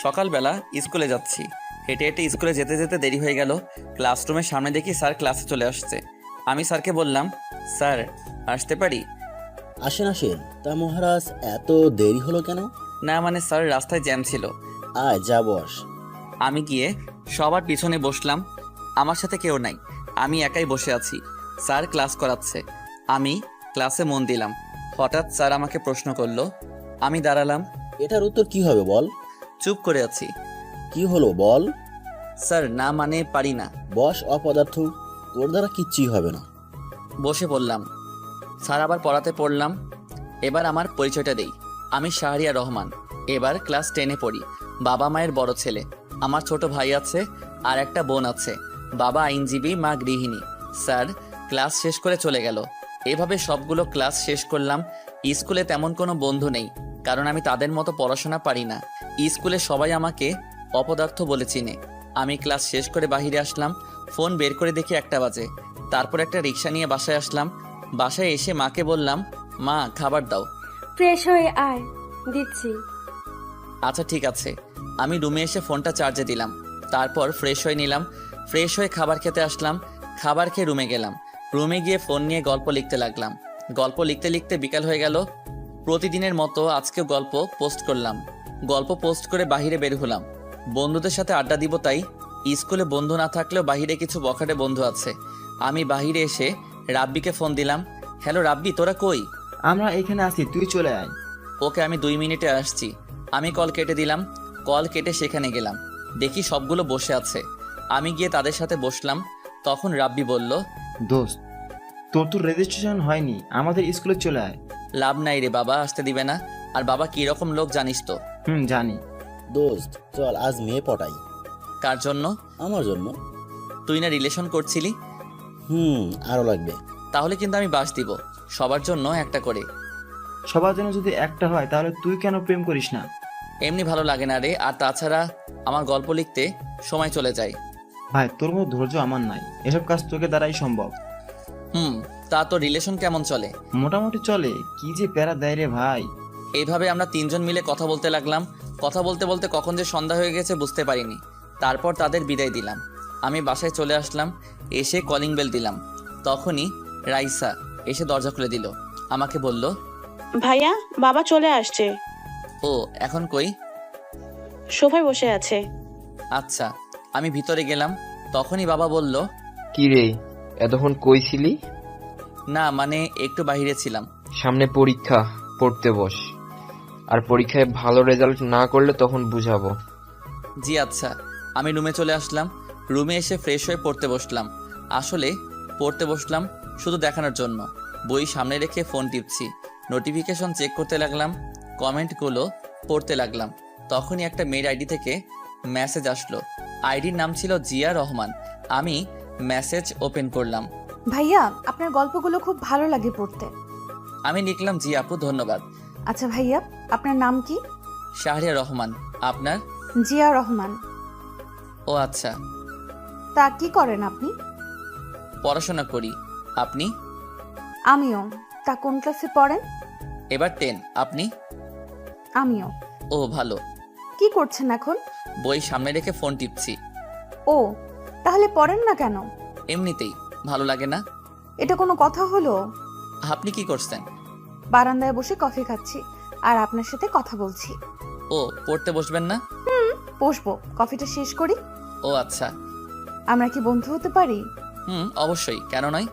সকালবেলা স্কুলে যাচ্ছি। হেঁটে হেঁটে স্কুলে যেতে যেতে দেরি হয়ে গেল। ক্লাসরুমের সামনে দেখি স্যার ক্লাসে চলে আসছে। আমি স্যারকে বললাম, স্যার আসতে পারি? আসেন আসেন। তা মহারাজ, এত দেরি হলো কেন? না মানে স্যার, রাস্তায় জ্যাম ছিল। আয় যা বস। আমি গিয়ে সবার পিছনে বসলাম। আমার সাথে কেউ নাই, আমি একাই বসে আছি। স্যার ক্লাস করাচ্ছে, আমি ক্লাসে মন দিলাম। হঠাৎ স্যার আমাকে প্রশ্ন করলো। আমি দাঁড়ালাম, এটার উত্তর কি হবে বল? চুপ করে আছি। কি হলো বল? স্যার না মানে পারি না। বস অপদার্থ, তোর দ্বারা কিচ্ছুই হবে না। বসে পড়লাম। স্যার আবার পড়াতে পড়লাম। এবার আমার পরিচয়টা দেই। আমি শাহরিয়ার রহমান, এবার ক্লাস 10-এ পড়ি। বাবা মায়ের বড় ছেলে। আমার ছোট ভাই আছে আর একটা বোন আছে। বাবা আইনজীবী, মা গৃহিণী। স্যার ক্লাস শেষ করে চলে গেল। এভাবে সবগুলো ক্লাস শেষ করলাম। স্কুলে তেমন কোনো বন্ধু নেই, কারণ আমি তাদের মতো পড়াশোনা পারি না। স্কুলে সবাই আমাকে অপদার্থ বলে চিনে। আমি ক্লাস শেষ করে বাইরে আসলাম। ফোন বের করে দেখি 1টা বাজে। তারপর একটা রিক্সা নিয়ে বাসায় আসলাম। বাসায় এসে মাকে বললাম, মা খাবার দাও। ফ্রেশ হয়ে আয়, দিচ্ছি। আচ্ছা ঠিক আছে। আমি রুমে এসে ফোনটা চার্জে দিলাম। তারপর ফ্রেশ হয়ে নিলাম। ফ্রেশ হয়ে খাবার খেতে আসলাম। খাবার খেয়ে রুমে গেলাম। রুমে গিয়ে ফোন নিয়ে গল্প লিখতে লাগলাম। গল্প লিখতে লিখতে বিকাল হয়ে গেল। প্রতিদিনের মতো আজকেও গল্প পোস্ট করলাম। গল্প পোস্ট করে বাহিরে বের হলাম। বন্ধুদের সাথে আড্ডা দিব তাই। স্কুলে বন্ধু না থাকলেও বাহিরে কিছু বখাটে বন্ধু আছে। আমি বাহিরে এসে রাব্বিকে ফোন দিলাম। হ্যালো রাব্বি, তোরা কই? আমরা এখানে আছি, তুই চলে আয়। ওকে, আমি 2 মিনিটে আসছি। আমি কল কেটে দিলাম। কল কেটে সেখানে গেলাম। দেখি সবগুলো বসে আছে। আমি গিয়ে তাদের সাথে বসলাম। তখন রাব্বি বলল, দোস্ত, তোর তো রেজিস্ট্রেশন হয়নি, আমাদের স্কুলে চলে আয়। লাভ নাই রে, বাবা আসতে দিবে না। আর বাবা কি রকম লোক জানিস তো। জানি। দোস্ত চল আজ মেয়ে পটাই। কার জন্য? আমার জন্য। তুই না রিলেশন করছিলি? আরো লাগবে। তাহলে কিন্তু আমি বাস দিব, সবার জন্য একটা করে। সবার জন্য যদি একটা হয় তাহলে তুই কেন প্রেম করিস না? এমনি ভালো লাগে না রে, আর তাছাড়া আমার গল্প লিখতে সময় চলে যায়। ভাই, তোর মতো ধৈর্য আমার নাই, এসব কাজ তোকে দ্বারাই সম্ভব। তা তো রিলেশন কেমন চলে? মোটামুটি চলে, কি যে প্যারা দেয় রে ভাই। এইভাবে আমরা 3জন মিলে কথা বলতে লাগলাম। কথা বলতে বলতে কখন যে সন্ধ্যা হয়ে গেছে বুঝতে পারিনি। তারপর তাদের বিদায় দিলাম। আমি বাসায় চলে আসলাম। এসে কলিং বেল দিলাম। তখনই রাইসা এসে দরজা খুলে দিল। আমাকে বলল, ভাইয়া, বাবা চলে আসছে। ও এখন কই? সোফায় বসে আছে। আচ্ছা। আমি ভিতরে গেলাম। তখনই বাবা বলল, কি রে, এতক্ষণ কই ছিলি? না মানে একটু বাইরে ছিলাম। সামনে পরীক্ষা, পড়তে বস। আর পরীক্ষায় ভালো রেজাল্ট না করলে তখন বুঝাবো। জি আচ্ছা। আমি রুমে চলে আসলাম। রুমে এসে ফ্রেশ হয়ে পড়তে বসলাম। আসলে পড়তে বসলাম শুধু দেখানোর জন্য। বই সামনে রেখে ফোন টিপছি। নোটিফিকেশন চেক করতে লাগলাম। কমেন্টগুলো পড়তে লাগলাম। তখনই একটা মেয়ের আইডি থেকে মেসেজ আসলো। আইডির নাম ছিল জিয়া রহমান। আমি মেসেজ ওপেন করলাম। ভাইয়া, আপনার গল্পগুলো খুব ভালো লাগে পড়তে। আমি লিখলাম, জি আপু ধন্যবাদ। আচ্ছা ভাইয়া, আপনার নাম কি? শাহরিয়া রহমান। আপনার? জিয়া রহমান। ও আচ্ছা। তা কি করেন আপনি? পড়াশোনা করি। আপনি? আমিও। তা কোন ক্লাসে পড়েন? এবার 10। আপনি? আমিও। ও ভালো। কি করছেন এখন? বই সামনে রেখে ফোন টিপছি। ও, তাহলে পড়েন না কেন? এমনিতেই ভালো লাগে না। এটা কোনো কথা হলো? আপনি কি করছেন? বারান্দায় বসে কফি খাচ্ছি আর আপনার সাথে কথা বলছি। ও, পড়তে বসবেন না? বসবো, কফিটা শেষ করি। ও আচ্ছা। আমরা কি বন্ধু হতে পারি? অবশ্যই, কেন নয়।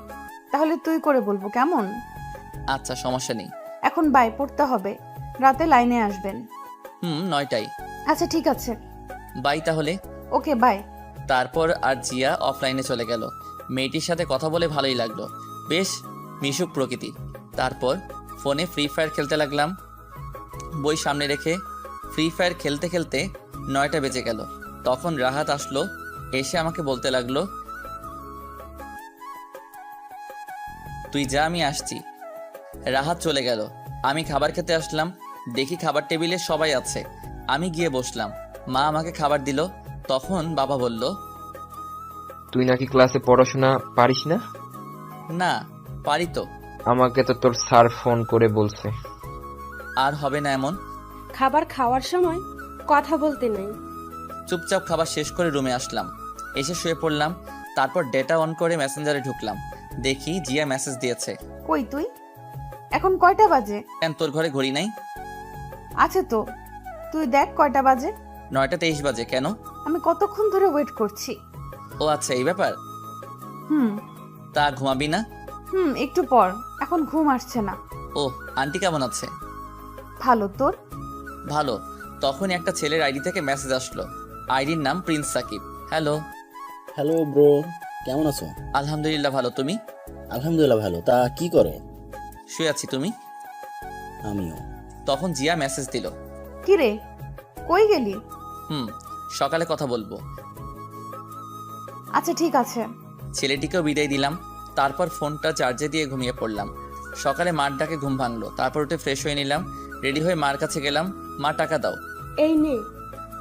তাহলে তুই করে বলবো কেমন? আচ্ছা, সমস্যা নেই। এখন বাই, পড়তে হবে। রাতে লাইনে আসবেন। 9টায়। আচ্ছা ঠিক আছে। বাই তাহলে। Okay bye. তারপর আর জিয়া অফলাইনে চলে গেল। মেয়েটির সাথে কথা বলে ভালোই লাগলো, বেশ মিশুক প্রকৃতি। তারপর ফোনে ফ্রি ফায়ার খেলতে লাগলাম। বই সামনে রেখে ফ্রি ফায়ার খেলতে খেলতে 9টা বেজে গেল। তখন রাহাত আসলো। এসে আমাকে বলতে লাগলো, তুই যা, আমি আসছি। রাহাত চলে গেল। আমি খাবার খেতে আসলাম। দেখি খাবার টেবিলে সবাই আছে। আমি গিয়ে বসলাম। মা আমাকে খাবার দিল। তখন বাবা বলল, তুই নাকি ক্লাসে পড়াশোনা পারিস না? না পারি তো। আমাকে তো তোর স্যার ফোন করে বলছে। আর হবে না এমন। খাবার খাওয়ার সময় কথা বলতে নাই। চুপচাপ খাবার শেষ করে রুমে আসলাম, এসে শুয়ে পড়লাম। তারপর ডেটা অন করে মেসেঞ্জারে ঢুকলাম, দেখি জিয়া মেসেজ দিয়েছে। কই তুই? এখন কয়টা বাজে? কেন তোর ঘরে ঘড়ি নাই? আছে তো, তুই দেখ কয়টা বাজে। 9:23 বাজে। কেন? আমি কতক্ষণ ধরে ওয়েট করছি। ও আচ্ছা, এই ব্যাপার। হুম তা ঘুমাবি না? একটু পর, এখন ঘুম আসছে না। ও, আন্টি কেমন আছে? ভালো, তোর? ভালো। তখনই একটা ছেলের আইডি থেকে মেসেজ আসলো। আইডির নাম prince Sakib. Hello. Hello bro, কেমন আছো? আলহামদুলিল্লাহ ভালো, তুমি? আলহামদুলিল্লাহ ভালো। তা কি করো? শুয়ে আছি, তুমি? আমিও। তখন জিয়া মেসেজ দিল। কি রে, কই গেলি? সকালে কথা বলবো। আচ্ছা ঠিক আছে। ছেলেটিকেও বিদায় দিলাম। তারপর ফোনটা চার্জে দিয়ে ঘুমিয়ে পড়লাম। সকালে মার ডাকে ঘুম ভাঙলো। তারপর উঠে ফ্রেশ হয়ে নিলাম, রেডি হয়ে মার কাছে গেলাম। মা, টাকা দাও। এই নে।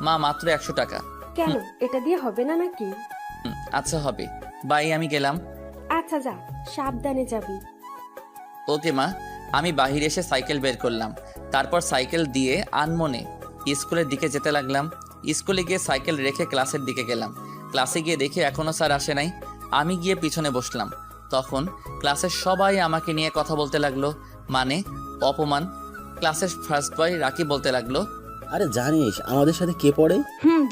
মা, মাত্র 100 টাকা। কেন, এটা দিয়ে হবে না নাকি? আচ্ছা হবে, বাই, আমি গেলাম। আচ্ছা যা, সাবধানে যাবি। ওকে মা। আমি বাহিরে এসে সাইকেল বের করলাম। তারপর সাইকেল দিয়ে আনমনে স্কুলের দিকে যেতে লাগলাম। স্কুলে গিয়ে সাইকেল রেখে ক্লাসের দিকে গেলাম। ক্লাসে গিয়ে দেখি এখনও স্যার আসে নাই। আমি গিয়ে পিছনে বসলাম। তখন ক্লাসের সবাই আমাকে নিয়ে কথা বলতে লাগলো, মানে অপমান। ক্লাসের ফার্স্ট বয় রাকি বলতে লাগলো, আরে জানিস আমাদের সাথে কে পড়ে?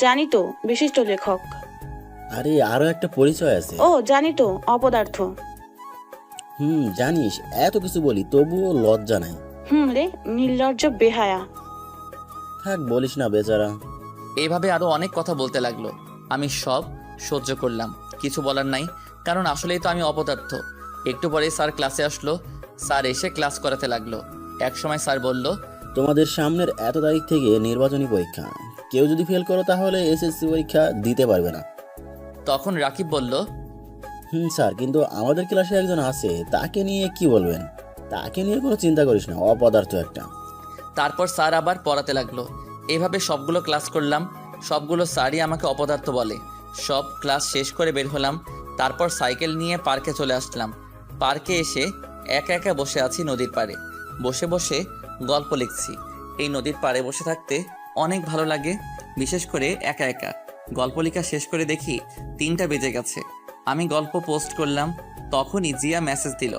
জানি তো, বিশিষ্ট লেখক। আরে আরো একটা পরিচয় আছে। ও জানি তো, অপদার্থ। জানিস এত কিছু বলি তবুও লজ্জা নাই। রে, নির্লজ্জ বেহায়া। থাক বলিস না বেচারা। এইভাবে আরো অনেক কথা বলতে লাগলো। আমি সব সহ্য করলাম, কিছু বলার নাই, কারণ আসলেই তো আমি অপদার্থ। একটু পরে স্যার ক্লাসে আসলো। স্যার এসে ক্লাস করাতে লাগলো। এক সময় স্যার বলল, তোমাদের সামনের এত তারিখ থেকে নির্বাচনী পরীক্ষা, কেউ যদি ফেল করো তাহলে এসএসসি পরীক্ষা দিতে পারবে না। তখন রাকিব বলল, স্যার, কিন্তু আমাদের ক্লাসে একজন আছে, তাকে নিয়ে কি বলবেন? তাকে নিয়ে কোনো চিন্তা করিস না, অপদার্থ একটা। তারপর স্যার আবার পড়াতে লাগলো। এভাবে সবগুলো ক্লাস করলাম। সবগুলো স্যারই আমাকে অপদার্থ বলে। সব ক্লাস শেষ করে বের হলাম। তারপর সাইকেল নিয়ে পার্কে চলে আসলাম। পার্কে এসে একা একা বসে আছি নদীর পাড়ে। বসে বসে গল্প লিখছি। এই নদীর পাড়ে বসে থাকতে অনেক ভালো লাগে, বিশেষ করে একা একা। গল্প লেখা শেষ করে দেখি 3টা বেজে গেছে। আমি গল্প পোস্ট করলাম, তখনই জিয়া মেসেজ দিল।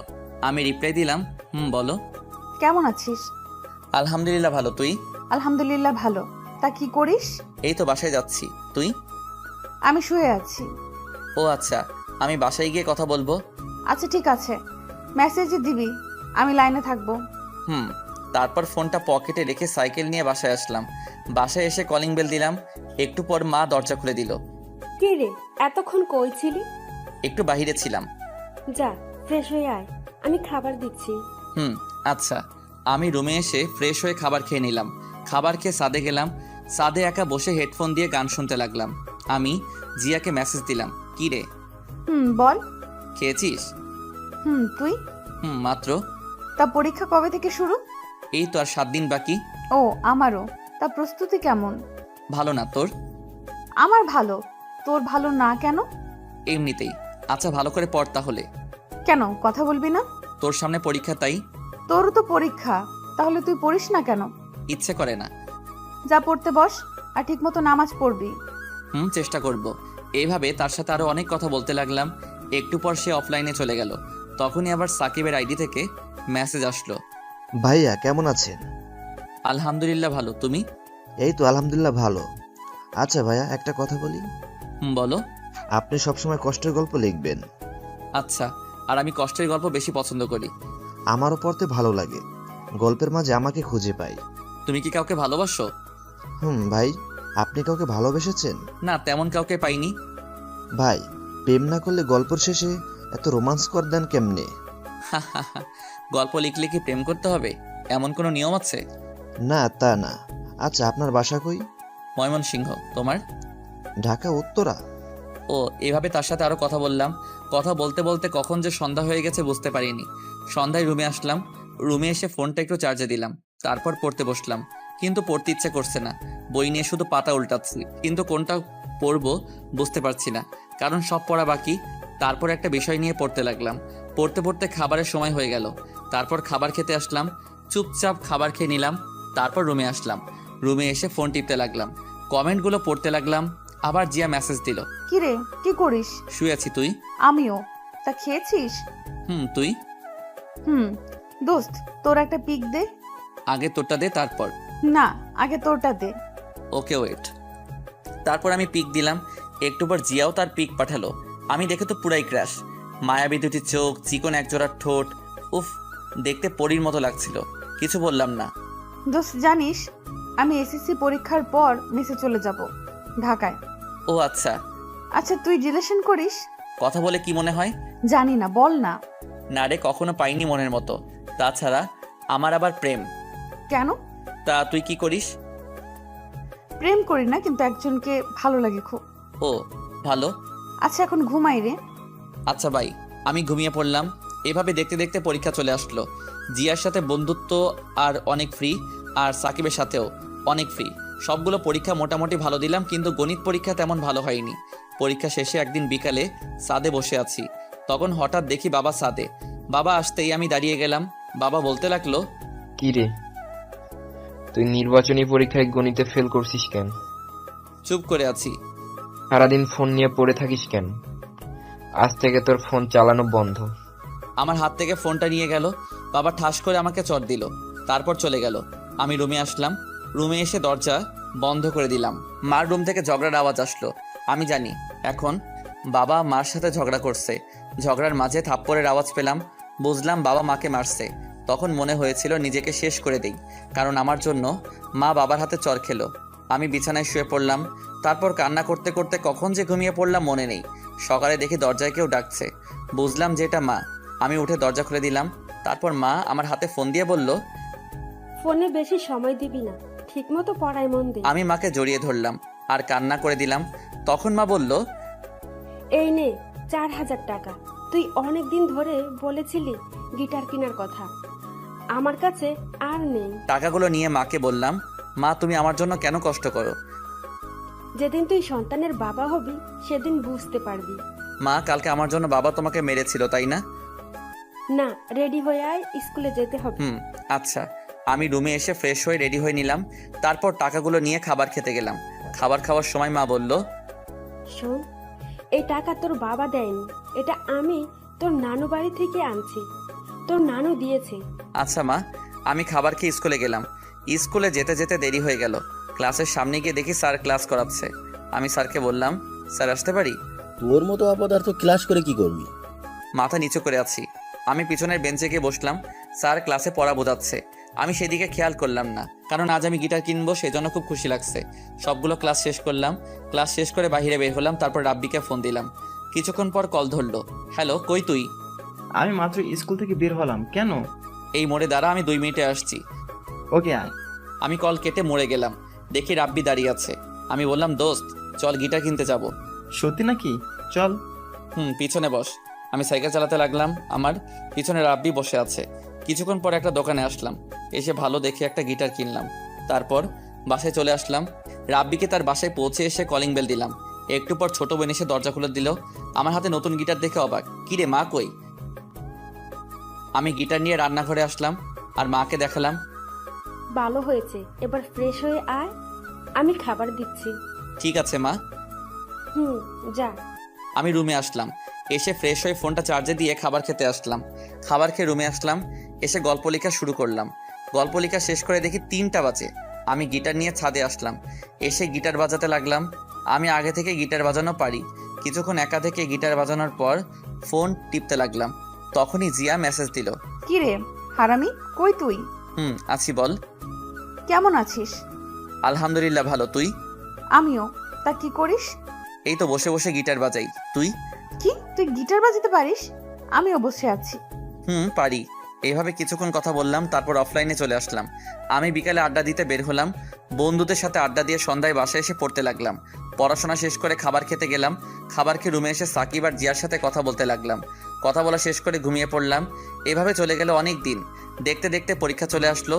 আমি রিপ্লাই দিলাম, বলো। কেমন আছিস? আলহামদুলিল্লাহ ভালো, তুই? আলহামদুলিল্লাহ ভালো। তা কি করিস? এই তো বাসায় যাচ্ছি, তুই? আমি শুয়ে আছি। ও আচ্ছা, আমি বাসায় গিয়ে কথা বলবো। আচ্ছা ঠিক আছে, মেসেজে দিবি, আমি লাইনে থাকবো। তারপর ফোনটা পকেটে রেখে সাইকেল নিয়ে বাসায় আসলাম। বাসায় এসে কলিং বেল দিলাম। একটু পর মা দরজা খুলে দিল। কে রে, এতক্ষণ কই ছিলি? একটু বাহিরে ছিলাম। যা, ফ্রেশ হয়ে আয়, আমি খাবার দিচ্ছি। আচ্ছা। আমি রুমে এসে ফ্রেশ হয়ে খাবার খেয়ে নিলাম। খাবার খেয়ে ছাদে গেলাম। ছাদে একা বসে হেডফোন দিয়ে গান শুনতে লাগলাম। আমি জিয়াকে মেসেজ দিলাম, কি রে? বল। খেয়েছিস? তুই? মাত্র। তা পরীক্ষা কবে থেকে শুরু? এই তো আর 7 দিন বাকি। ও আমারও। তা প্রস্তুতি কেমন? ভালো না, তোর? আমার ভালো। তোর ভালো না কেন? এমনিতেই। আচ্ছা, ভালো করে পড় তাহলে। কেন, কথা বলবি না? তোর সামনে পরীক্ষা, তাই। তোরও তো পরীক্ষা, তাহলে তুই পড়িস না কেন? ইচ্ছে করে না। যা পড়তে বস, আর ঠিক মতো নামাজ পড়বি। চেষ্টা করব। এইভাবে তার সাথে আরো অনেক কথা বলতে লাগলাম। একটু পর সে অফলাইনে চলে গেল। তখনই আবার সাকিবের আইডি থেকে মেসেজ আসলো। ভাইয়া কেমন আছেন? আলহামদুলিল্লাহ ভালো, তুমি? এই তো আলহামদুলিল্লাহ ভালো। আচ্ছা ভাইয়া, একটা কথা বলি। বলো। আপনি সবসময় কষ্টের গল্প লিখবেন। আচ্ছা, আর আমি কষ্টের গল্প বেশি পছন্দ করি। আমারও পড়তে ভালো লাগে। গল্পের মাঝে আমাকে খুঁজে পাই। তুমি কি কাউকে ভালোবাসো? ভাই, আপনি কাউকে ভালোবেসেছেন? না, তেমন কাউকে পাইনি। ভাই, প্রেম না করলে গল্পের শেষে এত রোমান্স কর দেন কেমনে? গল্প লিখলে কি প্রেম করতে হবে, এমন কোনো নিয়ম আছে? না, তা না। আচ্ছা, আপনার বাসা কই? ময়মনসিংহ। তোমার? ঢাকা উত্তরা। ও, এভাবে তার সাথে আরো কথা বললাম। কথা বলতে বলতে কখন যে সন্ধ্যা হয়ে গেছে বুঝতে পারিনি। সন্ধ্যায় রুমে আসলাম। রুমে এসে ফোনটা একটু চার্জে দিলাম। তারপর পড়তে বসলাম, কিন্তু পড়তে ইচ্ছে করছে না। বই নিয়ে শুধু পাতা উল্টাচ্ছি, কিন্তু কোনটা পড়বো বুঝতে পারছি না, কারণ সব পড়া বাকি। তারপর একটা বিষয় নিয়ে পড়তে লাগলাম। পড়তে পড়তে খাবারের সময় হয়ে গেল। তারপর খাবার খেতে আসলাম। চুপচাপ খাবার খেয়ে নিলাম। তারপর রুমে আসলাম। রুমে এসে ফোন টিপতে লাগলাম। কমেন্টগুলো পড়তে লাগলাম। আবার জিয়া মেসেজ দিল, কি রে, কি করিস? শুয়ে আছি, তুই? আমিও। তা খেয়েছিস? তুই? দোস্ত, তোর একটা পিক দে। আগে তোরটা দে, তারপর। না, আগে তোরটা দে। Okay wait. তারপর আমি পিক দিলাম। একটু পর জিয়াও তার পিক পাঠালো। আমি দেখে তো পুরাই ক্র্যাশ। মায়াবী দুটি চোখ, চিকন একজোড়া ঠোঁট, উফ, দেখতে পরীর মতো লাগছিল। কিছু বললাম না। দোস্ত, জানিস আমি এসএসসি পরীক্ষার পর মেসে চলে যাব ঢাকায়। ও আচ্ছা। আচ্ছা, তুই রিলেশন করিস? কথা বলে কি মনে হয়? জানি না, বল না। না রে, কখনো পাইনি মনের মতো। তাছাড়া আমার আবার প্রেম। কেন? তা তুই কি করিস? প্রেম করি না, কিন্তু একজনকে ভালো লাগে খুব। ও ভালো। আচ্ছা, এখন ঘুমাই রে। আচ্ছা ভাই, আমি ঘুমিয়ে পড়লাম। এভাবে দেখতে দেখতে পরীক্ষা চলে আসলো। জিয়ার সাথে বন্ধুত্ব আর অনেক ফ্রি, আর সাকিবের সাথেও অনেক ফ্রি। সবগুলো পরীক্ষা মোটামুটি ভালো দিলাম, কিন্তু গণিত পরীক্ষা তেমন ভালো হয়নি। পরীক্ষা শেষে একদিন বিকালে ছাদে বসে আছি, তখন হঠাৎ দেখি বাবা ছাদে। বাবা আসতেই আমি দাঁড়িয়ে গেলাম। বাবা বলতে লাগলো, কি রে, তুই নির্বাচনী পরীক্ষায় গণিতে ফেল করছিস কেন? চুপ করে আছি। সারাদিন ফোন নিয়ে পড়ে থাকিস কেন? আজ থেকে তোর ফোন চালানো বন্ধ। আমার হাত থেকে ফোনটা নিয়ে গেল। বাবা ঠাস করে আমাকে চট দিল, তারপর চলে গেল। আমি রুমে আসলাম। রুমে এসে দরজা বন্ধ করে দিলাম। মার রুম থেকে ঝগড়ার আওয়াজ আসলো। আমি জানি এখন বাবা মার সাথে ঝগড়া করছে। ঝগড়ার মাঝে থাপ্পড়ের আওয়াজ পেলাম। বুঝলাম বাবা মাকে মারছে। তখন মনে হয়েছিল নিজেকে শেষ করে দেই, কারণ আমার জন্য মা বাবার হাতে চর খেলো। আমি বিছানায় শুয়ে পড়লাম। তারপর কান্না করতে করতে কখন যে ঘুমিয়ে পড়লাম মনে নেই। সকালে দেখি দরজায় কেউ ডাকছে। বুঝলাম যে এটা মা। আমি উঠে দরজা খুলে দিলাম। তারপর মা আমার হাতে ফোন দিয়ে বলল, ফোনে বেশি সময় দিবি না, ঠিক মতো পড়ায় মন দে। আমি মাকে জড়িয়ে ধরলাম আর কান্না করে দিলাম। তখন মা বলল, এই নে 4,000 টাকা। তুই অনেক দিন ধরে বলেছিলি গিটার কেনার কথা, আমার কাছে আর নেই। টাকাগুলো নিয়ে মাকে বললাম, মা তুমি আমার জন্য কেন কষ্ট করো? যেদিন তুই সন্তানের বাবা হবি সেদিন বুঝতে পারবি। মা, কালকে আমার জন্য বাবা তোমাকে মেরেছিল, তাই না? না, রেডি হয়ে আয়, স্কুলে যেতে হবে। আচ্ছা। আমি রুমে এসে ফ্রেশ হয়ে রেডি হয়ে নিলাম। তারপর টাকাগুলো নিয়ে খাবার খেতে গেলাম। খাবার খাওয়ার সময় মা বলল, শোন, এই টাকা তোর বাবা দেয়নি, এটা আমি তোর নানু বাড়ি থেকে আনছি, তোর নানু দিয়েছে। আচ্ছা মা। আমি খাবার খেয়ে স্কুলে গেলাম। স্কুলে যেতে যেতে দেরি হয়ে গেল। ক্লাসের সামনে গিয়ে দেখি স্যার ক্লাস করাচ্ছে। আমি স্যারকে বললাম, স্যার আসতে পারি? তোর মতো অপদার্থ ক্লাস করে কি করবি? মাথা নিচু করে আছি। আমি পিছনের বেঞ্চে গিয়ে বসলাম। স্যার ক্লাসে পড়া বোঝাচ্ছে। আমি সেদিকে খেয়াল করলাম না, কারণ আজ আমি গিটার কিনবো, সেজন্য খুব খুশি লাগছে। সবগুলো ক্লাস শেষ করলাম। ক্লাস শেষ করে বাইরে বের হলাম। তারপর রাব্বিকে ফোন দিলাম। কিছুক্ষণ পর কল ধরলো। হ্যালো, কই তুই? আমি মাত্র স্কুল থেকে বের হলাম। কেন? এই মোড়ে দাঁড়া, আমি 2 মিনিটে আসছি। ওকে আয়। আমি কল কেটে মরে গেলাম। দেখি রাব্বি দাঁড়িয়ে আছে। আমি বললাম, দোস্ত চল গিটার কিনতে যাব। সত্যি নাকি? চল। পিছনে বস। আমি সাইকেল চালাতে লাগলাম। আমার পিছনে রাব্বি বসে আছে। কিছুক্ষণ পর একটা দোকানে আসলাম। এসে ভালো দেখে একটা গিটার কিনলাম। তারপর বাসায় চলে আসলাম। রাব্বিকে তার বাসায় পৌঁছে এসে কলিং বেল দিলাম। একটু পর ছোট বোন এসে দরজা খুলে দিল। আমার হাতে নতুন গিটার দেখে অবাক। কিরে মা কই? আমি গিটার নিয়ে রান্নাঘরে আসলাম আর মাকে দেখালাম। ভালো হয়েছে, এবার ফ্রেশ হয়ে আয়, আমি খাবার দিচ্ছি। ঠিক আছে মা। যা। আমি রুমে আসলাম। এসে ফ্রেশ হয়ে ফোনটা চার্জে দিয়ে খাবার খেতে আসলাম। খাবার খেয়ে রুমে আসলাম। এসে গল্প লেখা শুরু করলাম। গল্প লেখা শেষ করে দেখি 3টা বাজে। আমি গিটার নিয়ে ছাদে আসলাম। এসে গিটার বাজাতে লাগলাম। আমি আগে থেকে গিটার বাজানো পারি। কিছুক্ষণ একা থেকে গিটার বাজানোর পর ফোন টিপতে লাগলাম। তখনই জিয়া মেসেজ দিল। কি রে হারামি, কই তুই? আছি, বল। কেমন আছিস? আলহামদুলিল্লাহ ভালো, তুই? আমিও। তা কি করিস? এই তো বসে বসে গিটার বাজাই। তুই? কি, তুই গিটার বাজাতে পারিস? আমিও বসে আছি। পারি। এইভাবে কিছুক্ষণ কথা বললাম। তারপর অফলাইনে চলে আসলাম। আমি বিকালে আড্ডা দিতে বের হলাম। বন্ধুদের সাথে আড্ডা দিয়ে সন্ধ্যায় বাসায় এসে পড়তে লাগলাম। পড়াশোনা শেষ করে খাবার খেতে গেলাম। খাবার খেয়ে রুমে এসে সাকিব আর জিয়ার সাথে কথা বলতে লাগলাম। কথা বলা শেষ করে ঘুমিয়ে পড়লাম। এভাবে চলে গেল অনেক দিন। দেখতে দেখতে পরীক্ষা চলে আসলো।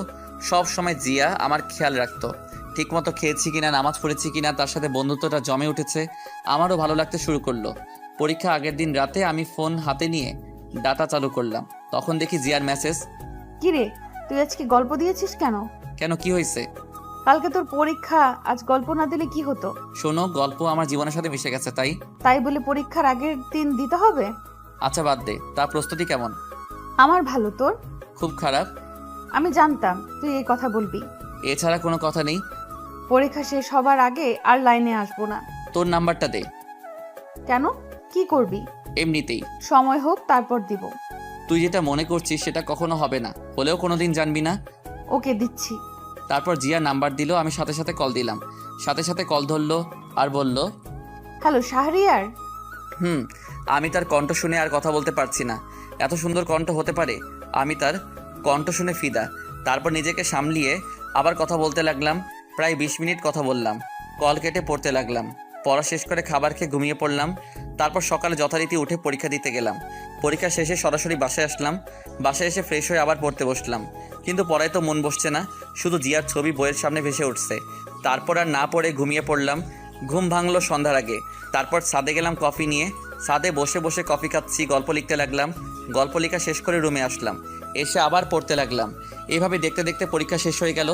সব সময় জিয়া আমার খেয়াল রাখতো। ঠিকমতো খেয়েছি কিনা, নামাজ পড়েছি কিনা, তার সাথে বন্ধুত্বটা জমে উঠেছে। আমারও ভালো লাগতে শুরু করলো। পরীক্ষা আগের দিন রাতে আমি ফোন হাতে নিয়ে ডাটা চালু করলাম। তখন দেখি জিয়ার মেসেজ। কি রে, তুই আজকে গল্প দিয়েছিস কেন? কেন, কি হয়েছে? কালকে তোর পরীক্ষা, আজ গল্প না দিলে কি হতো? শোনো, গল্প আমার জীবনের সাথে মিশে গেছে, তাই তাই বলে পরীক্ষার আগের দিন দিতে হবে? আচ্ছা বাদ দে। তার প্রস্তুতি কেমন? আমার ভালো, তোর? খুব খারাপ। আমি জানতাম তুই এই কথা বলবি। এছাড়া কোনো কথা নেই। পরীক্ষা শেষ হবার আগে আর লাইনে আসবো না। তোর নাম্বারটা দে। কেন, কি করবি? এমনিতেই। সময় হোক তারপর দিব। তুই যেটা মনে করছিস সেটা কখনো হবে না, হলেও কোনোদিন জানবি না। ওকে, দিচ্ছি। তারপর জিয়া নাম্বার দিল, আমি সাথে সাথে কল দিলাম। সাথে সাথে কল ধরলো আর বলল, হ্যালো শাহরিয়ার। আমি তার কণ্ঠ শুনে আর কথা বলতে পারছি না। এত সুন্দর কণ্ঠ হতে পারে, আমি তার কণ্ঠ শুনে ফিদা। তারপর নিজেকে সামলিয়ে আবার কথা বলতে লাগলাম। প্রায় 20 মিনিট কথা বললাম। কল কেটে পড়তে লাগলাম। পড়া শেষ করে খাবার খেয়ে ঘুমিয়ে পড়লাম। তারপর সকালে যথারীতি উঠে পরীক্ষা দিতে গেলাম। পরীক্ষা শেষে সরাসরি বাসায় আসলাম। বাসায় এসে ফ্রেশ হয়ে আবার পড়তে বসলাম, কিন্তু পড়ায় তো মন বসছে না, শুধু জিয়ার ছবি বইয়ের সামনে ভেসে উঠছে। তারপর আর না পড়ে ঘুমিয়ে পড়লাম। ঘুম ভাঙলো সন্ধ্যার আগে। তারপর ছাদে গেলাম কফি নিয়ে। ছাদে বসে বসে কফি খাচ্ছি, গল্প লিখতে লাগলাম। গল্প লেখা শেষ করে রুমে আসলাম, এসে আবার পড়তে লাগলাম। এভাবে দেখতে দেখতে পরীক্ষা শেষ হয়ে গেল।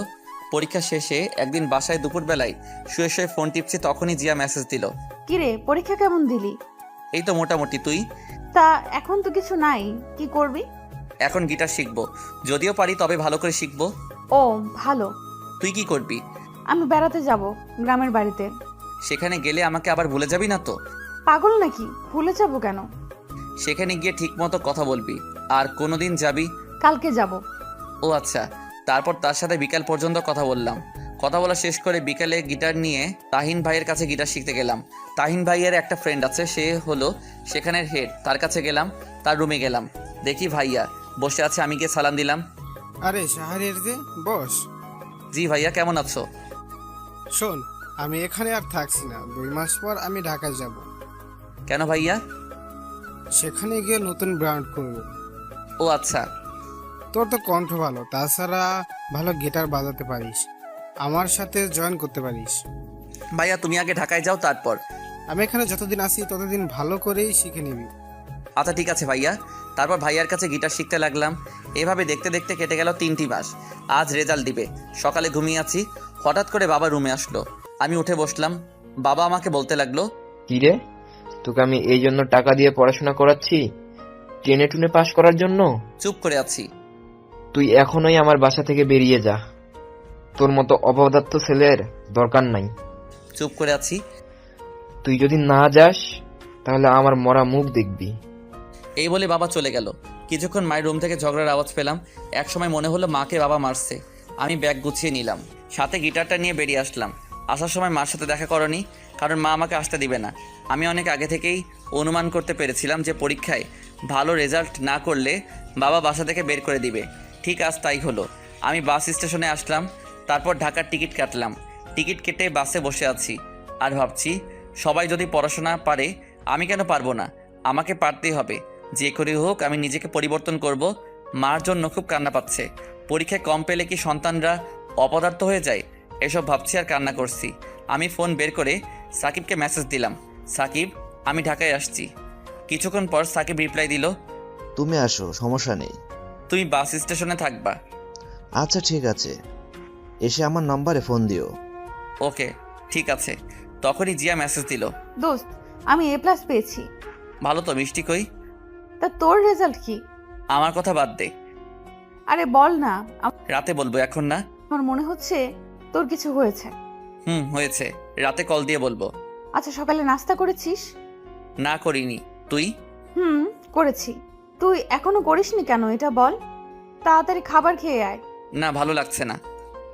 পরীক্ষা শেষে একদিন বাসায় দুপুরবেলায় শুয়ে শুয়ে ফোন টিপছি, তখনই জিয়া মেসেজ দিল। কিরে, পরীক্ষা কেমন দিলি? এই তো মোটামুটি। তুই? তা এখন তো কিছু নাই, কি করবি? এখন গিটার শিখবো, যদিও পারি তবে ভালো করে শিখবো। ও ভালো। তুই কি করবি? আমি বেড়াতে যাব গ্রামের বাড়িতে। সেখানে গেলে আমাকে আবার ভুলে যাবি না তো? পাগল নাকি, ভুলে যাব কেন? সেখানে গিয়ে ঠিক মতো কথা বলবি। আর কোনোদিন যাবি? কালকে যাব। ও আচ্ছা। তারপর তার সাথে বিকাল পর্যন্ত কথা বললাম। কথা বলা শেষ করে বিকালে গিটার নিয়ে তাহিন ভাইয়ের কাছে গিটার শিখতে গেলাম। তাহিন ভাইয়ের একটা ফ্রেন্ড আছে, সে হলো সেখানের হেড। তার কাছে গেলাম, তার রুমে গেলাম, দেখি ভাইয়া বসে আছে। আমি গিয়ে সালাম দিলাম। আরে শাহরিয়ার যে, বস। জি ভাইয়া, কেমন আছো? শোন, আমি এখানে আর থাকছি না, 2 মাস পর আমি ঢাকায় যাব। কেন ভাইয়া? সেখানে গিয়ে নতুন ব্র্যান্ড করব। ও আচ্ছা। তোর তো কণ্ঠ ভালো, তাছাড়া ভালো গিটার বাজাতে পারিস, আমার সাথে জয়েন করতে পারিস। ভাইয়া তুমি আগে ঢাকায় যাও, তারপর। আমি এখানে যতদিন আসি ততদিন ভালো করেই শিখে নিবি। আচ্ছা ঠিক আছে ভাইয়া। তারপর ভাইয়ার কাছে গিটার শিখতে লাগলাম। এভাবে দেখতে দেখতে কেটে গেল 3টি মাস। আজ রেজাল্ট দিবে। সকালে ঘুমিয়ে আছি, হঠাৎ করে বাবা রুমে আসলো। আমি উঠে বসলাম। বাবা আমাকে বলতে লাগলো, কি রে, তোকে আমি এই জন্য টাকা দিয়ে পড়াশোনা করাচ্ছি, টেনে টুনে পাশ করার জন্য? চুপ করে আছি। তুই এখনই আমার বাসা থেকে বেরিয়ে যা, তোর মতো অপদার্থ ছেলের দরকার নাই। চুপ করে আছি। তুই যদি না যাস তাহলে আমার মরা মুখ দেখবি। এই বলে বাবা চলে গেল। কিছুক্ষণ মায়ের রুম থেকে ঝগড়ার আওয়াজ পেলাম। একসময় মনে হলো মাকে বাবা মারছে। আমি ব্যাগ গুছিয়ে নিলাম, সাথে গিটারটা নিয়ে বেরিয়ে আসলাম। আসার সময় মার সাথে দেখা করনি, কারণ মা আমাকে আসতে দিবে না। আমি অনেক আগে থেকেই অনুমান করতে পেরেছিলাম যে পরীক্ষায় ভালো রেজাল্ট না করলে বাবা বাসা থেকে বের করে দিবে। ঠিক আজ তাই হলো। আমি বাস স্টেশনে আসলাম, তারপর ঢাকার টিকিট কাটলাম। টিকিট কেটে বাসে বসে আছি আর ভাবছি, সবাই যদি পড়াশোনা পারে, আমি কেন পারবো না? আমাকে পারতেই হবে। যে করে হোক আমি নিজেকে পরিবর্তন করব। মার জন্য খুব কান্না পাচ্ছে। পরীক্ষায় কম পেলে কি সন্তানরা অপদার্থ হয়ে যায়? এসব ভাবছি আর কান্না করছি। আমি ফোন বের করে সাকিবকে মেসেজ দিলাম, সাকিব আমি ঢাকায় আসছি। কিছুক্ষণ পর সাকিব রিপ্লাই দিল, তুমি আসো, সমস্যা নেই। তুমি বাস স্টেশনে থাকবা? আচ্ছা ঠিক আছে, এসে আমার নম্বরে ফোন দিও। ওকে ঠিক আছে। তখনই জিয়া মেসেজ দিল, দোস্ত, আমি A+ পেয়েছি। ভালো তো, মিষ্টি কই? তা তোর রেজাল্ট কি? আমার কথা বাদ দে, আরে বল না, রাতে বলবো, এখন না। আমার মনে হচ্ছে তোর কিছু হয়েছে। হয়েছে, রাতে কল দিয়ে বলবো। আচ্ছা, সকালে নাস্তা করেছিস? না করিনি। তুই? করেছি। তুই এখনো করিসনি কেন এটা বল। তাড়াতাড়ি খাবার খেয়ে আয়। না, ভালো লাগছে না।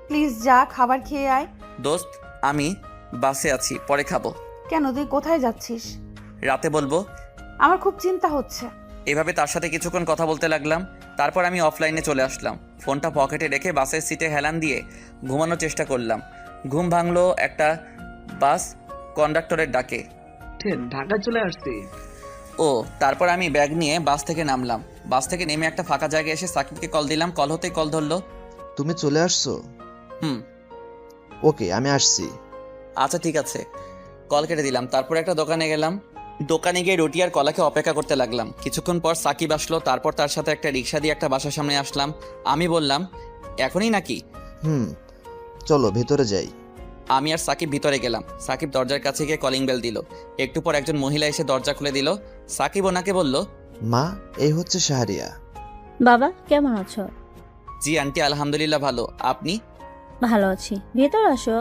প্লিজ যা, খাবার খেয়ে আয়। দোস্ত আমি বাসে আছি, পরে খাবো। কেন, তুই কোথায় যাচ্ছিস? রাতে বলবো। আমার খুব চিন্তা হচ্ছে। এভাবে তার সাথে কিছুক্ষণ কথা বলতে লাগলাম। তারপর আমি অফলাইনে চলে আসলাম। ফোনটা পকেটে রেখে বাসের সিটে হেলান দিয়ে ঘুমানোর চেষ্টা করলাম। ঘুম ভাঙলো একটা বাস কন্ডাক্টরের ডাকে। ঢাকা চলে আসছি। ও, তারপর আমি ব্যাগ নিয়ে বাস থেকে নামলাম। বাস থেকে নেমে একটা ফাঁকা জায়গায় এসে সাকিবকে কল দিলাম। কল হতেই কল ধরলো। তুমি চলে আসছো? ওকে, আমি আসছি। আচ্ছা ঠিক আছে। কল কেটে দিলাম। তারপর একটা দোকানে গেলাম। দোকানে গিয়ে রুটি আর কলাকে অপেক্ষা করতে লাগলাম। কিছুক্ষণ পর সাকিব আসলো। তারপর তার সাথে একটা রিক্সা দিয়ে একটা বাসার সামনে আসলাম। আমি বললাম, এখনই নাকি? চলো ভেতরে যাই। আমি আর সাকিব ভিতরে গেলাম। সাকিব দরজার কাছে গিয়ে কলিং বেল দিল। একটু পর একজন মহিলা এসে দরজা খুলে দিল। সাকিব ওনাকে বলল, মা, এই হচ্ছে শাহরিয়া। বাবা কেমন আছো? জি আন্টি, আলহামদুলিল্লাহ ভালো। আপনি? ভালো আছি, ভেতর আসো।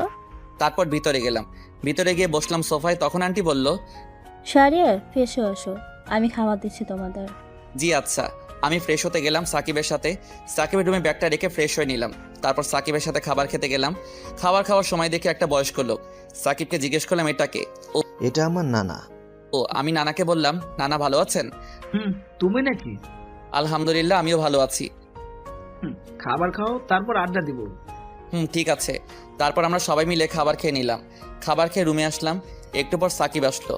তারপর ভিতরে গেলাম। ভিতরে গিয়ে বসলাম সোফায়। তখন আন্টি বলল, শাহরিয়ার ফ্রেশো আসো, আমি খাবার দিচ্ছি তোমাদের। জি আচ্ছা। আমি ফ্রেশ হতে গেলাম সাকিবের সাথে। সাকিবের রুমে ব্যাগটা রেখে ফ্রেশ হয়ে নিলাম। তারপর সাকিবের সাথে খাবার খেতে গেলাম। খাবার খাওয়ার সময় দেখে একটা বয়স্ক লোক। সাকিবকে জিজ্ঞেস করলাম, এটাকে? এটা আমার নানা। আমি নানাকে বললাম, নানা ভালো আছেন? তুমি নাকি? আলহামদুলিল্লাহ, আমিও ভালো আছি। খাবার খাও, তারপর আড্ডা দিব। ঠিক আছে। তারপর আমরা সবাই মিলে খাবার খেয়ে নিলাম। খাবার খেয়ে রুমে আসলাম। একটু পর সাকিব আসলো।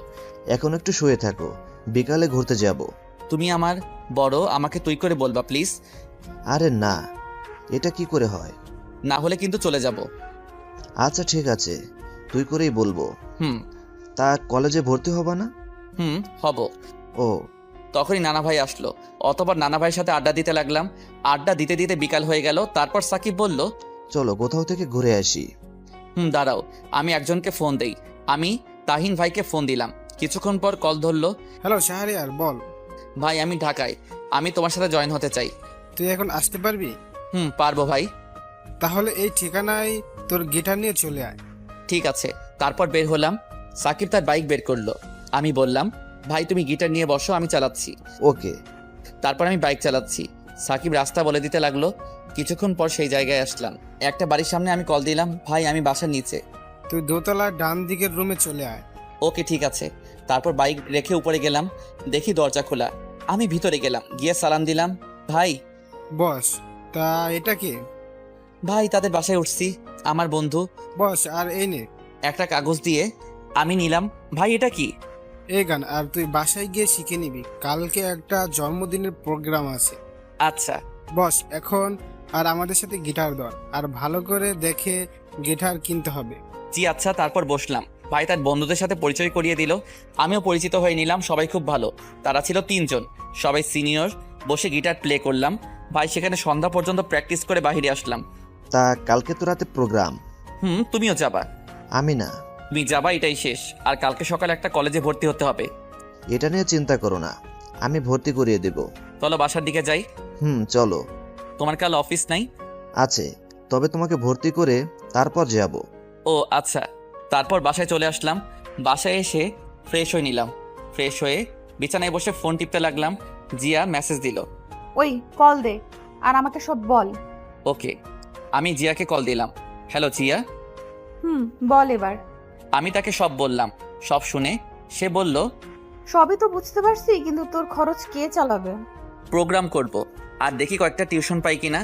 এখন একটু শুয়ে থাকো, বিকালে ঘুরতে যাব। তুমি আমার বড়, আমাকে তুই করে বলবা প্লিজ। আরে না, এটা কি করে হয়? না হলে কিন্তু চলে যাব। আচ্ছা ঠিক আছে, তুই করেই বলবো। হুম তা কলেজে ভর্তি হবা না? হব। ও, তখনই নানা ভাই আসলো। অতবার নানা ভাইয়ের সাথে আড্ডা দিতে লাগলাম। আড্ডা দিতে দিতে বিকাল হয়ে গেল। তারপর সাকিব বলল, চলো কোথাও থেকে ঘুরে আসি। দাঁড়াও, আমি একজনকে ফোন দেই। আমি তাহিন ভাইকে ফোন দিলাম। কিছুক্ষণ পর কল ধরলো। হ্যালো শাহরিয়ার, বল। ভাই আমি ঢাকায়, আমি তোমার সাথে জয়েন হতে চাই। তুই এখন আসতে পারবি? পারবো ভাই। তাহলে এই ঠিকানায় তোর গিটার নিয়ে চলে আয়। ঠিক আছে। তারপর বের হলাম। সাকিব তার বাইক বের করলো। আমি বললাম, ভাই তুমি গিটার নিয়ে বসো, আমি চালাচ্ছি। ওকে। তারপর আমি বাইক চালাচ্ছি। সাকিব রাস্তা বলে দিতে লাগলো। কিছুক্ষণ পর সেই জায়গায় আসলাম। একটা বাড়ির সামনে আমি কল দিলাম, ভাই আমি বাসার নিচে। তুই দোতলার ডান দিকের রুমে চলে আয়। ওকে ঠিক আছে। তারপর বাইক রেখে উপরে গেলাম। দেখি দরজা খোলা। আমি ভিতরে গেলাম, গিয়ে সালাম দিলাম। ভাই। বস। তা এটা কি? ভাই তাদের বাসায় উঠছি, আমার বন্ধু। বস, আর এই নে। একটা কাগজ দিয়ে আমি নিলাম। ভাই এটা কি? এই গান, আর তুই বাসায় গিয়ে শিখে নিবি, কালকে একটা জন্মদিনের প্রোগ্রাম আছে। আচ্ছা। বস, এখন আর আমাদের সাথে গিটার ধর, আর ভালো করে দেখে গিটার কিনতে হবে। জি আচ্ছা। তারপর বসলাম। ভাই তার বন্ধুদের সাথে পরিচয় করিয়ে দিল। আমিও পরিচিত হয়ে নিলাম। সবাই খুব ভালো। তারা ছিল 3 জন, সবাই সিনিয়র। বসে গিটার প্লে করলাম। ভাই সেখানে সন্ধ্যা পর্যন্ত প্র্যাকটিস করে বাইরে আসলাম। তা কালকে তো রাতে প্রোগ্রাম। তুমিও যাবা? আমি না। তুমি যাবা, এটাই শেষ। আর কালকে সকালে একটা কলেজে ভর্তি হতে হবে। এটা নিয়ে চিন্তা করো না, আমি ভর্তি করিয়ে দেব। চলো বাসার দিকে যাই। চলো। তোমার কাল অফিস নাই? আছে, তবে তোমাকে ভর্তি করে তারপর যাব। ও আচ্ছা। তারপর বাসায় চলে আসলাম। বাসায় এসে ফ্রেশ হয়ে নিলাম। ফ্রেশ হয়ে বিছানায় বসে ফোন টিপতে লাগলাম। জিয়া মেসেজ দিল। ওই কল দে, আর আমাকে সব বল। ওকে। আমি জিয়াকে কল দিলাম। হ্যালো জিয়া। বল এবার। আমি তাকে সব বললাম। সব শুনে সে বলল, সবই তো বুঝতে পারছি, কিন্তু তোর খরচ কে চালাবে? প্রোগ্রাম করব, আর দেখি কয়েকটা টিউশন পাই কিনা।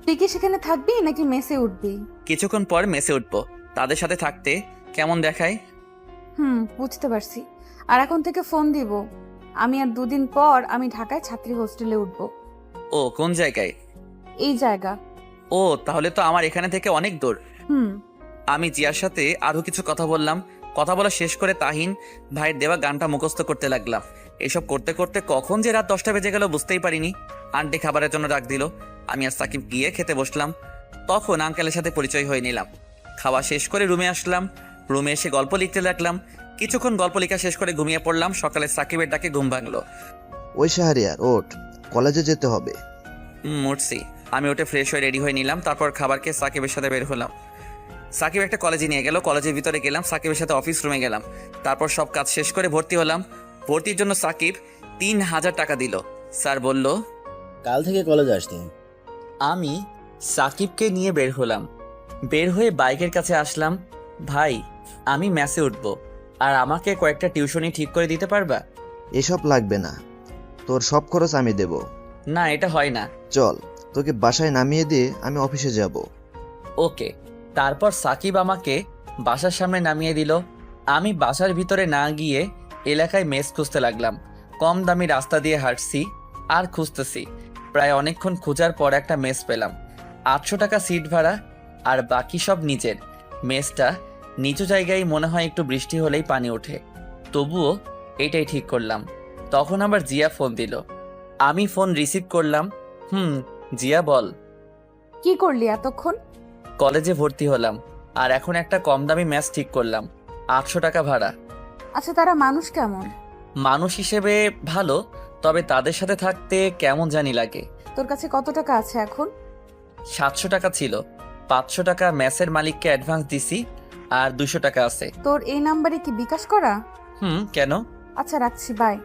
তুই কি সেখানে থাকবি নাকি মেসে উঠবি? কিছুক্ষণ পর মেসে উঠবো। তাদের সাথে থাকতে কেমন দেখায়? বুঝতে পারছি। আর এখন থেকে ফোন দিব। আমি আর 2 দিন পর আমি ঢাকায় ছাত্রী হোস্টেলে উঠব। ও কোন জায়গায়? এই জায়গা। ও তাহলে তো আমার এখানে থেকে অনেক দূর। আমি জিয়ার সাথে আরো কিছু কথা বললাম। কথা বলা শেষ করে তাহিন ভাইয়ের দেওয়া গানটা মুখস্থ করতে লাগলাম। এসব করতে করতে কখন যে রাত 10টা বেজে গেল বুঝতেই পারিনি। আন্টি খাবারের জন্য ডাক দিল। আমি আর সাকিব গিয়ে খেতে বসলাম। তখন আঙ্কেলের সাথে পরিচয় হয়ে নিলাম। খাওয়া শেষ করে রুমে আসলাম। রুমে এসে গল্প লিখতে লাগলাম। কিছুক্ষণ গল্প লেখা শেষ করে ঘুমিয়ে পড়লাম। সকালে সাকিবের ডাকে ঘুম ভাঙলো। ওই শাহরিয়ার ওঠ, কলেজে যেতে হবে। উঠছি। আমি উঠে ফ্রেশ হয়ে রেডি হয়ে নিলাম। তারপর খাবার খেয়ে সাকিবের সাথে বের হলাম। সাকিব একটা কলেজে নিয়ে গেল। কলেজের ভিতরে গেলাম। সাকিবের সাথে অফিস রুমে গেলাম। তারপর সব কাজ শেষ করে ভর্তি হলাম। ভর্তির জন্য সাকিব 3000 টাকা দিল। স্যার বলল, কাল থেকে কলেজে আসতে। আমি সাকিবকে নিয়ে বের হলাম। বের হয়ে বাইকের কাছে আসলাম। ভাই আমি ম্যাসে উঠবো, আর আমাকে কয়েকটা টিউশনি ঠিক করে দিতে পারবা? এসব লাগবে না, তোর সব খরচ আমি দেব। না এটা হয় না। চল, তোকে বাসায় নামিয়ে দিয়ে আমি অফিসে যাব। ওকে। তারপর সাকিব আমাকে বাসার সামনে নামিয়ে দিল। আমি বাসার ভিতরে না গিয়ে এলাকায় মেস খুঁজতে লাগলাম। কম দামি রাস্তা দিয়ে হাঁটছি আর খুঁজতেছি। প্রায় অনেকক্ষণ খোঁজার পর একটা মেস পেলাম। 800 টাকা সিট ভাড়া, আর বাকি সব নিচের। মেসটা নিচু জায়গায়, মনে হয় একটু বৃষ্টি হলেই পানি ওঠে। তবুও এটাই ঠিক করলাম। তখন আবার জিয়া ফোন দিল। আমি ফোন রিসিভ করলাম। জিয়া বল। কি করলি এতক্ষণ? কলেজে ভর্তি হলাম আর এখন একটা কম দামি ম্যাচ ঠিক করলাম। 800 টাকা ভাড়া। আচ্ছা, তারা মানুষ কেমন? মানুষ হিসেবে ভালো, তবে তাদের সাথে থাকতে কেমন জানি লাগে। তোর কাছে কত টাকা আছে এখন? 700 টাকা ছিল, 500 টাকা ম্যাচের মালিককে অ্যাডভান্স দিছি, আর 200 টাকা আছে। তোর এই নাম্বারে কি বিকাশ করা? কেন? আচ্ছা, রাখছি, বাই।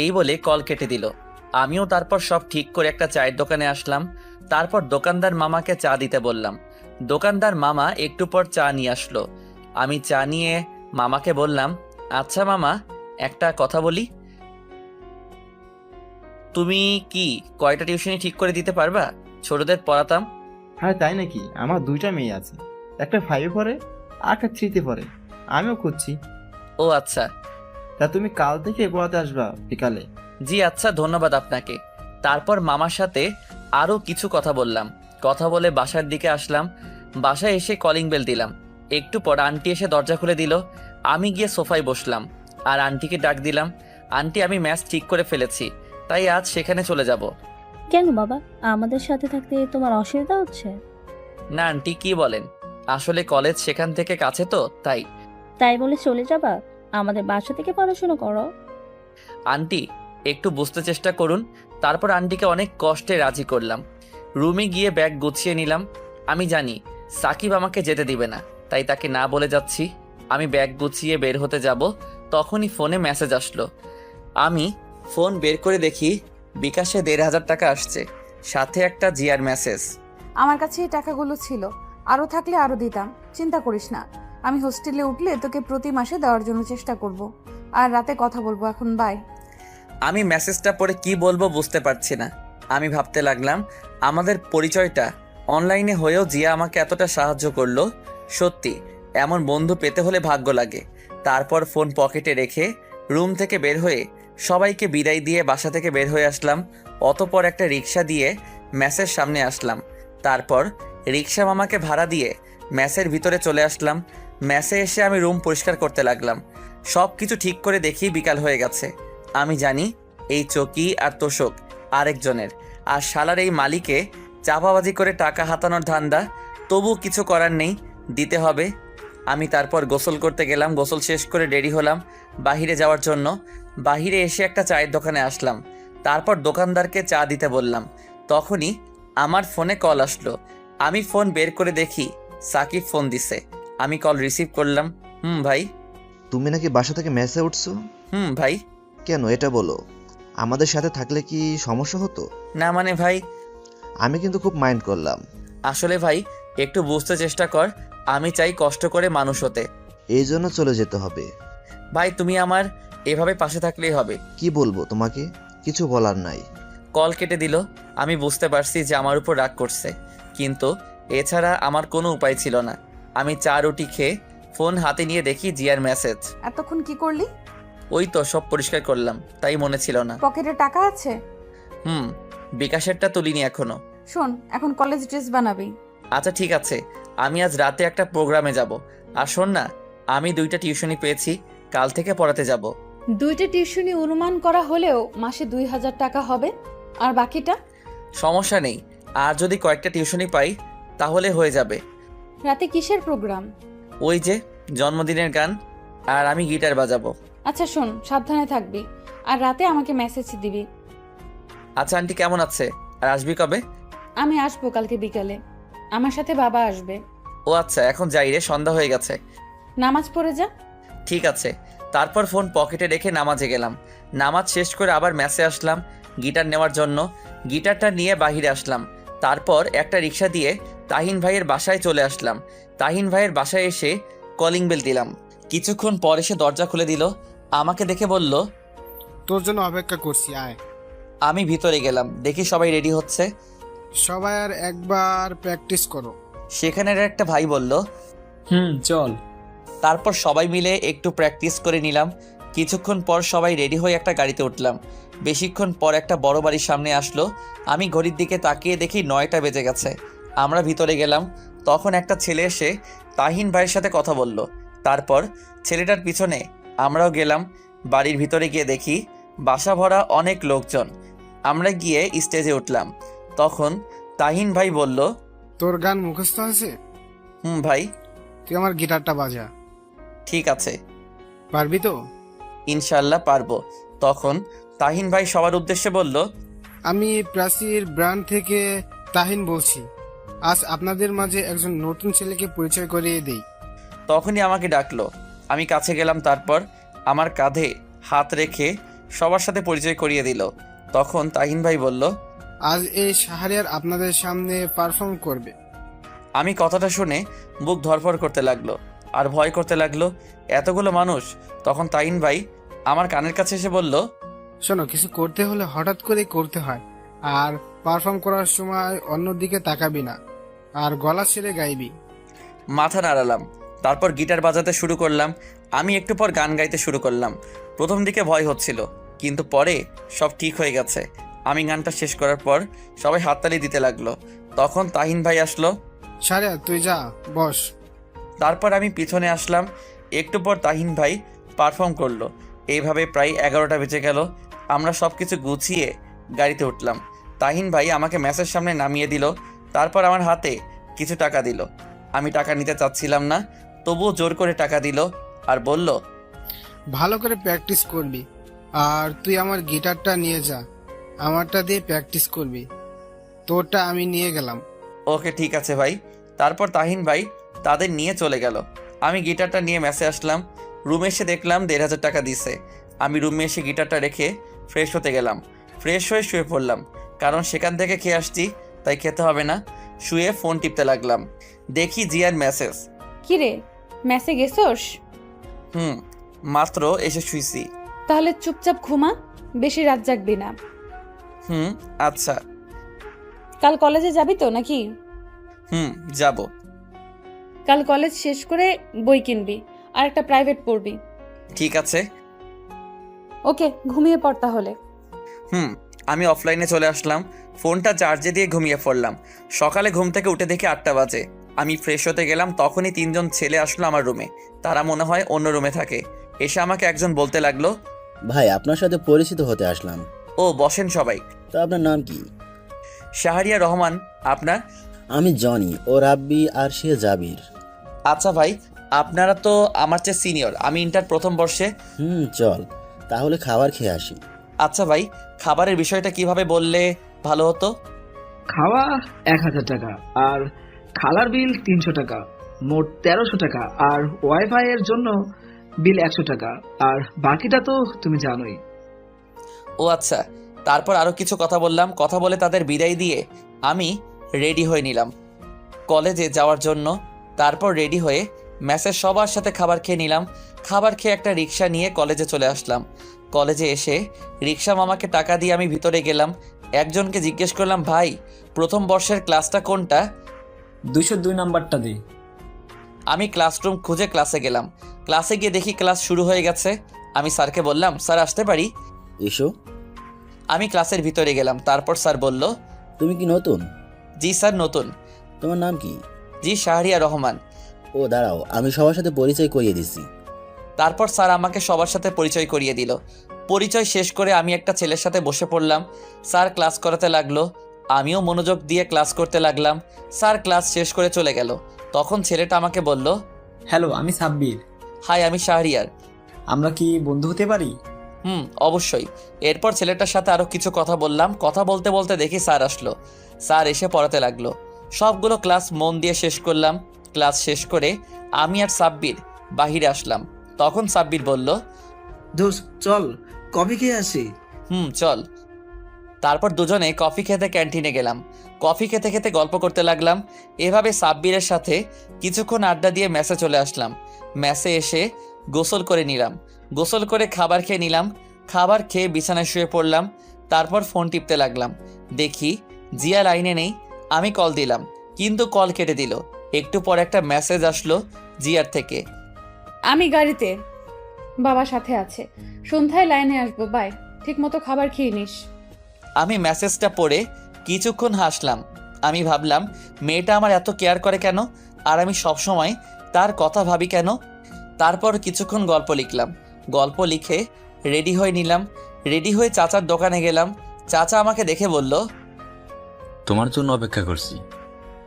এই বলে কল কেটে দিল। আমিও তারপর সব ঠিক করে একটা চায়ের দোকানে আসলাম। তারপর দোকানদার মামাকে চা দিতে বললাম। দোকানদার মামা একটু পর চা নিয়ে আসলো। আমি চা নিয়ে মামাকে বললাম, আচ্ছা মামা, একটা কথা বলি, তুমি কি কয়টা টিউশনি ঠিক করে দিতে পারবা? ছোটদের পড়াতাম। হ্যাঁ তাই নাকি? আমার 2টা মেয়ে আছে, একটা 5-এ পড়ে আর একটা 3-তে পড়ে। আমিও খুঁজছি। ও আচ্ছা। তা তুমি কাল থেকে পড়াতে আসবা বিকালে? জি আচ্ছা, ধন্যবাদ আপনাকে। তারপর মামার সাথে আরও কিছু কথা বললাম। কথা বলে বাসার দিকে আসলাম। বাসায় এসে কলিং বেল দিলাম। একটু পর আন্টি এসে দরজা খুলে দিল। আমি গিয়ে সোফায় বসলাম আর আন্টিকে ডাক দিলাম। আন্টি, আমি ম্যাচ ঠিক করে ফেলেছি, তাই আজ সেখানে চলে যাব। কেন বাবা, আমাদের সাথে থাকতে তোমার অসুবিধা হচ্ছে? না আন্টি, কি বলেন, আসলে কলেজ সেখান থেকে কাছে তো তাই। তাই বলে চলে যাবা? আমাদের বাসা থেকে পড়াশোনা করো। আন্টি, একটু বুঝতে চেষ্টা করুন। তারপর আন্টিকে অনেক কষ্টে রাজি করলাম। রুমে গিয়ে ব্যাগ গুছিয়ে নিলাম। আমি জানি সাকিব আমাকে যেতে দিবে না, তাই তাকে না বলে যাচ্ছি। আমি ব্যাগ গুছিয়ে বের হতে যাব, তখনই ফোনে মেসেজ আসলো। আমি ফোন বের করে দেখি বিকাশে 1500 টাকা আসছে, সাথে একটা জিআর মেসেজ। আমার কাছে এই টাকাগুলো ছিল, আরও থাকলে আরও দিতাম, চিন্তা করিস না। আমি হোস্টেলে উঠলে তোকে প্রতি মাসে দেওয়ার জন্য চেষ্টা করব, আর রাতে কথা বলবো। এখন বাই। আমি মেসেজটা পড়ে কি বলবো বুঝতে পারছি না। আমি ভাবতে লাগলাম, আমাদের পরিচয়টা অনলাইনে হয়েও জিয়া আমাকে এতটা সাহায্য করলো। সত্যি এমন বন্ধু পেতে হলে ভাগ্য লাগে। তারপর ফোন পকেটে রেখে রুম থেকে বের হয়ে সবাইকে বিদায় দিয়ে বাসা থেকে বের হয়ে আসলাম। অতপর একটা রিক্সা দিয়ে ম্যাচের সামনে আসলাম। তারপর রিক্সা মামাকে ভাড়া দিয়ে ম্যাচের ভিতরে চলে আসলাম। ম্যাচে এসে আমি রুম পরিষ্কার করতে লাগলাম। সব কিছু ঠিক করে দেখি বিকাল হয়ে গেছে। আমি জানি এই চকি আর তোষক আরেকজনের, আর শালার এই মালিকে চাপাবাজি করে টাকা হাতানোর ধান্দা। তবু কিছু করার নেই, দিতে হবে। আমি তারপর গোসল করতে গেলাম। গোসল শেষ করে রেডি হলাম বাহিরে যাওয়ার জন্য। বাহিরে এসে একটা চায়ের দোকানে আসলাম। তারপর দোকানদারকে চা দিতে বললাম। তখনই আমার ফোনে কল আসলো। আমি ফোন বের করে দেখি সাকিব ফোন দিছে। আমি কল রিসিভ করলাম। ভাই। তুমি নাকি বাসা থেকে মেসে উঠছো? ভাই। কেন এটা বলো, আমাদের সাথে থাকলে কি সমস্যা হতো? না মানে ভাই, আমি কিন্তু খুব মাইন্ড করলাম। আসলে ভাই একটু বুঝতে চেষ্টা কর, আমি চাই কষ্ট করে মানুষ হতে। এই জন্য চলে যেতে হবে? ভাই তুমি আমার এভাবে পাশে থাকলেই হবে। কি বলবো তোমাকে, কিছু বলার নাই। কল কেটে দিল। আমি বুঝতে পারছি যে আমার উপর রাগ করছে, কিন্তু এছাড়া আমার কোনো উপায় ছিল না। আমি চা রুটি খেয়ে ফোন হাতে নিয়ে দেখি জিয়ার মেসেজ। এতক্ষণ কি করলি? ওই তো সব পরিষ্কার করলাম, তাই মনে ছিল না। পকেটে টাকা আছে? বিকাশেরটা তুলিনি এখনো। শোন, এখন কলেজ ড্রেস বানাবি। আচ্ছা ঠিক আছে, আমি আজ রাতে একটা প্রোগ্রামে যাব। আর শোন না, আমি 2টা টিউশনি পেয়েছি, কাল থেকে পড়াতে যাব। 2টা টিউশনি অনুমান করা হলেও মাসে 2000 টাকা হবে, আর বাকিটা? সমস্যা নেই, আর যদি কয়েকটা টিউশনি পাই তাহলে হয়ে যাবে। রাতে কিসের প্রোগ্রাম? ওই যে জন্মদিনের গান, আর আমি গিটার বাজাবো। আচ্ছা শোন, সাবধানে থাকবি, আর রাতে আমাকে মেসেজ দিবি। আচ্ছা আন্টি কেমন আছে, আর আসবি কবে? আমি আসবো কালকে বিকালে, আমার সাথে বাবা আসবে। ও আচ্ছা, এখন যাই রে, সন্ধ্যা হয়ে গেছে। নামাজ পড়ে যা। ঠিক আছে। তারপর ফোন পকেটে রেখে নামাজে গেলাম। নামাজ শেষ করে আবার ম্যাচে আসলাম গিটার নেওয়ার জন্য। গিটারটা নিয়ে বাহিরে আসলাম। তারপর একটা রিক্সা দিয়ে তাহিন ভাইয়ের বাসায় চলে আসলাম। তাহিন ভাইয়ের বাসায় এসে কলিং বেল দিলাম। কিছুক্ষণ পর এসে দরজা খুলে দিল। আমাকে দেখে বলল, তোর জন্য অপেক্ষা করছি, আয়। আমি ভিতরে গেলাম, দেখি সবাই রেডি হচ্ছে। সবাই আর একবার প্র্যাকটিস করো। সেখানের একটা ভাই বলল, চল। তারপর সবাই মিলে একটু প্র্যাকটিস করে নিলাম। কিছুক্ষণ পর সবাই রেডি হয়ে একটা গাড়িতে উঠলাম। বেশিক্ষণ পর একটা বড় বাড়ির সামনে আসলো। আমি ঘড়ির দিকে তাকিয়ে দেখি 9টা বেজে গেছে। আমরা ভিতরে গেলাম। তখন একটা ছেলে এসে তাহিন ভাইয়ের সাথে কথা বলল। তারপর ছেলেটার পিছনে আমরাও গেলাম। বাড়ির ভিতরে গিয়ে দেখি বাসা ভরা অনেক লোকজন। আমরা গিয়ে স্টেজে উঠলাম। তখন তাহিন ভাই বলল, তোর গান মুখস্থ আছে? ভাই। তুই আমার গিটারটা বাজা। ঠিক আছে। পারবি তো? ইনশাল্লাহ পারবো। তখন তাহিন ভাই সবার উদ্দেশ্যে বলল, আমি প্রাচীর ব্র্যান্ড থেকে তাহিন বলছি। আজ আপনাদের মাঝে একজন নতুন ছেলেকে পরিচয় করিয়ে দেই। তখনই আমাকে ডাকলো। আমি কাছে গেলাম, তারপর আমার কাঁধে হাত রেখে সবার সাথে পরিচয় করিয়ে দিল। তখন তাহিন ভাই বলল, আজ এই শাহরিয়ার আপনাদের সামনে পারফর্ম করবে। আমি কথাটা শুনে বুক ধরফর করতে লাগলো আর ভয় করতে লাগলো, এতগুলো মানুষ। তখন তাহিন ভাই আমার কানের কাছে এসে বলল, শোনো, কিছু করতে হলে হঠাৎ করে করতে হয়, আর পারফর্ম করার সময় অন্যদিকে তাকাবি না, আর গলা ছেড়ে গাইবি। মাথা নাড়ালাম, তারপর গিটার বাজাতে শুরু করলাম। আমি একটু পর গান গাইতে শুরু করলাম। প্রথম দিকে ভয় হচ্ছিল, কিন্তু পরে সব ঠিক হয়ে গেছে। আমি গানটা শেষ করার পর সবাই হাততালি দিতে লাগলো। তখন তাহিন ভাই আসলো। শাহরিয়ার, তুই যা, বস। তারপর আমি পিছনে আসলাম। একটু পর তাহিন ভাই পারফর্ম করলো। এইভাবে প্রায় 11টা বেজে গেল। আমরা সব কিছু গুছিয়ে গাড়িতে উঠলাম। তাহিন ভাই আমাকে ম্যাচের সামনে নামিয়ে দিল। তারপর আমার হাতে কিছু টাকা দিল। আমি টাকা নিতে চাচ্ছিলাম না, তবুও জোর করে টাকা দিল আর বলল, ভালো করে প্র্যাকটিস করবি, আর তুই আমার গিটারটা নিয়ে যা, আমারটা দিয়ে প্র্যাকটিস করবি, তোরটা আমি নিয়ে গেলাম। ওকে ঠিক আছে ভাই। তারপর তাহিন ভাই তাদের নিয়ে চলে গেল। আমি গিটারটা নিয়ে ম্যাচে আসলাম। রুমে এসে দেখলাম 1500 টাকা দিছে। আমি রুমে এসে গিটারটা রেখে ফ্রেশ হতে গেলাম। ফ্রেশ হয়ে শুয়ে পড়লাম, কারণ সেখান থেকে খেয়ে আসছি, তাই খেতে হবে না। শুয়ে ফোন টিপতে লাগলাম। দেখি জিয়ার মেসেজ। কিরে, মেসে গেছোস? মাত্র এসে শুইছি। তাহলে চুপচাপ ঘুমা, বেশি রাত জাগবি না। আচ্ছা। কাল কলেজে যাবি তো নাকি? যাব। কাল কলেজ শেষ করে বই কিনবি আর একটা প্রাইভেট পড়বি। ঠিক আছে। ওকে, ঘুমিয়ে পড় তাহলে। আমি অফলাইনে চলে আসলাম। ফোনটা চার্জে দিয়ে ঘুমিয়ে পড়লাম। সকালে ঘুম থেকে উঠে দেখি 8টা বাজে। আমি ফ্রেশ হতে গেলাম, তখনই 3জন ছেলে আসলো আমার রুমে। তারা মনে হয় অন্য রুমে থাকে। এসে আমাকে একজন বলতে লাগলো, ভাই, আপনার সাথে পরিচিত হতে আসলাম। ও বসেন সবাই। তো আপনার নাম কি? শাহরিয়া রহমান। আপনার? আমি জনি, ও রাব্বি, আর সে জাবির। আচ্ছা ভাই, আপনারা তো আমার চেয়ে সিনিয়র। আমি ইন্টার প্রথম বর্ষে। চল তাহলে খাবার খেয়ে আসি। আচ্ছা ভাই, খাবারের বিষয়টা কিভাবে বললে ভালো হতো? খাওয়া 1000 টাকা, আর খালার বিল 300 টাকা, মোট 1300 টাকা, আর ওয়াইফাই এর জন্য বিল 100 টাকা, আর বাকিটা তো তুমি জানোই। ও আচ্ছা। তারপর আরও কিছু কথা বললাম। কথা বলে তাদের বিদায় দিয়ে আমি রেডি হয়ে নিলাম কলেজে যাওয়ার জন্য। তারপর রেডি হয়ে ম্যাচের সবার সাথে খাবার খেয়ে নিলাম। খাবার খেয়ে একটা রিক্সা নিয়ে কলেজে চলে আসলাম। কলেজে এসে রিক্সা মামাকে টাকা দিয়ে আমি ভিতরে গেলাম। একজনকে জিজ্ঞেস করলাম, ভাই প্রথম বর্ষের ক্লাসটা কোনটা? 202 নাম্বারটা দে। আমি ক্লাসরুম খুঁজে ক্লাসে গেলাম। ক্লাসে গিয়ে দেখি ক্লাস শুরু হয়ে গেছে। আমি স্যারকে বললাম, স্যার আসতে পারি? এসো। আমি ক্লাসের ভিতরে গেলাম। তারপর স্যার বলল, তুমি কি নতুন? জি স্যার, নতুন। তোমার নাম কি? জি, শাহরিয়া রহমান। ও দাঁড়াও, আমি সবার সাথে পরিচয় করিয়ে দিচ্ছি। তারপর স্যার আমাকে সবার সাথে পরিচয় করিয়ে দিল। পরিচয় শেষ করে আমি একটা ছেলের সাথে বসে পড়লাম। স্যার ক্লাস করাতে লাগলো, আমিও মনোযোগ দিয়ে ক্লাস করতে লাগলাম। স্যার ক্লাস শেষ করে চলে গেল। তখন ছেলেটা আমাকে বলল, হ্যালো, আমি সাব্বির। হাই, আমি শাহরিয়ার। আমরা কি বন্ধু হতে পারি? অবশ্যই। এরপর ছেলেটার সাথে আরও কিছু কথা বললাম। কথা বলতে বলতে দেখি স্যার আসলো। স্যার এসে পড়াতে লাগলো। সবগুলো ক্লাস মন দিয়ে শেষ করলাম। ক্লাস শেষ করে আমি আর সাব্বির বাহিরে আসলাম। তখন সাব্বির বলল, দোস্ত চল কফি খেয়ে আসি। চল। তারপর দুজনে কফি খেতে ক্যান্টিনে গেলাম। কফি খেতে খেতে গল্প করতে লাগলাম। এভাবে সাব্বিরের সাথে কিছুক্ষণ আড্ডা দিয়ে ম্যাচে চলে আসলাম। ম্যাচে এসে গোসল করে নিলাম। গোসল করে খাবার খেয়ে নিলাম। খাবার খেয়ে বিছানায় শুয়ে পড়লাম। তারপর ফোন টিপতে লাগলাম। দেখি জিয়া লাইনে নেই। আমি কল দিলাম, কিন্তু কল কেটে দিল। একটু পর একটা মেসেজ আসলো জিয়ার থেকে, আমি গাড়িতে, বাবা সাথে আছে, সন্ধ্যায় লাইনে আসবো, বাই, ঠিক মতো খাবার খেয়ে নিস। আমি মেসেজটা পড়ে কিছুক্ষণ হাসলাম। আমি ভাবলাম, মেয়েটা আমার এত কেয়ার করে কেন, আর আমি সবসময় তার কথা ভাবি কেন। তারপর কিছুক্ষণ গল্প লিখলাম। গল্প লিখে রেডি হয়ে নিলাম। রেডি হয়ে চাচার দোকানে গেলাম। চাচা আমাকে দেখে বলল, তোমার জন্য অপেক্ষা করছি।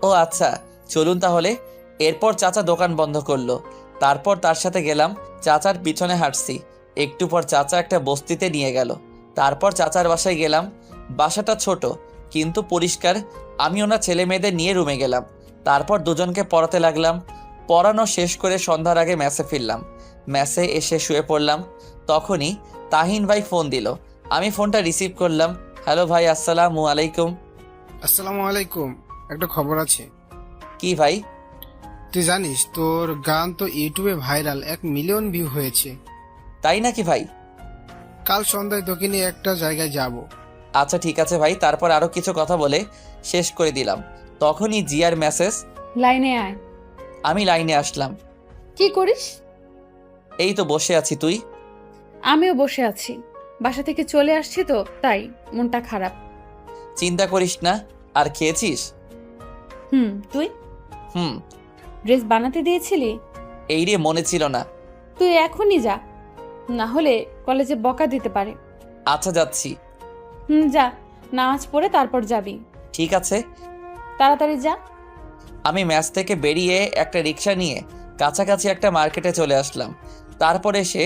ও আচ্ছা, চলুন তাহলে। এরপর চাচা দোকান বন্ধ করলো। তারপর তার সাথে গেলাম, চাচার পিছনে হাঁটছি। একটু পর চাচা একটা বস্তিতে নিয়ে গেল। তারপর চাচার বাসায় গেলাম। বাসাটা ছোট কিন্তু পরিষ্কার। আমি ওনার ছেলে মেয়েদের নিয়ে রুমে গেলাম। তারপর দুজনকে পড়াতে লাগলাম। পড়ানো শেষ করে সন্ধ্যার আগে ম্যাসে ফিরলাম। ম্যাসে এসে শুয়ে পড়লাম। তখনই তাহিন ভাই ফোন দিল। আমি ফোনটা রিসিভ করলাম। হ্যালো ভাই, আসসালামু আলাইকুম। আসসালামু আলাইকুম। একটা খবর আছে। কি ভাই? তুই জানিস তোর গান তো ইউটিউবে ভাইরাল, 1 মিলিয়ন ভিউ হয়েছে। তাই নাকি ভাই? কাল সন্ধ্যায় তোকে নিয়ে একটা জায়গায় যাব। আচ্ছা ঠিক আছে ভাই। তারপর আরো কিছু কথা বলে শেষ করে দিলাম। তখনই জিয়ার মেসেজ। লাইনে আয়। আমি লাইনে আসলাম। কি করিস? এই তো বসে আছি। তুই? আমিও বসে আছি। বাসা থেকে চলে আসছি তো তাই মনটা খারাপ। চিন্তা করিস না। আর খেয়েছিস? তুই হুম। ড্রেস বানাতে দিয়েছিলি? এই রে, মনে ছিল না। তুই এখনই যা, না হলে কলেজে বকা দিতে পারে। আচ্ছা যাচ্ছি। যা, নামাজ পড়ে তারপর যাবি। ঠিক আছে। তাড়াতাড়ি যা। আমি ম্যাচ থেকে বেরিয়ে একটা রিক্সা নিয়ে কাছাকাছি একটা মার্কেটে চলে আসলাম। তারপর এসে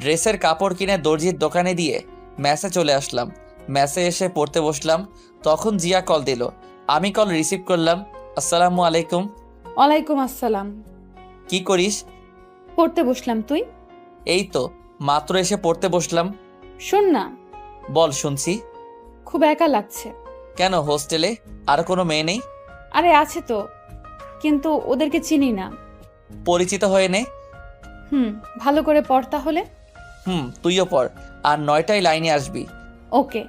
ড্রেসের কাপড় কিনে দর্জির দোকানে দিয়ে ম্যাচে চলে আসলাম। ম্যাচে এসে পড়তে বসলাম। তখন জিয়া কল দিল। আমি কল রিসিভ করলাম। আসসালামু আলাইকুম। ওয়ালাইকুম আসসালাম। কি করিস? পড়তে বসলাম। তুই? এই তো মাত্র এসে পড়তে বসলাম। শোন না। বল, শুনছি। খুব একা লাগছে। কেন, হোস্টেলে আর কোনো মেয়ে নেই? আরে আছে তো, কিন্তু ওদেরকে চিনি না। পরিচিত হয়ে নে। ভালো করে পড় তাহলে। তুইও পড়। আর 9টায় লাইনে আসবি। ওকে।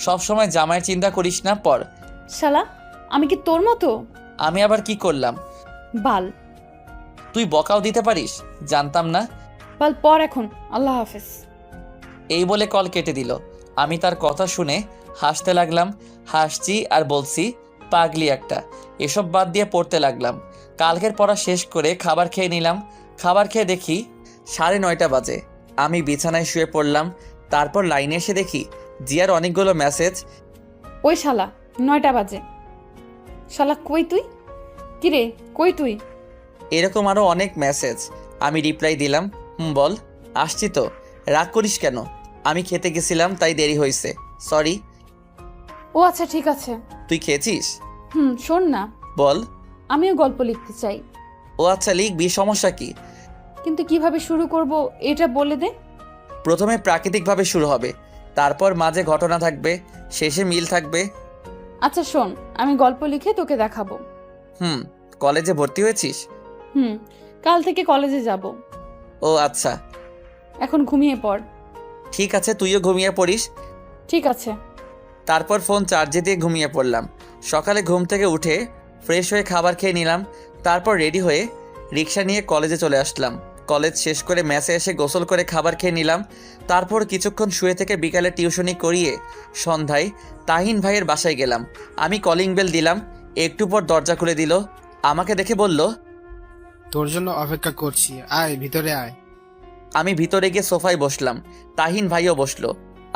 সব সময় জামাইয়ের চিন্তা করিস না, পড়। শালা, আমি কি তোর মতো? আমি আবার কি করলাম? বাল। তুই বকাও দিতে পারিস? জানতাম না। বাল, পড় এখন। আল্লাহ হাফেজ। এই বলে কল কেটে দিল। আমি তার কথা শুনে হাসতে লাগলাম। হাসছি আর বলছি, পাগলি একটা। এসব বাদ দিয়ে পড়তে লাগলাম। কালকের পড়া শেষ করে খাবার খেয়ে নিলাম। খাবার খেয়ে দেখি 9:30 বাজে। আমি বিছানায় শুয়ে পড়লাম। তারপর লাইনে এসে দেখি জিয়ার অনেকগুলো মেসেজ। ওই শালা, 9টা বাজে। শালা কই তুই? কিরে কই তুই? এরকম আরও অনেক মেসেজ। আমি রিপ্লাই দিলাম, বল। আসছি তো। রাগ করিস কেন? আমি খেতে গেছিলাম তাই দেরি হয়েছে, সরি। ও আচ্ছা ঠিক আছে। তুই খেয়েছিস? শোন না, বল। আমিও গল্প লিখতে চাই। ও আচ্ছা, লিখবি, সমস্যা কি? কিন্তু কিভাবে শুরু করব এটা বলে দে। প্রথমে প্রাকৃতিকভাবে শুরু হবে, তারপর মাঝে ঘটনা থাকবে, শেষে মিল থাকবে। আচ্ছা শোন, আমি গল্প লিখে তোকে দেখাবো। কলেজে ভর্তি হয়েছিস? কাল থেকে কলেজে যাব। ও আচ্ছা। এখন ঘুমিয়ে পড়। ঠিক আছে, তুইও ঘুমিয়ে পড়িস। ঠিক আছে। তারপর ফোন চার্জে দিয়ে ঘুমিয়ে পড়লাম। সকালে ঘুম থেকে উঠে ফ্রেশ হয়ে খাবার খেয়ে নিলাম। তারপর রেডি হয়ে রিক্সা নিয়ে কলেজে চলে আসলাম। কলেজ শেষ করে ম্যাসে এসে গোসল করে খাবার খেয়ে নিলাম। তারপর কিছুক্ষণ শুয়ে থেকে বিকালে টিউশনি করিয়ে সন্ধ্যায় তাহিন ভাইয়ের বাসায় গেলাম। আমি কলিং বেল দিলাম। একটু পর দরজা খুলে দিল। আমাকে দেখে বলল, তোর জন্য অপেক্ষা করছি, আয় ভিতরে আয়। আমি ভিতরে গিয়ে সোফায় বসলাম। তাহিন ভাইও বসলো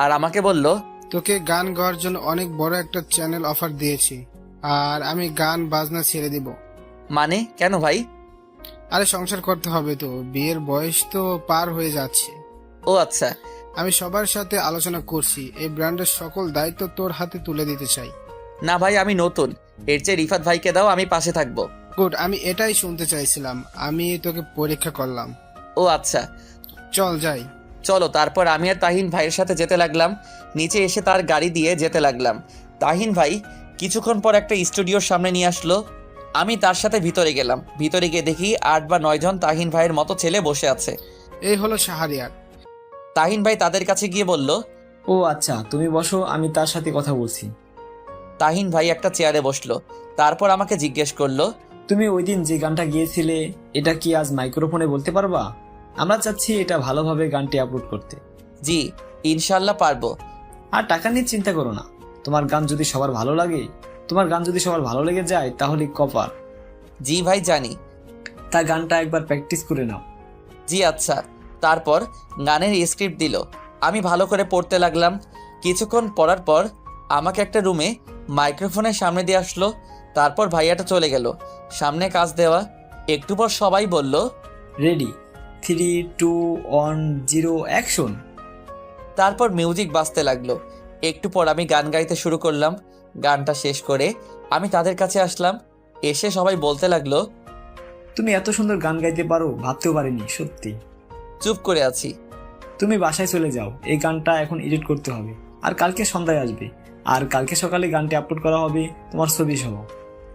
আর আমাকে বলল, তোকে গান গাওয়ার জন্য অনেক বড় একটা চ্যানেল অফার দিয়েছি, আর আমি গান বাজনা ছেড়ে দিব। মানে কেন ভাই? আরে সংসার করতে হবে তো, বিয়ের বয়স তো পার হয়ে যাচ্ছে। ও আচ্ছা। আমি সবার সাথে আলোচনা করছি, এই ব্র্যান্ডের সকল দায়িত্ব তোর হাতে তুলে দিতে চাই। না ভাই, আমি নতুন, এর চেয়ে রিফাত ভাইকে দাও, আমি পাশে থাকবো। গুড, আমি এটাই শুনতে চাইছিলাম। আমি তোকে পরীক্ষা করলাম। ও আচ্ছা, চল যাই। চলো। তারপর আমি আর তাহিন ভাইয়ের সাথে যেতে লাগলাম। নিচে এসে তার গাড়ি দিয়ে যেতে লাগলাম। তাহিন ভাই কিছুক্ষণ পর একটা স্টুডিওর সামনে নিয়ে আসলো। আমি তার সাথে ভিতরে গেলাম। ভিতরে গিয়ে দেখি 8 বা 9 জন তাহিন ভাইয়ের মতো ছেলে বসে আছে। এই হলো শাহরিয়ার। তাহিন ভাই তাদের কাছে গিয়ে বলল, ও আচ্ছা, তুমি বসো, আমি তার সাথে কথা বলছি। তাহিন ভাই একটা চেয়ারে বসলো। তারপর আমাকে জিজ্ঞেস করলো, তুমি ওই দিন যে গানটা গিয়েছিলে এটা কি আজ মাইক্রোফোনে বলতে পারবা? আমরা চাচ্ছি এটা ভালোভাবে গানটি আপলোড করতে। জি ইনশাল্লাহ পারবো। আর টাকা নিয়ে চিন্তা করো না, তোমার গান যদি সবার ভালো লেগে যায় তাহলে কপার। জি ভাই জানি। তা গানটা একবার প্র্যাকটিস করে নাও। জি আচ্ছা। তারপর গানের স্ক্রিপ্ট দিল। আমি ভালো করে পড়তে লাগলাম। কিছুক্ষণ পড়ার পর আমাকে একটা রুমে মাইক্রোফোনের সামনে দিয়ে আসলো। তারপর ভাইয়াটা চলে গেল। সামনে কাজ দেওয়া। একটু পর সবাই বলল, রেডি, 3, 2, 1, 0 অ্যাকশন। তারপর মিউজিক বাজতে লাগলো। একটু পর আমি গান গাইতে শুরু করলাম। গানটা শেষ করে আমি তাদের কাছে আসলাম। এসে সবাই বলতে লাগলো, তুমি এত সুন্দর গান গাইতে পারো ভাবতেও পারিনি, সত্যি। চুপ করে আছি। তুমি বাসায় চলে যাও, এই গানটা এখন এডিট করতে হবে, আর কালকে সন্ধ্যায় আসবে, আর কালকে সকালে গানটি আপলোড করা হবে তোমার ছবি সহ।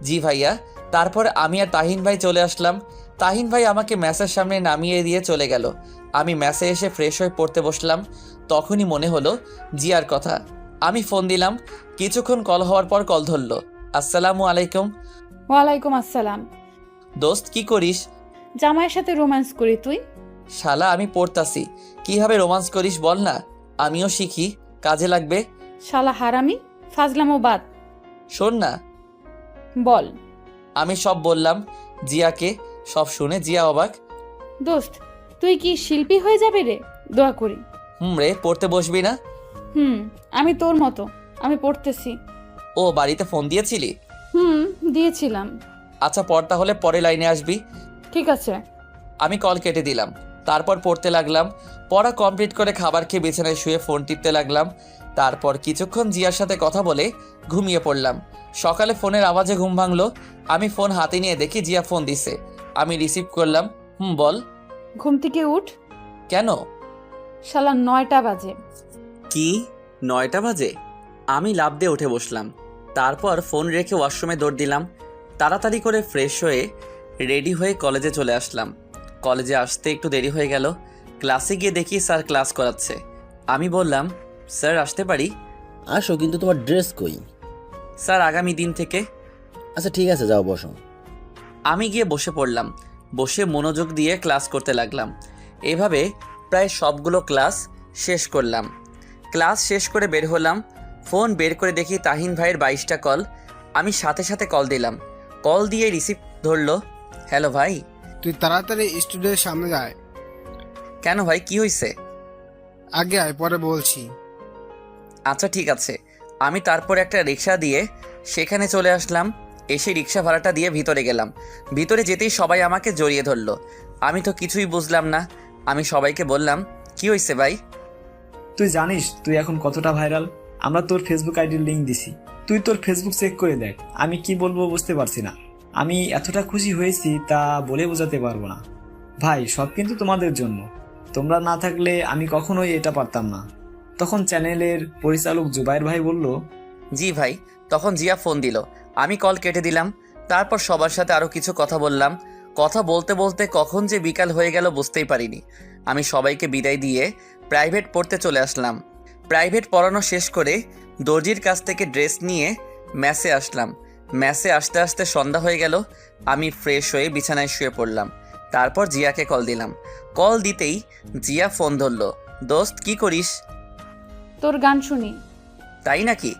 জি ভাইয়া। তারপর আমি আর তাহিন ভাই চলে আসলাম। তাহিন ভাই আমাকে ম্যাচের সামনে নামিয়ে দিয়ে চলে গেল। আমি ম্যাচে এসে ফ্রেশ হয়ে পড়তে বসলাম। তখনই মনে হলো জিয়ার কথা। আমি ফোন দিলাম। কিছুক্ষণ কল হওয়ার পর কল ধরলো। আসসালামু আলাইকুম। ওয়ালাইকুম আসসালাম। দোস্ত কি করিস? জামাইয়ের সাথে রোম্যান্স করি। তুই? শালা আমি পড়তাছি। কিভাবে রোমান্স করিস বল না, আমিও শিখি, কাজে লাগবে। শালা হারামি, ফাজলামো বাদ। শোন না। বল। আমি সব বললাম জিয়াকে। সব শুনে জিয়া অবাক। দোস্ত, তুই কি শিল্পী হয়ে যাবি রে? দোয়া করি। রে, পড়তে বসবি না? আমি তোর মতো, আমি পড়তেছি। ও, বাড়িতে ফোন দিয়েছিলি? দিয়েছিলাম। আচ্ছা পড়, তাহলে পরে লাইনে আসবি। ঠিক আছে। আমি কল কেটে দিলাম। তারপর পড়তে লাগলাম। পড়া কমপ্লিট করে খাবার খেয়ে বিছানায় শুয়ে ফোন টিপতে লাগলাম। তারপর কিছুক্ষণ জিয়ার সাথে কথা বলে ঘুমিয়ে পড়লাম। সকালে ফোনের আওয়াজে ঘুম ভাঙলো। আমি ফোন হাতে নিয়ে দেখি জিয়া ফোন দিছে। আমি রিসিভ করলাম। বল। ঘুম থেকে উঠ। কেন? শালা 9টা বাজে। কি 9টা বাজে? আমি লাফ দিয়ে উঠে বসলাম। তারপর ফোন রেখে ওয়াশরুমে দৌড় দিলাম। তাড়াতাড়ি করে ফ্রেশ হয়ে রেডি হয়ে কলেজে চলে আসলাম। কলেজে আসতে একটু দেরি হয়ে গেল। ক্লাসে গিয়ে দেখি স্যার ক্লাস করাচ্ছে। আমি বললাম, স্যার আসতে পারি? আসো, কিন্তু তোমার ড্রেস কই? স্যার আগামী দিন থেকে। আচ্ছা ঠিক আছে, যাও বসো। আমি গিয়ে বসে পড়লাম। বসে মনোযোগ দিয়ে ক্লাস করতে লাগলাম। এভাবে প্রায় সবগুলো ক্লাস শেষ করলাম। ক্লাস শেষ করে বের হলাম। ফোন বের করে দেখি তাহিন ভাইয়ের 22টা কল। আমি সাথে সাথে কল দিলাম। কল দিয়ে রিসিভ ধরলো। হ্যালো ভাই। তুই তাড়াতাড়ি স্টুডিওর সামনে যায়। কেন ভাই, কি হয়েছে? আগে আয়, পরে বলছি। আচ্ছা ঠিক আছে। আমি তারপর একটা রিক্সা দিয়ে সেখানে চলে আসলাম। এসে রিক্সা ভাড়াটা দিয়ে ভিতরে গেলাম। ভিতরে যেতেই সবাই আমাকে জড়িয়ে ধরলো। আমি তো কিছুই বুঝলাম না। আমি সবাইকে বললাম, কি হয়েছে ভাই? তুই জানিস তুই এখন কতটা ভাইরাল? আমরা তোর ফেসবুক আইডির লিঙ্ক দিছি, তুই তোর ফেসবুক চেক করে দেখ। আমি কি বলবো বুঝতে পারছি না। আমি এতটা খুশি হয়েছি তা বলে বোঝাতে পারবো না। ভাই, সব কিন্তু তোমাদের জন্য। তোমরা না থাকলে আমি কখনোই এটা পারতাম না। তখন চ্যানেলের পরিচালক জুবাইর ভাই বলল, জি ভাই। তখন জিয়া ফোন দিল। আমি কল কেটে দিলাম। তারপর সবার সাথে আরও কিছু কথা বললাম। কথা বলতে বলতে কখন যে বিকাল হয়ে গেল বুঝতেই পারিনি। আমি সবাইকে বিদায় দিয়ে প্রাইভেট পড়তে চলে আসলাম। প্রাইভেট পড়ানো শেষ করে দর্জির কাছ থেকে ড্রেস নিয়ে ম্যাসে আসলাম। ম্যাসে আসতে আসতে সন্ধ্যা হয়ে গেল। আমি ফ্রেশ হয়ে বিছানায় শুয়ে পড়লাম। তারপর জিয়াকে কল দিলাম। কল দিতেই জিয়া ফোন ধরলো। দোস্ত কি করিস? তোর গান শুনি। তাই নাকি?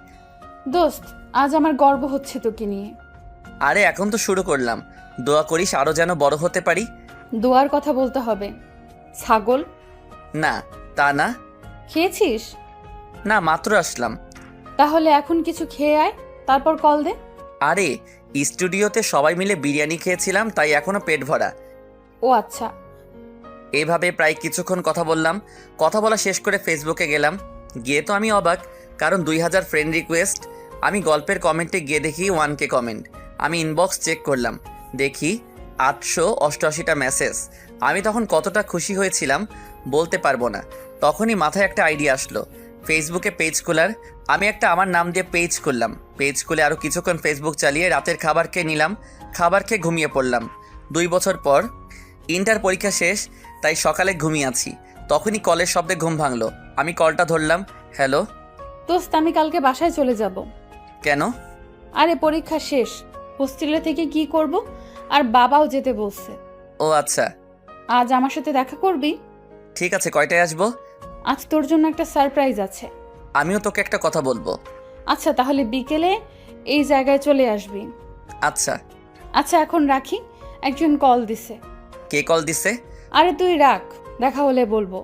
দোস্ত, আজ আমার গর্ব হচ্ছে তোকে নিয়ে। আরে এখন তো শুরু করলাম। দোয়া করিস আরও যেন বড় হতে পারি। দোয়ার কথা বলতে হবে। ছাগল। না, তা না। খেয়েছিস? না, মাত্র আসলাম। তাহলে এখন কিছু খেয়ে আয়, তারপর কল দে। আরে স্টুডিওতে সবাই মিলে বিরিয়ানি খেয়েছিলাম, তাই এখনো পেট ভরা। ও আচ্ছা। এভাবে প্রায় কিছুক্ষণ কথা বললাম। কথা বলা শেষ করে ফেসবুকে গেলাম। গিয়ে তো আমি অবাক, কারণ 2000 ফ্রেন্ড রিকোয়েস্ট। আমি গল্পের কমেন্টে গিয়ে দেখি 1K কমেন্ট। আমি ইনবক্স চেক করলাম, দেখি 888টা মেসেজ। আমি তখন কতটা খুশি হয়েছিলাম বলতে পারবো না। তখনই মাথায় একটা আইডিয়া আসলো, ফেসবুকে পেজ খোলার। আমি একটা আমার নাম দিয়ে পেজ খুললাম। পেজ খুলে আরও কিছুক্ষণ ফেসবুক চালিয়ে রাতের খাবার খেয়ে নিলাম। খাবার খেয়ে ঘুমিয়ে পড়লাম। 2 বছর পর ইন্টার পরীক্ষা শেষ, তাই সকালে ঘুমিয়ে আছি। তখনই কলের শব্দে ঘুম ভাঙলো। আমি কলটা ধরলাম। হ্যালো দোস্ত, আমি কালকে বাসায় চলে যাব। কেন? আরে পরীক্ষা শেষ, হোস্টেলে থেকে কি করব, আর বাবাও যেতে বলছে। ও আচ্ছা। আজ আমার সাথে দেখা করবি? ঠিক আছে, কয়টায় আসবো? আজ তোর জন্য একটা সারপ্রাইজ আছে। আমিও তোকে একটা কথা বলবো। আচ্ছা, তাহলে বিকেলে এই জায়গায় চলে আসবি। আচ্ছা। আচ্ছা, এখন রাখি, একজন কল দিছে। কে কল দিছে? আরে তুই রাখ, দেখা হলে বলবো।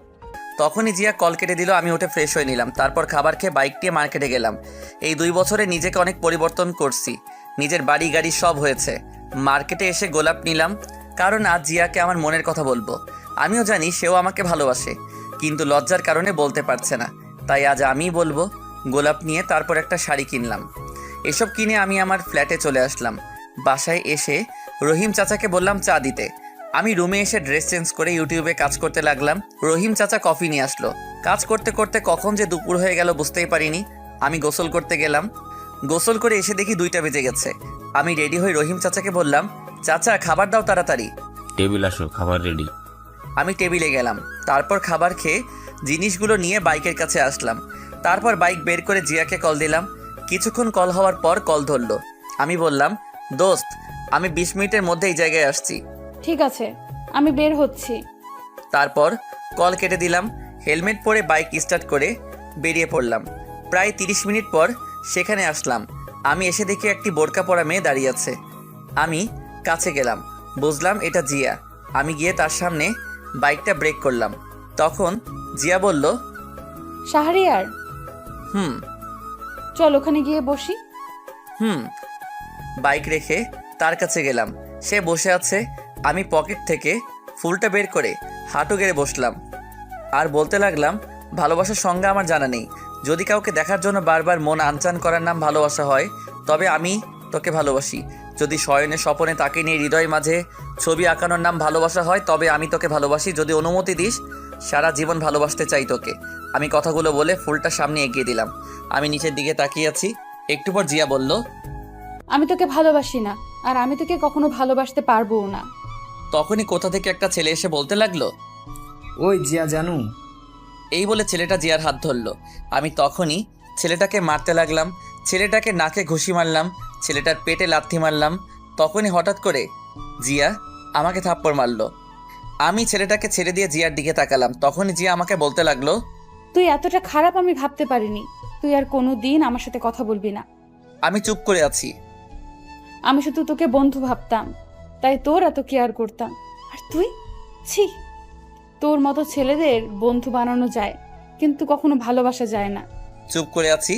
তখনই জিয়া কল কেটে দিল। আমি উঠে ফ্রেশ হয়ে নিলাম। তারপর খাবার খেয়ে বাইক নিয়ে মার্কেটে গেলাম। এই 2 বছরে নিজেকে অনেক পরিবর্তন করছি। নিজের বাড়ি গাড়ি সব হয়েছে। মার্কেটে এসে গোলাপ নিলাম, কারণ আজ জিয়াকে আমার মনের কথা বলবো। আমিও জানি সেও আমাকে ভালোবাসে, কিন্তু লজ্জার কারণে বলতে পারছে না, তাই আজ আমিই বলবো। গোলাপ নিয়ে তারপর একটা শাড়ি কিনলাম। এসব কিনে আমি আমার ফ্ল্যাটে চলে আসলাম। বাসায় এসে রহিম চাচাকে বললাম চা দিতে। আমি রুমে এসে ড্রেস চেঞ্জ করে ইউটিউবে কাজ করতে লাগলাম। রহিম চাচা কফি নিয়ে আসলো। কাজ করতে করতে কখন যে দুপুর হয়ে গেল বুঝতেই পারিনি। আমি গোসল করতে গেলাম। গোসল করে এসে দেখি 2টা বেজে গেছে। আমি রেডি হয়ে রহিম চাচাকে বললাম, চাচা খাবার দাও তাড়াতাড়ি। টেবিল আসো, খাবার রেডি। আমি টেবিলে গেলাম। তারপর খাবার খেয়ে জিনিসগুলো নিয়ে বাইকের কাছে আসলাম। তারপর বাইক বের করে জিয়াকে কল দিলাম। কিছুক্ষণ কল হওয়ার পর কল ধরলো। আমি বললাম, দোস্ত আমি 20 মিনিটের মধ্যে এই জায়গায় আসছি। ঠিক আছে, আমি বের হচ্ছি। তারপর কল কেটে দিলাম। হেলমেট পরে বাইক স্টার্ট করে বেরিয়ে পড়লাম। প্রায় 30 মিনিট পর সেখানে আসলাম। আমি এসে দেখি একটি বোরকা পরা মেয়ে দাঁড়িয়ে আছে। আমি কাছে গেলাম, বুঝলাম এটা জিয়া। আমি গিয়ে তার সামনে বাইকটা ব্রেক করলাম। তখন জিয়া বলল, শাহরিয়ার, হুম চল ওখানে গিয়ে বসি। হুম। বাইক রেখে তার কাছে গেলাম। সে বসে আছে। আমি পকেট থেকে ফুলটা বের করে হাঁটু গেড়ে বসলাম আর বলতে লাগলাম, ভালোবাসার সংজ্ঞা আমার জানা নেই। যদি কাউকে দেখার জন্য বারবার মন আনচান করার নাম ভালোবাসা হয়, তবে আমি তোকে ভালোবাসি। যদি শয়নে স্বপনে তাকে নিয়ে হৃদয় মাঝে ছবি আঁকানোর নাম ভালোবাসা হয়, তবে আমি তোকে ভালোবাসি। যদি অনুমতি দিস, সারা জীবন ভালোবাসতে চাই তোকে। আমি কথাগুলো বলে ফুলটা সামনে এগিয়ে দিলাম। আমি নিচের দিকে তাকিয়ে আছি। একটু পর জিয়া বলল, আমি তোকে ভালোবাসি না, আর আমি তোকে কখনো ভালোবাসতে পারবো না। তখনই কোথা থেকে একটা ছেলে এসে বলতে লাগলো, ওই জিয়া জানু। এই বলে ছেলেটা জিয়ার হাত ধরলো। আমি তখনই ছেলেটাকে মারতে লাগলাম। ছেলেটাকে নাকে ঘুষি মারলাম, ছেলেটার পেটে লাথি মারলাম। তখনই হঠাৎ করে জিয়া আমাকে থাপ্পড় মারলো। আমি ছেলেটাকে ছেড়ে দিয়ে জিয়ার দিকে তাকালাম। তখনই জিয়া আমাকে বলতে লাগলো, তুই এতটা খারাপ আমি ভাবতে পারিনি। তুই আর কোনো দিন আমার সাথে কথা বলবি না। আমি চুপ করে আছি। আমি শুধু তোকে বন্ধু ভাবতাম, তাই তোর এত কেয়ার করতাম। আর তুই, ছি, তোর মতো ছেলেদের বন্ধু বানানো যায়, কিন্তু কখনো ভালোবাসা যায় না। চুপ করে আছি।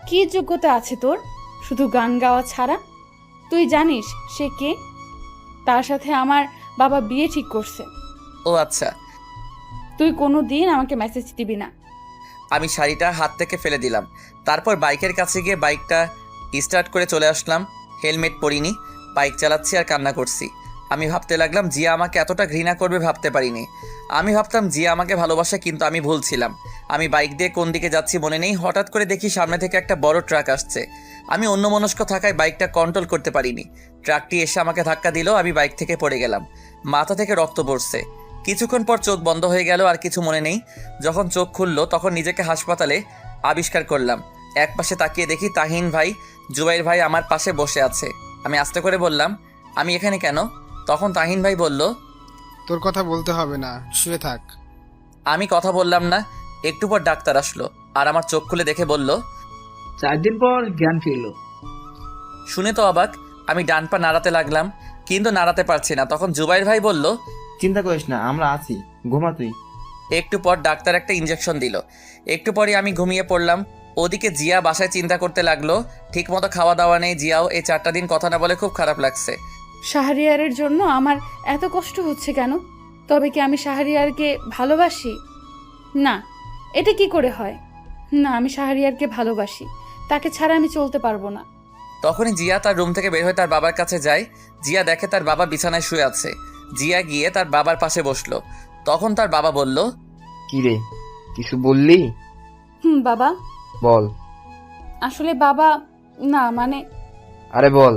কি যোগ্যতা আছে তোর শুধু গান গাওয়া ছাড়া? তুই জানিস সে কে? তার সাথে আমার বাবা বিয়ে ঠিক করছে। ও আচ্ছা। তুই কোনো দিন আমাকে মেসেজ দিবি না। আমি শাড়িটা হাত থেকে ফেলে দিলাম। তারপর বাইকের কাছে গিয়ে বাইকটা স্টার্ট করে চলে আসলাম। হেলমেট পরিনি, বাইক চালাচ্ছি আর কান্না করছি। আমি ভাবতে লাগলাম, জিয়া আমাকে এতটা ঘৃণা করবে ভাবতে পারিনি। আমি ভাবতাম জিয়া আমাকে ভালোবাসে, কিন্তু আমি ভুল ছিলাম। আমি বাইক দিয়ে কোন দিকে যাচ্ছি মনে নেই। হঠাৎ করে দেখি সামনে থেকে একটা বড় ট্রাক আসছে। আমি অন্যমনস্ক থাকায় বাইকটা কন্ট্রোল করতে পারিনি। ট্রাকটি এসে আমাকে ধাক্কা দিল। আমি বাইক থেকে পড়ে গেলাম। মাথা থেকে রক্ত পড়ছে। কিছুক্ষণ পর চোখ বন্ধ হয়ে গেল, আর কিছু মনে নেই। যখন চোখ খুললো তখন নিজেকে হাসপাতালে আবিষ্কার করলাম। একপাশে তাকিয়ে দেখি তাহিন ভাই, জুবাইর ভাই আমার পাশে বসে আছে। আমি আস্তে করে বললাম, আমি এখানে কেন? তখন তাহিন ভাই বলল, তোর কথা বলতে হবে না, শুয়ে থাক। আমি কথা বললাম না। একটু পর ডাক্তার আসলো আর আমার চোখ খুলে দেখে বলল, 4 দিন পর জ্ঞান ফিরল। শুনে তো অবাক। আমি ডান পা নাড়াতে লাগলাম, কিন্তু নাড়াতে পারছি না। তখন জুবাইর ভাই বলল, চিন্তা করিস না, আমরা আছি, ঘুমা তুই। একটু পর ডাক্তার একটা ইঞ্জেকশন দিল। একটু পরে আমি ঘুমিয়ে পড়লাম। ওদিকে জিয়া বাসায় চিন্তা করতে লাগলো। ঠিকমতো খাওয়া দাওয়া নেই। জিয়াও এই 4টা দিন কথা না বলে খুব খারাপ লাগছে। শাহরিয়ারের জন্য আমার এত কষ্ট হচ্ছে কেন? তবে কি আমি শাহরিয়ারকে ভালোবাসি? না, এটা কি করে হয়? না, আমি শাহরিয়ারকে ভালোবাসি। তাকে ছাড়া আমি চলতে পারবো না। তখনই জিয়া তার রুম থেকে বের হয়ে তার বাবার কাছে যায়। জিয়া দেখে তার বাবা বিছানায় শুয়ে আছে। জিয়া গিয়ে তার বাবার পাশে বসলো। তখন তার বাবা বলল, কি রে, কিছু বললি? বাবা। বল। আসলে বাবা, না মানে, আরে বল।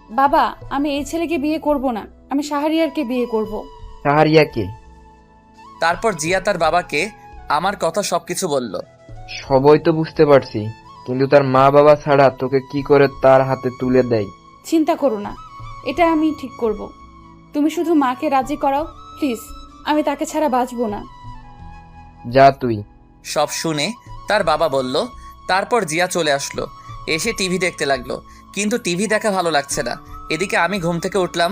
বাবা, আমি এই ছেলেকে বিয়ে করব না, আমি শাহরিয়ারকে বিয়ে করব। শাহরিয়াকে? তারপর জিয়া তার বাবাকে আমার কথা সবকিছু বলল। সবই তো বুঝতে পারছি, কিন্তু তার মা বাবা ছাড়া তোকে কি করে তার হাতে তুলে দেয়? চিন্তা করো না, এটা আমি ঠিক করব। তুমি শুধু মাকে রাজি করাও প্লিজ, আমি তাকে ছাড়া বাঁচবো না। যা তুই। সব শুনে তার বাবা বলল। তারপর জিয়া চলে আসলো। এসে টিভি দেখতে লাগলো, কিন্তু টিভি দেখা ভালো লাগছে না। এদিকে আমি ঘুম থেকে উঠলাম,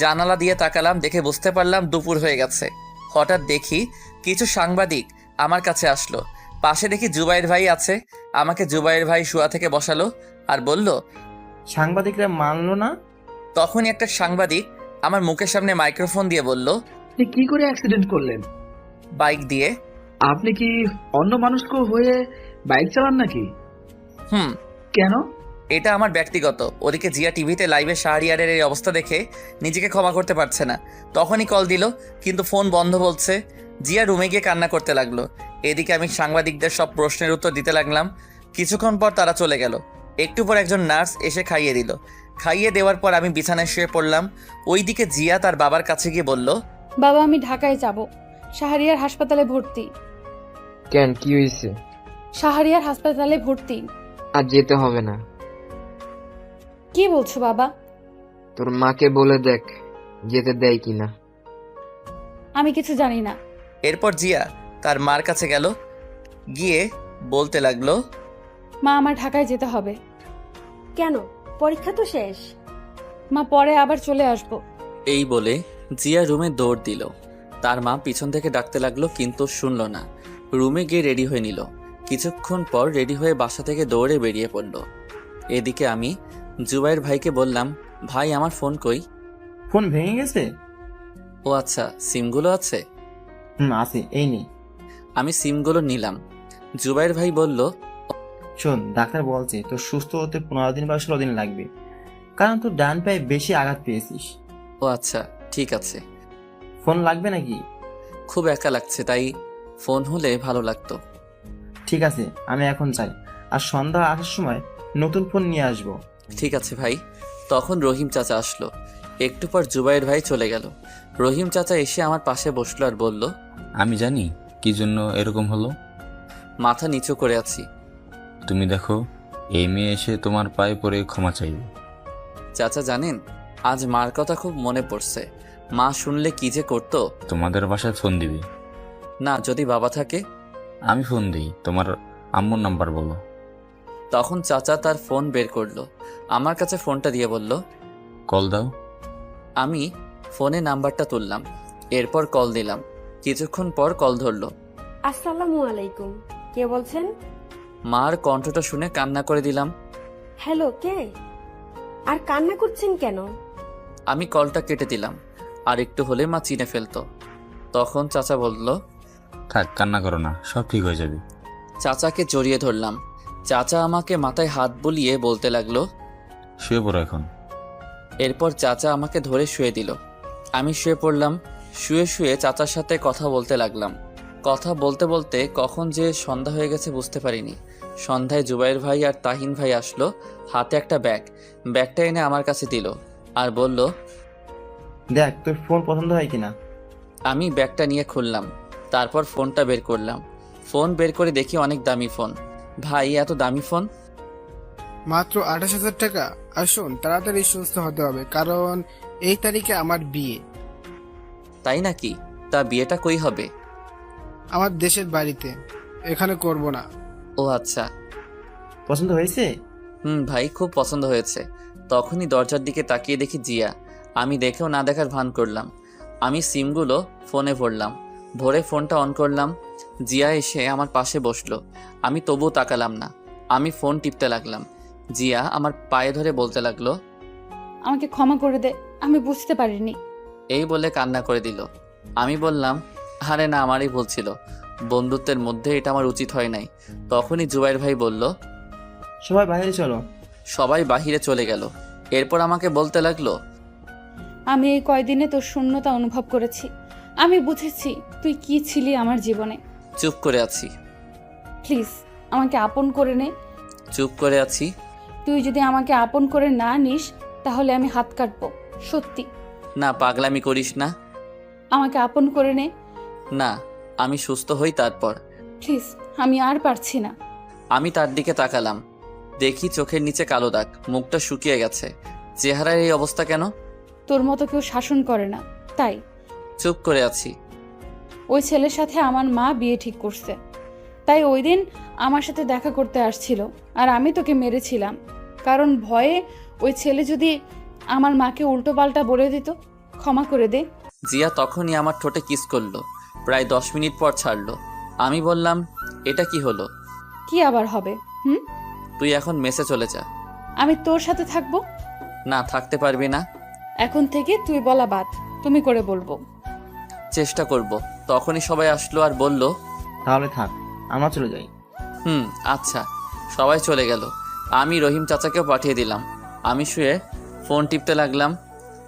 জানালা দিয়ে তাকালাম, দেখে বুঝতে পারলাম দুপুর হয়ে গেছে। হঠাৎ দেখি কিছু সাংবাদিক আমার কাছে আসলো। পাশে দেখি জুবাইর ভাই আছে। আমাকে জুবাইর ভাই শুয়া থেকে বসালো আর বলল, সাংবাদিকরা মানলো না? তখনই একটা সাংবাদিক আমার মুখের সামনে মাইক্রোফোন দিয়ে বলল, আপনি কি করে অ্যাক্সিডেন্ট করলেন? বাইক দিয়ে। আপনি কি অন্য মানুষকে হয়ে বাইক চালান নাকি? হুম, কেন? এটা আমার ব্যক্তিগত। ওদিকে জিয়া টিভিতে লাইভে শাহরিয়ারের এই অবস্থা দেখে নিজেকে ক্ষমা করতে পারছে না। তখনই কল দিল, কিন্তু ফোন বন্ধ বলছে। জিয়া রুমে গিয়ে কান্না করতে লাগলো। এদিকে আমি সাংবাদিকদের সব প্রশ্নের উত্তর দিতে লাগলাম। কিছুক্ষণ পর তারা চলে গেল। একটু পর একজন নার্স এসে খাইয়ে দিল। খাইয়ে দেওয়ার পর আমি বিছানায় শুয়ে পড়লাম। ওইদিকে জিয়া তার বাবার কাছে গিয়ে বলল, বাবা আমি ঢাকায় যাব, শাহরিয়ার হাসপাতালে ভর্তি। কেন, কি হয়েছে? শাহরিয়ার হাসপাতালে ভর্তি। আর যেতে হবে না। কি বলছো বাবা? তোর মাকে বলে দেখ যেতে দেয় কিনা। আমি কিছু জানি না। এরপর জিয়া তার মার কাছে গেল, গিয়ে বলতে লাগলো, মা আমার ঢাকায় যেতে হবে। কেন? পরীক্ষা তো শেষ। মা পরে আবার চলে আসব। এই বলে জিয়া রুমে দৌড় দিল। তার মা পিছন থেকে ডাকতে লাগলো, কিন্তু শুনল না। রুমে গিয়ে রেডি হয়ে নিল। কিছুক্ষণ পর রেডি হয়ে বাসা থেকে দৌড়ে বেরিয়ে পড়ল। এদিকে আমি জুবাইর ভাইকে বললাম, ভাই আমার ফোন কই? ফোন ভেঙে গেছে? ও আচ্ছা, সিমগুলো আছে? আছে, এই নেই। আমি সিমগুলো নিলাম। জুবাইর ভাই বলল, শোন, ডাক্তার বলছে তোর সুস্থ হতে 15 দিন বা 16 দিন লাগবে, কারণ তোর ডান পায়ে বেশি আঘাত পেয়েছিস। ও আচ্ছা, ঠিক আছে। ফোন লাগবে নাকি? খুব একা লাগছে, তাই ফোন হলে ভালো লাগতো। ঠিক আছে, আমি এখন যাই, আর সন্ধ্যা আসার সময় নতুন ফোন নিয়ে আসবো। ঠিক আছে ভাই। তখন রহিম চাচা আসলো। একটু পর জুবাইর ভাই চলে গেল। রহিম চাচা এসে আমার পাশে বসলো আর বলল, আমি জানি কি জন্য এরকম হলো। মাথা নিচু করে আছি। তুমি দেখো, এই মেয়ে এসে তোমার পায়ে পড়ে ক্ষমা চাইবে। চাচা জানেন, আজ মার কথা খুব মনে পড়ছে। মা শুনলে কি যে করতো। তোমাদের বাসায় ফোন দিবি? না, যদি বাবা থাকে। আমি ফোন দিই, তোমার আম্মুর নাম্বার বলো। তখন চাচা তার ফোন বের করলো, আমার কাছে ফোনটা দিয়ে বলল, কল দাও। আমি ফোনে নাম্বারটা তুললাম, এরপর কল দিলাম। কিছুক্ষণ পর কল ধরলো। আসসালামু আলাইকুম, কে বলছেন? মার কণ্ঠটা শুনে কান্না করে দিলাম। হ্যালো, কে? আর কান্না করছেন কেন? আমি কলটা কেটে দিলাম, আর একটু হলে মা চিনে ফেলতো। তখন চাচা বলল, থাক, কান্না করো না, সব ঠিক হয়ে যাবে। চাচাকে জড়িয়ে ধরলাম। চাচা আমাকে মাথায় হাত বুলিয়ে বলতে লাগলো, শুয়ে পড়ো এখন। এরপর চাচা আমাকে ধরে শুয়ে দিল। আমি শুয়ে পড়লাম। শুয়ে শুয়ে চাচার সাথে কথা বলতে লাগলাম। কথা বলতে বলতে কখন যে সন্ধ্যা হয়ে গেছে বুঝতে পারিনি। সন্ধ্যায় জুবাইর ভাই আর তাহিন ভাই আসলো, হাতে একটা ব্যাগটা এনে আমার কাছে দিল আর বলল, দেখ তোর ফোন পছন্দ হয় কিনা। আমি ব্যাগটা নিয়ে খুললাম। তারপর ফোনটা বের করলাম। ফোন বের করে দেখি অনেক দামি ফোন। ভাই, এত দামি ফোন? মাত্র 28,000 টাকা। আর শোন, তাড়াতাড়ি সুস্থ হতে হবে, কারণ এই তারিখে আমার বিয়ে। তাই নাকি? তা বিয়েটা কই হবে? আমার দেশের বাড়িতে, এখানে করব না। ও আচ্ছা। পছন্দ হয়েছে? ভাই, খুব পছন্দ হয়েছে। তখনই দরজার দিকে তাকিয়ে দেখি জিয়া। আমি দেখেও না দেখার ভান করলাম। আমি সিমগুলো ফোনে ভরলাম। ভরে ফোনটা অন করলাম। জিয়া এসে আমার পাশে বসলো। আমি তবুও তাকালাম না। আমি ফোন টিপতে লাগলাম। জিয়া আমার পায়ে ধরে বলতে লাগলো, আমাকে ক্ষমা করে দে, আমি বুঝতে পারিনি। এই বলে কান্না করে দিল। আমি বললাম, আরে না, আমারই ভুল ছিল। বন্ধুত্বের মধ্যে এটা আমার উচিত হয় নাই। তখনই জুবাইর ভাই বলল, সবাই বাইরে চলো। সবাই বাহিরে চলে গেল। এরপর আমাকে বলতে লাগলো, আমি এই কয়দিনে তোর শূন্যতা অনুভব করেছি। আমি বুঝেছি তুই কি ছিলি আমার জীবনে। চুপ করে আছি। প্লিজ আমাকে আপন করে নে। চুপ করে আছি। তুই যদি আমাকে আপন করে না নিস তাহলে আমি হাত কাটবো, সত্যি। না, পাগলামি করিস না। আমাকে আপন করে নে। না, আমি সুস্থ হই তারপর। প্লিজ, আমি আর পারছি না। আমি তার দিকে তাকালাম। দেখি চোখের নিচে কালো দাগ, মুখটা শুকিয়ে গেছে। চেহারার এই অবস্থা কেন? তোর মতো কেউ শাসন করে না, তাই। চুপ করে আছি। ওই ছেলের সাথে আমার মা বিয়ে ঠিক করছে, তাই ওই দিন আমার সাথে দেখা করতে আসছিল, আর আমি তোকে মেরেছিলাম, কারণ ভয়ে ওই ছেলে যদি আমার মাকে উল্টো পাল্টা বলে দিত। ক্ষমা করে দে। জিয়া তখনই আমার ঠোঁটে কিস করলো। প্রায় 10 মিনিট পর ছাড়লো। আমি বললাম, এটা কি হলো? কি আবার হবে? তুই এখন মেসে চলে যা। আমি তোর সাথে থাকবো? না, থাকতে পারবি না। এখন থেকে তুই বলা বাদ, তুমি করে বলবো। চেষ্টা করব। তখনই সবাই আসলো আর বলল, তাহলে থাক, আমরা চলে যাই। আচ্ছা। সবাই চলে গেল। আমি রহিম চাচাকেও পাঠিয়ে দিলাম। আমি শুয়ে ফোন টিপতে লাগলাম।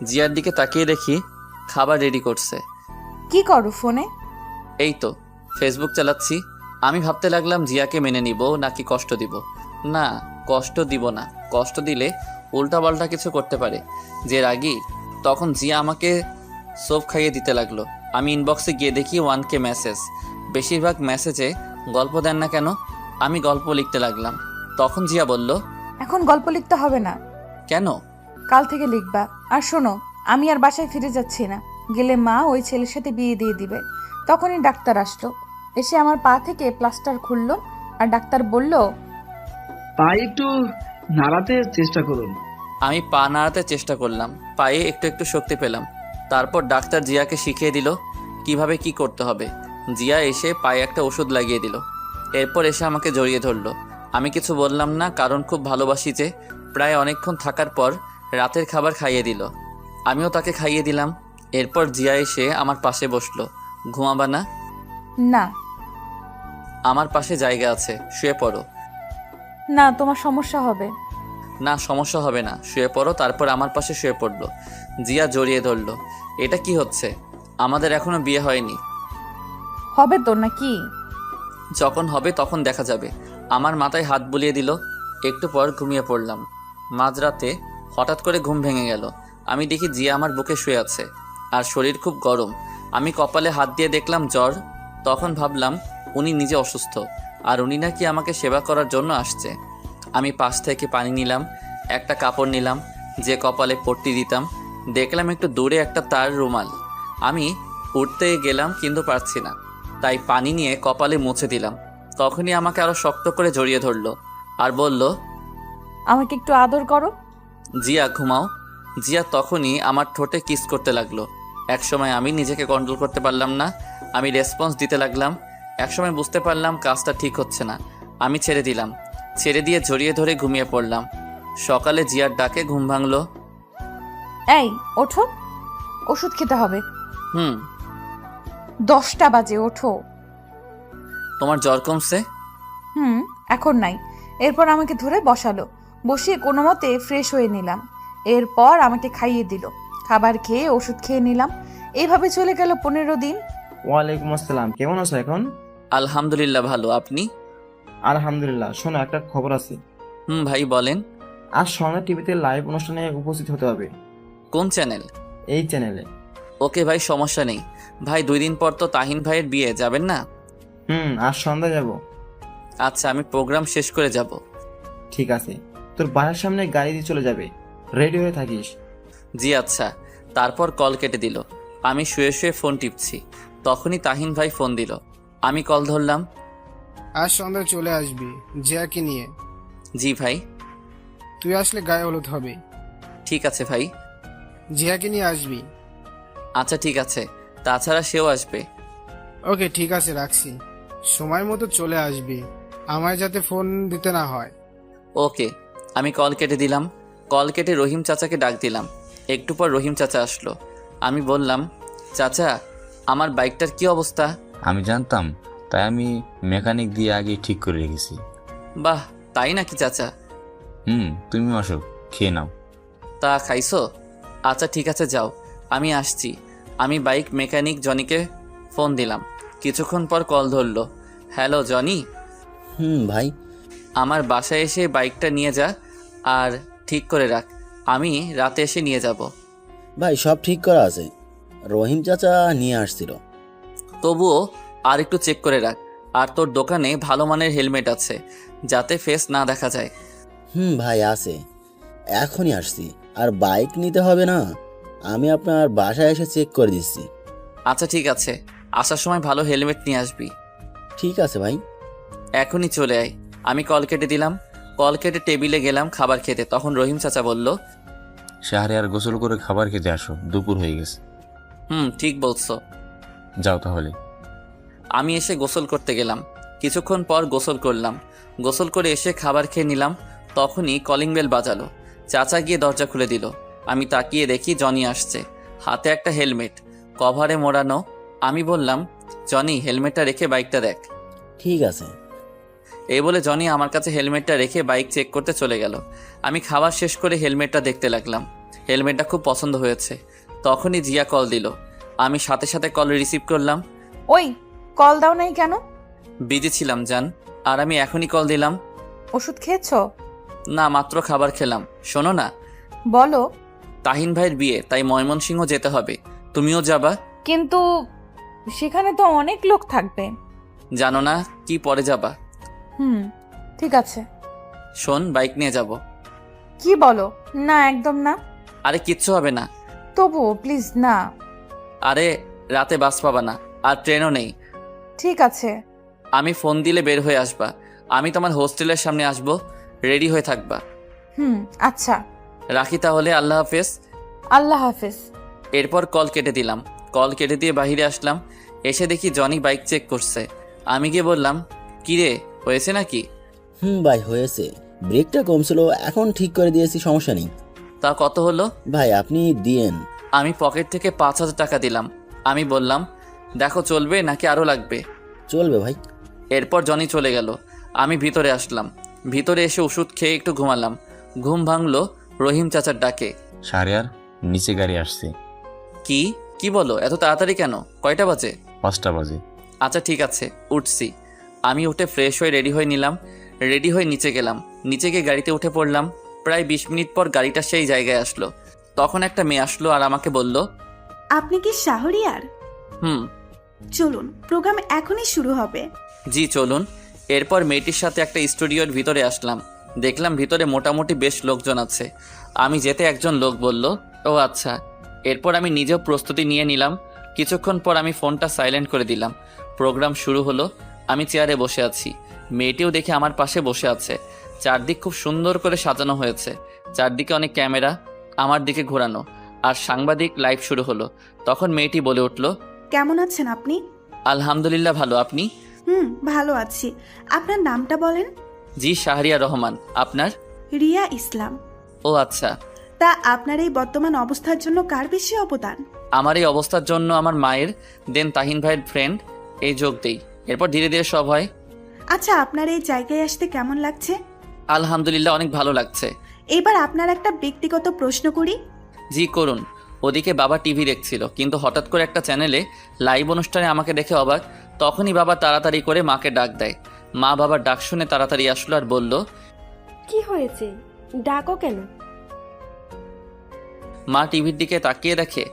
জিয়ার দিকে তাকিয়ে দেখি খাবার রেডি করছে। কি করো ফোনে? এই তো ফেসবুক চালাচ্ছি। আমি ভাবতে লাগলাম জিয়াকে মেনে নিব নাকি কষ্ট দিব। না, কষ্ট দিব না। কষ্ট দিলে উল্টাপাল্টা কিছু করতে পারে। যে রাগী, তখন জিয়া আমাকে সোপ খাইয়ে দিতে লাগলো। আমি ইনবক্সে গিয়ে দেখি 1K মেসেজ। বেশিরভাগ মেসেজে গল্প দেন না কেন? আমি গল্প লিখতে লাগলাম। তখন জিয়া বলল, এখন গল্প লিখতে হবে না, কেন? কাল থেকে লিখবা। আর শোনো, আমি আর বাসায় ফিরে যাচ্ছি না। গেলে মা ওই ছেলের সাথে বিয়ে দিয়ে দিবে। তখনই ডাক্তার আসলো, এসে আমার পা থেকে প্লাস্টার খুললো। আর ডাক্তার বলল, পা একটু নাড়াতে চেষ্টা করুন। আমি পা নাড়াতে চেষ্টা করলাম। পায়ে একটু একটু শক্তি পেলাম। তারপর ডাক্তার জিয়াকে শিখিয়ে দিল কিভাবে কি করতে হবে। জিয়া এসে পায়ে একটা ওষুধ লাগিয়ে দিল। এরপর এসে আমাকে জড়িয়ে ধরলো। আমি কিছু বললাম না, কারণ খুব ভালোবাসি যে। প্রায় অনেকক্ষণ থাকার পর রাতের খাবার খাইয়ে দিল। আমিও তাকে খাইয়ে দিলাম। এরপর জিয়া এসে আমার পাশে বসলো। ঘুমাবা না? না আমার পাশে জায়গা আছে, শুয়ে পড়ো। না, তোমার সমস্যা হবে। না, সমস্যা হবে না, শুয়ে পড়ো। তারপর আমার পাশে শুয়ে পড়লো। জিয়া জড়িয়ে ধরলো। এটা কি হচ্ছে? আমাদের এখনো বিয়ে হয়নি। হবে তো নাকি? যখন হবে তখন দেখা যাবে। আমার মাথায় হাত বুলিয়ে দিল। একটু পর ঘুমিয়ে পড়লাম। মাঝরাতে হঠাৎ করে ঘুম ভেঙে গেল। আমি দেখি জিয়া আমার বুকে শুয়ে আছে আর শরীর খুব গরম। আমি কপালে হাত দিয়ে দেখলাম জ্বর। তখন ভাবলাম উনি নিজে অসুস্থ আর উনি নাকি আমাকে সেবা করার জন্য আসছে। আমি পাশ থেকে পানি নিলাম, একটা কাপড় নিলাম যে কপালে পট্টি দিতাম। দেখলাম একটু দূরে একটা তার রুমাল। আমি উঠতে গেলাম কিন্তু পারছি না, তাই পানি নিয়ে কপালে মুছে দিলাম। তখনই আমাকে আরো শক্ত করে জড়িয়ে ধরলো আর বলল, আমাকে একটু আদর করো। জিয়া ঘুমাও। জিয়া তখনই আমার ঠোঁটে কিস করতে লাগলো। একসময় আমি নিজেকে কন্ট্রোল করতে পারলাম না। আমি রেসপন্স দিতে লাগলাম। একসময় বুঝতে পারলাম কাজটা ঠিক হচ্ছে না। আমি ছেড়ে দিলাম। ছেড়ে দিয়ে জড়িয়ে ধরে ঘুমিয়ে পড়লাম। সকালে জিয়ার ডাকে ঘুম ভাঙলো। এই ওঠো, ওষুধ খেতে হবে। 10টা বাজে, ওঠো। তোমার জ্বর কমছে? এখন নাই। এরপর আমাকে ধরে বসালো। বসিয়ে কোনো মতে ফ্রেশ হয়ে নিলাম। এরপর আমাকে খাইয়ে দিল। খাবার খেয়ে ওষুধ খেয়ে নিলাম। এইভাবে চলে গেল 15 দিন। ওয়ালাইকুম আসসালাম, কেমন আছো এখন? আলহামদুলিল্লাহ ভালো, আপনি? আলহামদুলিল্লাহ। শোনো, একটা খবর আছে। ভাই বলেন। আজ সন্ধ্যা টিভিতে লাইভ অনুষ্ঠানে উপস্থিত হতে হবে। কোন চ্যানেল? এই চ্যানেলে। ওকে ভাই, সমস্যা নেই। ভাই 2 দিন পর তো তাহিন ভাইয়ের বিয়ে, যাবেন না? আজ সন্ধ্যা যাব। আচ্ছা, আমি প্রোগ্রাম শেষ করে যাব। ঠিক আছে, তোর বাসার সামনে গাড়ি দিয়ে চলে যাবে, রেডি হয়ে থাকিস। জি আচ্ছা। তারপর কল কেটে দিল। আমি শুয়ে শুয়ে ফোন টিপছি। তখনই তাহিন ভাই ফোন দিল। আমি কল ধরলাম। আজ সন্ধ্যায় চলে আসবি জিয়াকে নিয়ে। জি ভাই। তুই আসলে গায়ে হলুদ হবে। ঠিক আছে ভাই। জিয়াকে নিয়ে আসবি। আচ্ছা ঠিক আছে, তাছাড়া সেও আসবে। ওকে ঠিক আছে, রাখছি। সময় মতো চলে আসবি, আমায় যাতে ফোন দিতে না হয়। ওকে। আমি কল কেটে দিলাম। কল কেটে রহিম চাচাকে ডাক দিলাম। একটু পর রহিম চাচা আসলো। আমি বললাম, চাচা আমার বাইকটার কি অবস্থা? আমি জানতাম, তাই আমি মেকানিক দিয়ে আগে ঠিক করে রেখেছি। বাহ, তাই নাকি চাচা? তুমি আসো, খেয়ে নাও। তা খাইছো? আচ্ছা ঠিক আছে, যাও, আমি আসছি। আমি বাইক মেকানিক জনিকে ফোন দিলাম। কিছুক্ষণ পর কল ধরলো। Hello Johnny. ভাই। আমার বাসায় এসে বাইকটা নিয়ে যা আর ঠিক করে রাখ। আমি রাতে এসে নিয়ে যাব। ভাই সব ঠিক করা আছে, রহিম চাচা নিয়ে আসছিল। তবুও আর একটু চেক করে রাখ। আর তোর দোকানে ভালো মানের হেলমেট আছে, যাতে ফেস না দেখা যায়। ভাই আছে, এখনই আসছি। আর বাইক নিতে হবে না, আমি আপনার বাসায় এসে চেক করে দিচ্ছি। আচ্ছা ঠিক আছে, আসার সময় ভালো হেলমেট নিয়ে আসবি। ঠিক আছে ভাই। এখনই চলে আয়। আমি কল কেটে দিলাম। কল কেটে টেবিলে গেলাম খাবার খেতে। তখন রহিম চাচা বলল, শাহরিয়ার গোসল করে খাবার খেতে আসো, দুপুর হয়ে গেছে। ঠিক বলছো। যাও তাহলে। আমি এসে গোসল করতে গেলাম। কিছুক্ষণ পর গোসল করলাম। গোসল করে এসে খাবার খেয়ে নিলাম। তখনই কলিং বেল বাজালো। চাচা গিয়ে দরজা খুলে দিল। আমি তাকিয়ে দেখি জনি আসছে, হাতে একটা হেলমেট, কভারে মোড়ানো। আমি বললাম, জনি হেলমেটটা রেখে বাইকটা দেখ। ঠিক আছে। এই বলে জনি আমার কাছে হেলমেটটা রেখে বাইক চেক করতে চলে গেল। আমি খাবার শেষ করে হেলমেটটা দেখতে লাগলাম। হেলমেটটা খুব পছন্দ হয়েছে। তখনই জিয়া কল দিল। আমি সাথে সাথে কল রিসিভ করলাম। ওই কল দাও নাই কেন? বিজি ছিলাম জান, আর আমি এখনই কল দিলাম। ওষুধ খেয়েছো? না, মাত্র খাবার খেলাম। শোনো না, বলো। তাহিন ভাইয়ের বিয়ে, তাই ময়মনসিংহ যেতে হবে। তুমিও যাবা? কিন্তু সেখানে তো অনেক লোক থাকবে। জানো না কি পরে যাবা? ঠিক আছে। শোন, বাইক নিয়ে যাব। কি বলো? না, একদম না। আরে কিচ্ছু হবে না। তবুও প্লিজ না। আরে রাতে বাস পাবা না, আর ট্রেনও নেই। ঠিক আছে। আমি ফোন দিলে বের হয়ে আসবা। আমি তোমার হোস্টেলের সামনে আসবো, রেডি হয়ে থাকবা। আচ্ছা। রাখি তাহলে, আল্লাহ হাফেজ। আল্লাহ হাফেজ। এরপর কল কেটে দিলাম। কল কেটে দিয়ে বাহিরে আসলাম। এসে দেখি জনি বাইক চেক করছে। আমি গিয়ে বললাম, কিরে হয়েছে নাকি? ভাই হয়েছে, ব্রেকটা কম ছিল, এখন ঠিক করে দিয়েছি, সমস্যা নেই। তা কত হলো? ভাই আপনি দিয়েন। আমি পকেট থেকে 5,000 টাকা দিলাম। আমি বললাম, দেখো চলবে নাকি আরও লাগবে? চলবে ভাই। এরপর জনি চলে গেল। আমি ভিতরে আসলাম। ভিতরে এসে ওষুধ খেয়ে একটু ঘুমালাম। ঘুম ভাঙলো রহিম চাচার ডাকে। শাহরিয়ার, নিচে গাড়ি আসছে। কি বলো? এত তাড়াতাড়ি কেন? কয়টা বাজে? 5টা বাজে। আচ্ছা ঠিক আছে, উঠছি। আমি উঠে ফ্রেশ হয়ে রেডি হয়ে নিলাম। রেডি হয়ে নিচে গেলাম। নিচে গিয়ে গাড়িতে উঠে পড়লাম। প্রায় 20 মিনিট পর গাড়িটা সেই জায়গায় আসলো। তখন একটা মেয়ে আসলো আর আমাকে বলল, আপনি কি শাহরিয়ার? হুম। চলুন, প্রোগ্রাম এখনই শুরু হবে। জি চলুন। এরপর মেয়েটির সাথে একটা স্টুডিওর ভিতরে আসলাম। দেখলাম ভিতরে মোটামুটি বেশ লোকজন আছে। আমি যেতে একজন লোক বলল, ও আচ্ছা। এরপর আমি নিজেও প্রস্তুতি নিয়ে নিলাম। কিছুক্ষণ পর আমি ফোনটা সাইলেন্ট করে দিলাম। প্রোগ্রাম শুরু হলো। আমি চেয়ারে বসে আছি। মেয়েটিও দেখে আমার পাশে বসে আছে। চারদিক খুব সুন্দর করে সাজানো হয়েছে। চারদিকে অনেক ক্যামেরা আমার দিকে ঘোরানো, আর সাংবাদিক লাইভ শুরু হলো। তখন মেয়েটি বলে উঠল, কেমন আছেন আপনি? আলহামদুলিল্লাহ ভালো, আপনি? ভালো আছি। আপনার নামটা বলেন। জি শাহরিয়া রহমান। আপনার? রিয়া ইসলাম। ও আচ্ছা। তা আপনার এই বর্তমান অবস্থার জন্য কার বেশি অবদান? আমার এই অবস্থার জন্য আমার মায়ের, দেন তাহিন ভাইয়ের ফ্রেন্ড, এই যোগ দেই। এরপর ধীরে ধীরে সব হয়। আচ্ছা, আপনার এই জায়গায় আসতে কেমন লাগছে? আলহামদুলিল্লাহ অনেক ভালো লাগছে। এবার আপনার একটা ব্যক্তিগত প্রশ্ন করি। জি করুন। ওদিকে বাবা টিভি দেখছিল, কিন্তু হঠাৎ করে একটা চ্যানেলে লাইভ অনুষ্ঠানে আমাকে দেখে অবাক। তখনই বাবা তাড়াতাড়ি করে মাকে ডাক দেয়। মা বাবার ডাক শুনে তাড়াতাড়ি আসলো আর বলল, কি হয়েছে, ডাকো কেন? মা টিভির দিকে তাকিয়ে দেখে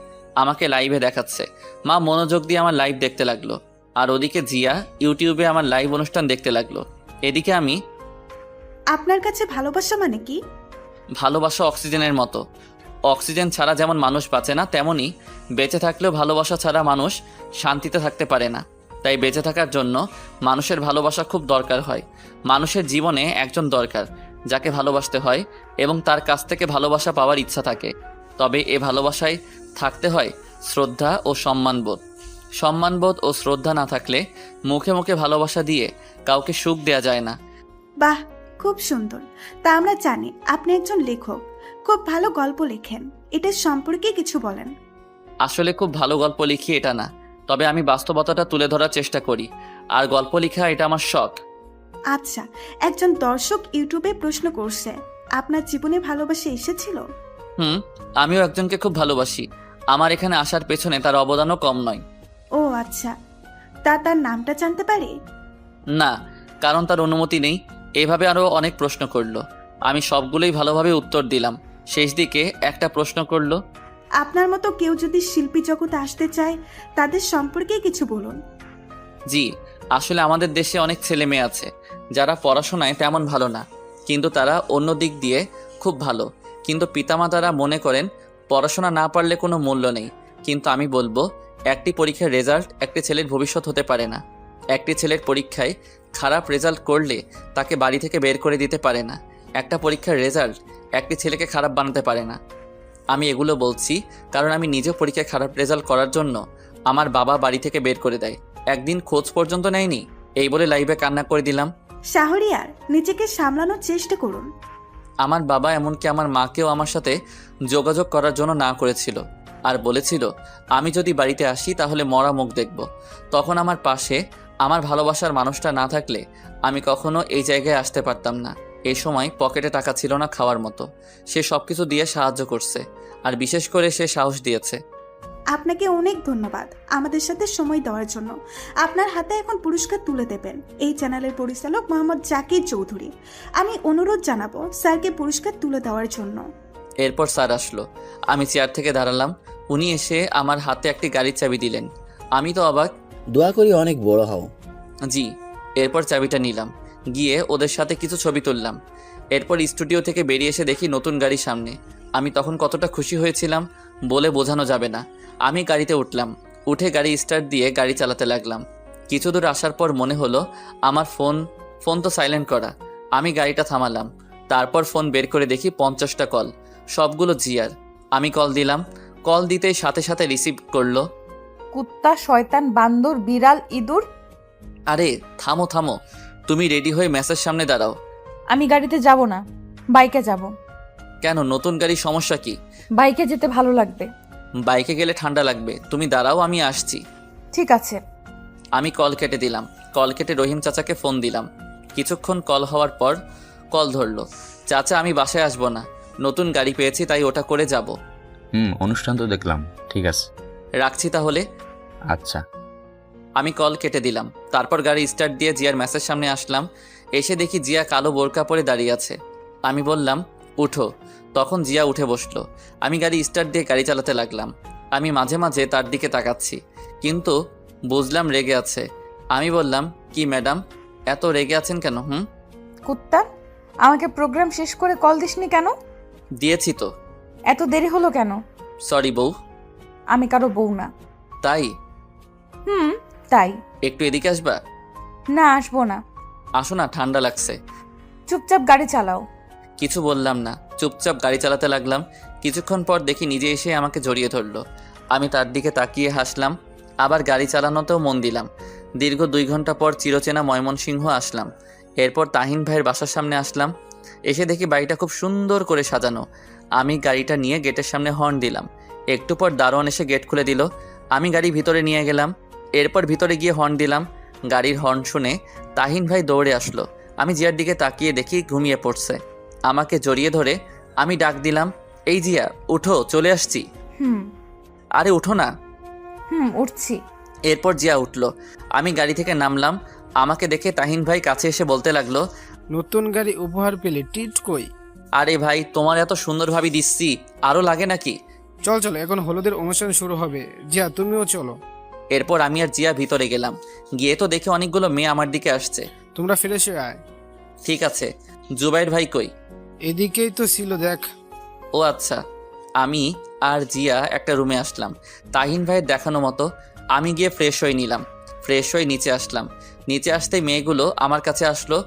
আমাকে লাইভে দেখাচ্ছে। মা মনোযোগ দিয়ে আমার লাইভ দেখতে লাগলো, আর ওদিকে জিয়া ইউটিউবে আমার লাইভ অনুষ্ঠান দেখতে লাগলো। এদিকে আমি। আপনার কাছে ভালোবাসা মানে কি? ভালোবাসা অক্সিজেনের মতো। অক্সিজেন ছাড়া যেমন মানুষ বাঁচে না, তেমনি বেঁচে থাকলেও ভালোবাসা ছাড়া মানুষ শান্তিতে থাকতে পারে না। তাই বেঁচে থাকার জন্য মানুষের ভালোবাসা খুব দরকার হয়। মানুষের জীবনে একজন দরকার যাকে ভালোবাসতে হয় এবং তার কাছ থেকে ভালোবাসা পাওয়ার ইচ্ছা থাকে। তবে এ ভালোবাসায় থাকতে হয় শ্রদ্ধা ও সম্মানবোধ। সম্মানবোধ ও শ্রদ্ধা না থাকলে মুখে মুখে ভালোবাসা দিয়ে কাউকে সুখ দেয়া যায় না। বাহ, খুব সুন্দর। তা আমরা জানি আপনি একজন লেখক, খুব ভালো গল্প লেখেন। এটার সম্পর্কে কিছু বলেন। আসলে খুব ভালো গল্প লিখি এটা না, তবে আমি বাস্তবতাটা তুলে ধরার চেষ্টা করি। আর গল্প লেখা এটা আমার শখ। আচ্ছা, একজন দর্শক ইউটিউবে প্রশ্ন করছে, আপনার জীবনে ভালোবাসা এসেছিল? আমিও একজনকে খুব ভালোবাসি। আমার এখানে আসার পেছনে তার অবদানও কম নয়। ও আচ্ছা, তা তার নামটা জানতে পারি? না, কারণ তার অনুমতি নেই। এভাবে আরও অনেক প্রশ্ন করলো। আমি সবগুলোই ভালোভাবে উত্তর দিলাম। শেষ দিকে একটা প্রশ্ন করলো, আপনার মতো কেউ যদি শিল্পী জগতে আসতে চায় তাদের সম্পর্কে কিছু বলুন। জি, আসলে আমাদের দেশে অনেক ছেলে মেয়ে আছে যারা পড়াশোনায় তেমন ভালো না, কিন্তু তারা অন্য দিক দিয়ে খুব ভালো। কিন্তু পিতামাতারা মনে করেন পড়াশোনা না পারলে কোনো মূল্য নেই। কিন্তু আমি বলবো, একটি পরীক্ষার রেজাল্ট একটি ছেলের ভবিষ্যৎ হতে পারে না। একটি ছেলের পরীক্ষায় খারাপ রেজাল্ট করলে তাকে বাড়ি থেকে বের করে দিতে পারে না। একটা পরীক্ষার রেজাল্ট একটি ছেলেকে খারাপ বানাতে পারে না। আমি এগুলো বলছি কারণ আমি নিজেও পরীক্ষায় খারাপ রেজাল্ট করার জন্য আমার বাবা বাড়ি থেকে বের করে দেয়, একদিন খোঁজ পর্যন্ত নেয়নি। এই বলে লাইভে কান্না করে দিলাম। শাহরিয়ার, নিজেকে সামলানোর চেষ্টা করুন। আমার বাবা এমনকি আমার মাকেও আমার সাথে যোগাযোগ করার জন্য না করেছিল আর বলেছিল আমি যদি বাড়িতে আসি তাহলে মরা মুখ দেখব। তখন আমার পাশে আমার ভালোবাসার মানুষটা না থাকলে আমি কখনো এই জায়গায় আসতে পারতাম না। এই সময় পকেটে টাকা ছিল না খাওয়ার মতো, সে সব কিছু দিয়ে সাহায্য করছে আর বিশেষ করে সে সাহস দিয়েছে। আপনাকে অনেক ধন্যবাদ আমাদের সাথে সময় দেওয়ার জন্য। আপনার হাতে এখন পুরস্কার তুলে দেবেন এই চ্যানেলের পরিচালক মোহাম্মদ জাকির চৌধুরী। আমি অনুরোধ জানাবো স্যারকে পুরস্কার তুলে দেওয়ার জন্য। এরপর স্যার আসলো, আমি চেয়ার থেকে দাঁড়ালাম, উনি এসে আমার হাতে একটি গাড়ির চাবি দিলেন। আমি তো অবাক। দোয়া করি অনেক বড় হও। জি। এরপর চাবিটা নিলাম, গিয়ে ওদের সাথে কিছু ছবি তুললাম। এরপর স্টুডিও থেকে বেরিয়ে এসে দেখি নতুন গাড়ি সামনে। আমি তখন কতটা খুশি হয়েছিলাম বলে বোঝানো যাবে না। আমি গাড়িতে উঠলাম, উঠে গাড়ি স্টার্ট দিয়ে গাড়ি চালাতে লাগলাম। কিছু দূর আসার পর মনে হলো আমার ফোন তো সাইলেন্ট করা। আমি গাড়িটা থামালাম, তারপর ফোন বের করে দেখি 50টা কল, সবগুলো জিয়ার। আমি কল দিলাম, কল দিতেই সাথে সাথে রিসিভ করলো। কুত্তা, শয়তান, বান্দর, বিড়াল, ইঁদুর। আরে থামো থামো, তুমি রেডি হয়ে মেসের সামনে দাঁড়াও। আমি গাড়িতে যাব না, বাইকে যাব। কেন, নতুন গাড়ির সমস্যা কি? বাইকে যেতে ভালো লাগবে। বাইকে গেলে ঠান্ডা লাগবে, তুমি দাঁড়াও আমি আসছি। ঠিক আছে। আমি কল কেটে দিলাম। কল কেটে রহিম চাচাকে ফোন দিলাম। কিছুক্ষণ কল হওয়ার পর কল ধরলো। চাচা আমি বাসায় আসবো না, নতুন গাড়ি পেয়েছি তাই ওটা করে যাব। অনুষ্ঠান তো দেখলাম, ঠিক আছে রাখছি তাহলে। আচ্ছা। আমি কল কেটে দিলাম। তারপর গাড়ি স্টার্ট দিয়ে জিয়ার মেসের সামনে আসলাম। এসে দেখি জিয়া কালো বোরকা পরে দাঁড়িয়ে আছে। আমি বললাম উঠো, তখন জিয়া উঠে বসলো। আমি গাড়ি স্টার্ট দিয়ে গাড়ি চালাতে লাগলাম। আমি মাঝে মাঝে তার দিকে তাকাচ্ছি, কিন্তু বুঝলাম রেগে আছে। আমি বললাম কি ম্যাডাম, এত রেগে আছেন কেন? কুত্তা, আমাকে প্রোগ্রাম শেষ করে কল দিসনি কেন? দিয়েছি তো। এত দেরি হলো কেন? সরি বউ। আমি কারো বউ না। তাই? তাই। একটু এদিকে আসবা? না, আসবো না। আসো না, ঠান্ডা লাগছে। চুপচাপ গাড়ি চালাও। কিছু বললাম না, চুপচাপ গাড়ি চালাতে লাগলাম। কিছুক্ষণ পর দেখি নিজে এসে আমাকে জড়িয়ে ধরলো। আমি তার দিকে তাকিয়ে হাসলাম, আবার গাড়ি চালানোতেও মন দিলাম। দীর্ঘ 2 ঘন্টা পর চিরচেনা ময়মনসিংহ আসলাম। এরপর তাহিন ভাইয়ের বাসার সামনে আসলাম। এসে দেখি বাড়িটা খুব সুন্দর করে সাজানো। আমি গাড়িটা নিয়ে গেটের সামনে হর্ন দিলাম। একটু পর দারোয়ান এসে গেট খুলে দিল। আমি গাড়ি ভিতরে নিয়ে গেলাম। এরপর ভিতরে গিয়ে হর্ন দিলাম। গাড়ির হর্ন শুনে তাহিন ভাই দৌড়ে আসলো। আমি জিয়ার দিকে তাকিয়ে দেখি ঘুমিয়ে পড়ছে। আমাকে জড়িয়ে ধরে আমি ডাক দিলাম, এই জিয়া উঠো, চলে আসছি। আরে উঠো না। উঠছি। এরপর জিয়া উঠলো। আমি গাড়ি থেকে নামলাম। আমাকে দেখে তাহিন ভাই কাছে এসে বলতে লাগলো, নতুন গাড়ি উপহার পেলে টিট কই? আরে ভাই তোমার এত সুন্দর ভাবি দিচ্ছি, আরো লাগে নাকি? চল চলো, এখন হলুদের অনুষ্ঠান শুরু হবে। জিয়া তুমিও চলো। এরপর আমি আর জিয়া ভিতরে গেলাম। গিয়ে তো দেখে অনেকগুলো মেয়ে আমার দিকে আসছে। তোমরা ফ্রেশ হয়ে আয়। ঠিক আছে। জুবাইর ভাই কই? এদিকেই তো ছিল, দেখ। ও আচ্ছা। আমি আর জিয়া একটা রুমে আসলাম তাহিন ভাইয়ের দেখানো মতো। আমি গিয়ে ফ্রেশ হয়ে নিলাম। ফ্রেশ হয়ে নিচে আসলাম। নিচে আসতেই মেয়েগুলো আমার কাছে আসলো।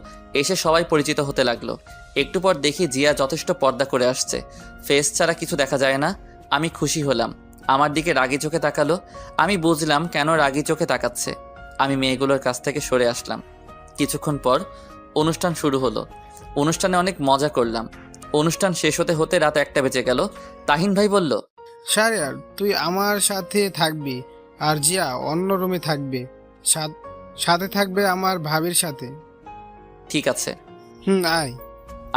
এসে সবাই পরিচিত হতে লাগলো। একটু পর দেখি জিয়া যথেষ্ট পর্দা করে আসছে, ফেস ছাড়া কিছু দেখা যায় না। আমি খুশি হলাম। আমার দিকে রাগি চোখে তাকালো। আমি বুঝলাম কেন রাগি চোখে তাকাচ্ছে। আমি মেয়েগুলোর কাছ থেকে সরে আসলাম। কিছুক্ষণ পর অনুষ্ঠান শুরু হলো। অনুষ্ঠানে অনেক মজা করলাম। অনুষ্ঠান শেষ হতে হতে রাত 1টা বেজে গেল। তাহিন ভাই বলল, শাহরিয়ার তুই আমার সাথে থাকবি আর জিয়া অন্য রুমে থাকবে, সাথে থাকবে আমার ভাবির সাথে। ঠিক আছে। আয়।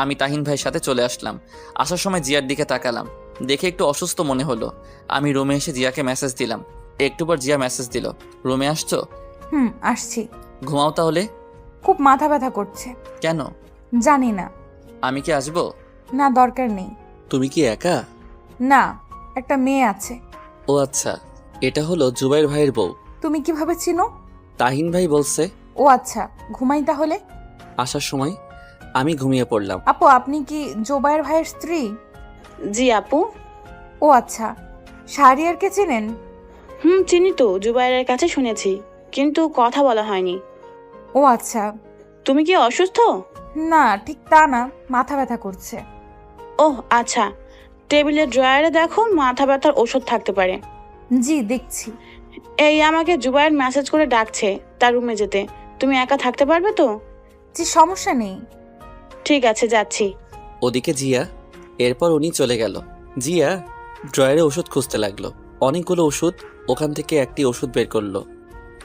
আমি তাহিন ভাইয়ের সাথে চলে আসলাম। আসার সময় জিয়ার দিকে তাকালাম, দেখে একটু অসুস্থ মনে হলো। আমি রুমে এসে জিয়াকে মেসেজ দিলাম। একটু পর জিয়া মেসেজ দিল, রুমে আসছো? আসছি। ঘুমাও তাহলে। খুব মাথা ব্যথা করছে। কেন? জানি না। আমি কি আসবো? না, দরকার নেই। তুমি কি একা? না, একটা মেয়ে আছে। ও আচ্ছা, এটা হলো জুবাইর ভাইয়ের বউ। তুমি কিভাবে চিনো? তাহিন ভাই বলছে। ও আচ্ছা, ঘুমাই তাহলে। আসার সময় আমি ঘুমিয়ে পড়লাম। আপু, আপনি কি জুবাইর ভাইয়ের স্ত্রী? জি আপু। ও আচ্ছা, শাহরিয়ারকে চেনেন? চিনি তো, জুবাইরের কাছে শুনেছি, কিন্তু কথা বলা হয়নি। ও আচ্ছা। তুমি কি অসুস্থ? না, ঠিক তা না, মাথা ব্যথা করছে। ওহ আচ্ছা, টেবিলের ড্রয়ারে দেখো, মাথা ব্যথার ওষুধ থাকতে পারে। জি দেখছি। এই আমাকে জুবাইর মেসেজ করে ডাকছে তার রুমে যেতে। তুমি একা থাকতে পারবে তো? জি সমস্যা নেই। ঠিক আছে, যাচ্ছি। ওদিকে জিয়া। এরপর উনি চলে গেল। জিয়া ড্রয়ারে ওষুধ খুঁজতে লাগলো। অনেকগুলো ওষুধ, ওখান থেকে একটি ওষুধ বের করলো।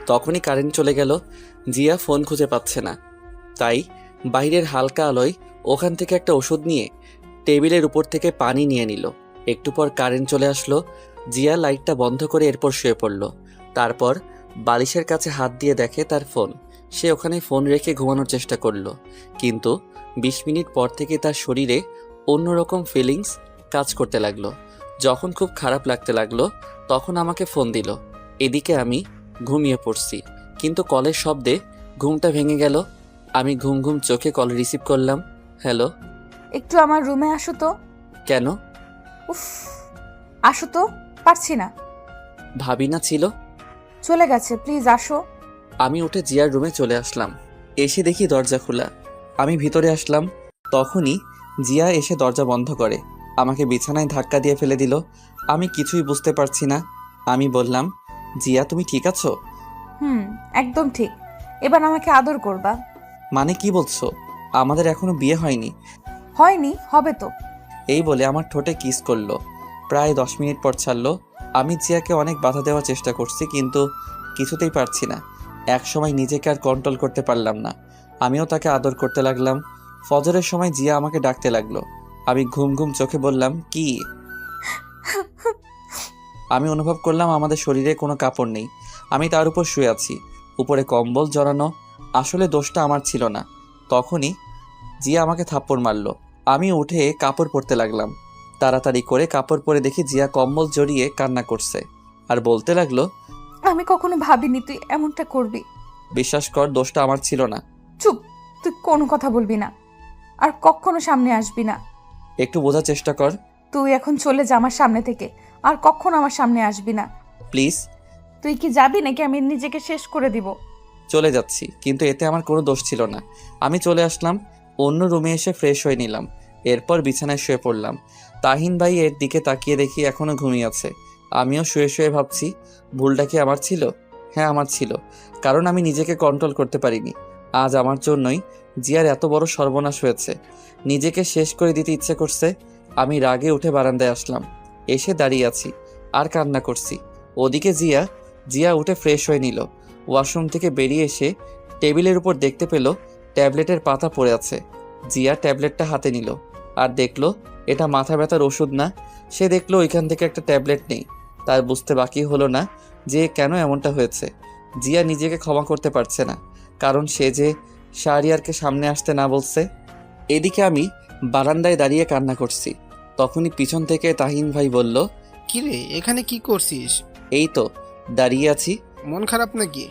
তখনই কারেন্ট চলে গেল। জিয়া ফোন খুঁজে পাচ্ছে না, তাই বাইরের হালকা আলোয় ওখান থেকে একটা ওষুধ নিয়ে টেবিলের উপর থেকে পানি নিয়ে নিল। একটু পর কারেন্ট চলে আসলো। জিয়া লাইটটা বন্ধ করে এরপর শুয়ে পড়ল। তারপর বালিশের কাছে হাত দিয়ে দেখে তার ফোন। সে ওখানে ফোন রেখে ঘুমানোর চেষ্টা করলো, কিন্তু 20 মিনিট পর থেকে তার শরীরে অন্যরকম ফিলিংস কাজ করতে লাগলো। যখন খুব খারাপ লাগতে লাগলো তখন আমাকে ফোন দিল। এদিকে আমি ঘুমিয়ে পড়ছি, কিন্তু কলের শব্দে ঘুমটা ভেঙে গেল। আমি ঘুম ঘুম চোখে কল রিসিভ করলাম। হ্যালো। একটু আমার রুমে আসো তো। কেন? উফ, আসো তো, পারছি না। ভাবি না ছিল? চলে গেছে, প্লিজ আসো। আমি উঠে জিয়ার রুমে চলে আসলাম। এসে দেখি দরজা খোলা। আমি ভিতরে আসলাম, তখনই জিয়া এসে দরজা বন্ধ করে আমাকে বিছানায় ধাক্কা দিয়ে ফেলে দিল। আমি কিছুই বুঝতে পারছি না। আমি বললাম, জিয়া তুমি ঠিক আছো? একদম ঠিক। এবার আমাকে আদর করবা। মানে কি বলছো? আমাদের এখনো বিয়ে হয়নি। হয়নি, হবে তো। এই বলে আমার ঠোঁটে কিস করলো। প্রায় 10 মিনিট পর ছাড়লো। আমি জিয়াকে অনেক বাধা দেওয়ার চেষ্টা করছি, কিন্তু কিছুতেই পারছি না। এক সময় নিজেকে আর কন্ট্রোল করতে পারলাম না। আমিও তাকে আদর করতে লাগলাম। ফজরের সময় জিয়া আমাকে ডাকতে লাগলো। আমি ঘুম ঘুম চোখে বললাম, কি? আমি অনুভব করলাম আমাদের শরীরে কোনো কাপড় নেই। আমি তার উপর শুয়ে আছি, উপরে কম্বল জড়ানো। আসলে দোষটা আমার ছিল না। তখনই জিয়া আমাকে থাপ্পড় মারলো। আমি উঠে কাপড় পরতে লাগলাম। তাড়াতাড়ি করে কাপড় পরে দেখি জিয়া কম্বল জড়িয়ে কান্না করছে আর বলতে লাগলো, আমি কখনো ভাবিনি তুই এমনটা করবি। বিশ্বাস কর, দোষটা আমার ছিল না। চুপ, তুই কোনো কথা বলবি না, আর কখনো সামনে আসবি না। একটু বোঝার চেষ্টা কর। তুই এখন চলে যা আমার সামনে থেকে, আর কখনো আমার সামনে আসবি না। প্লিজ। তুই কি যাবি নাকি আমি নিজেকে শেষ করে দিব? চলে যাচ্ছি, কিন্তু এতে আমার কোনো দোষ ছিল না। আমি চলে আসলাম, অন্য রুমে এসে ফ্রেশ হয়ে নিলাম। এরপর বিছানায় শুয়ে পড়লাম। তাহিন ভাই এর দিকে তাকিয়ে দেখি এখনো ঘুমিয়ে আছে। আমিও শুয়ে শুয়ে ভাবছি, ভুলটা কি আমার ছিল? হ্যাঁ, আমার ছিল, কারণ আমি নিজেকে কন্ট্রোল করতে পারিনি। আজ আমার জন্যই জিয়ার এত বড় সর্বনাশ হয়েছে। নিজেকে শেষ করে দিতে ইচ্ছে করছে। আমি রাগে উঠে বারান্দায় আসলাম। এসে দাঁড়িয়ে আছি আর কান্না করছি। ওদিকে জিয়া উঠে ফ্রেশ হয়ে নিল। ওয়াশরুম থেকে বেরিয়ে এসে টেবিলের উপর দেখতে পেল ট্যাবলেটের পাতা পড়ে আছে। জিয়া ট্যাবলেটটা হাতে নিল আর দেখলো এটা মাথা ব্যথার ওষুধ না। সে দেখলো ওইখান থেকে একটা ট্যাবলেট নেই। তার বুঝতে বাকি হলো না যে কেন এমনটা হয়েছে। জিয়া নিজেকে ক্ষমা করতে পারছে না, কারণ সে যে শাহরিয়ারকে সামনে আসতে না বলছে। এদিকে আমি বারান্দায় দাঁড়িয়ে কান্না করছি। তখনই পিছন থেকে তাহিন ভাই বলল, কিরে এখানে কি করছিস? এই তো দাঁড়িয়ে আছি। মন খারাপ নাকি?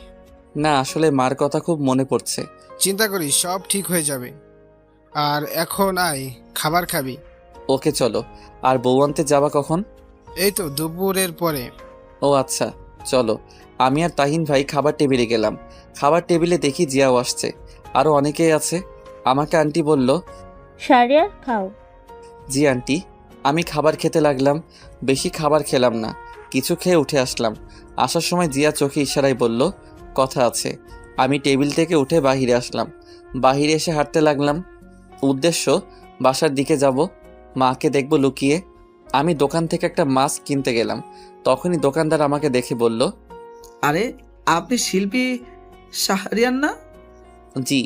না, আসলে মার কথা খুব মনে পড়ছে। চিন্তা করিস, সব ঠিক হয়ে যাবে। আর এখন আয়, খাবার খাবি। ওকে চলো। আর বউ আনতে যাবা কখন? এই তো দুপুরের পরে। ও আচ্ছা, চলো। আমি আর তাহিন ভাই খাবার টেবিলে গেলাম। খাবার টেবিলে দেখি জিয়াও আসছে, আরও অনেকেই আছে। আমাকে আন্টি বলল, শাহরিয়ার খাও। জি আন্টি। আমি খাবার খেতে লাগলাম। বেশি খাবার খেলাম না, কিছু খেয়ে উঠে আসলাম। আসার সময় জিয়া চোখে ইশারায় বলল, কথা আছে। আমি টেবিল থেকে উঠে বাহিরে আসলাম। বাহিরে এসে হাঁটতে লাগলাম। উদ্দেশ্য বাসার দিকে যাব, মাকে দেখব লুকিয়ে। আমি দোকান থেকে একটা মাস্ক কিনতে গেলাম। তখনই দোকানদার আমাকে দেখে বলল, আরে আপনি শিল্পী শাহরিয়ার না? জি।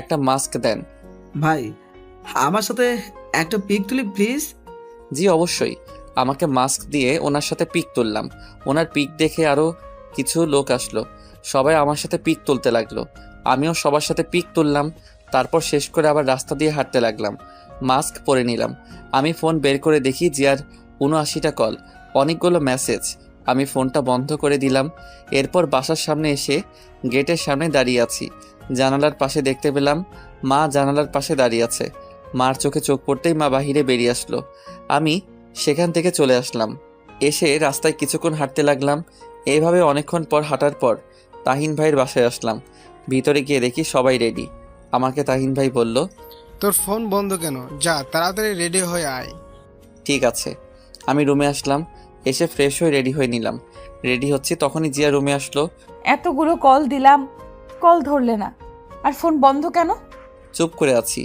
একটা মাস্ক দেন। ভাই, আমার সাথে একটা পিক তুলি প্লিজ। জি অবশ্যই। আমাকে মাস্ক দিয়ে ওনার সাথে পিক তুললাম। ওনার পিক দেখে আরও কিছু লোক আসলো। সবাই আমার সাথে পিক তুলতে লাগলো। আমিও সবার সাথে পিক তুললাম। তারপর শেষ করে আবার রাস্তা দিয়ে হাঁটতে লাগলাম। মাস্ক পরে নিলাম। আমি ফোন বের করে দেখি জিয়ার ৭৯টা কল, অনেকগুলো মেসেজ। আমি ফোনটা বন্ধ করে দিলাম। এরপর বাসার সামনে এসে গেটের সামনে দাঁড়িয়ে আছি। জানালার পাশে দেখতে পেলাম মা জানালার পাশে দাঁড়িয়ে আছে। মার চোখে চোখ পড়তেই মা বাহিরে বেরিয়ে আসলো। আমি সেখান থেকে চলে আসলাম। এসে রাস্তায় কিছুক্ষণ হাঁটতে লাগলাম। এইভাবে অনেকক্ষণ পর হাঁটার পর তাহিন ভাইয়ের বাসায় আসলাম। ভিতরে গিয়ে দেখি সবাই রেডি। আমাকে তাহিন ভাই বলল, তোর ফোন বন্ধ কেন? যা তাড়াতাড়ি রেডি হয়ে আয়। ঠিক আছে। আমি রুমে আসলাম। এসে ফ্রেশ হয়ে রেডি হয়ে নিলাম। রেডি হচ্ছি, তখনই জিয়া রুমে আসলো। এতগুলো কল দিলাম, কল ধরলে না, আর ফোন বন্ধ কেন? চুপ করে আছি।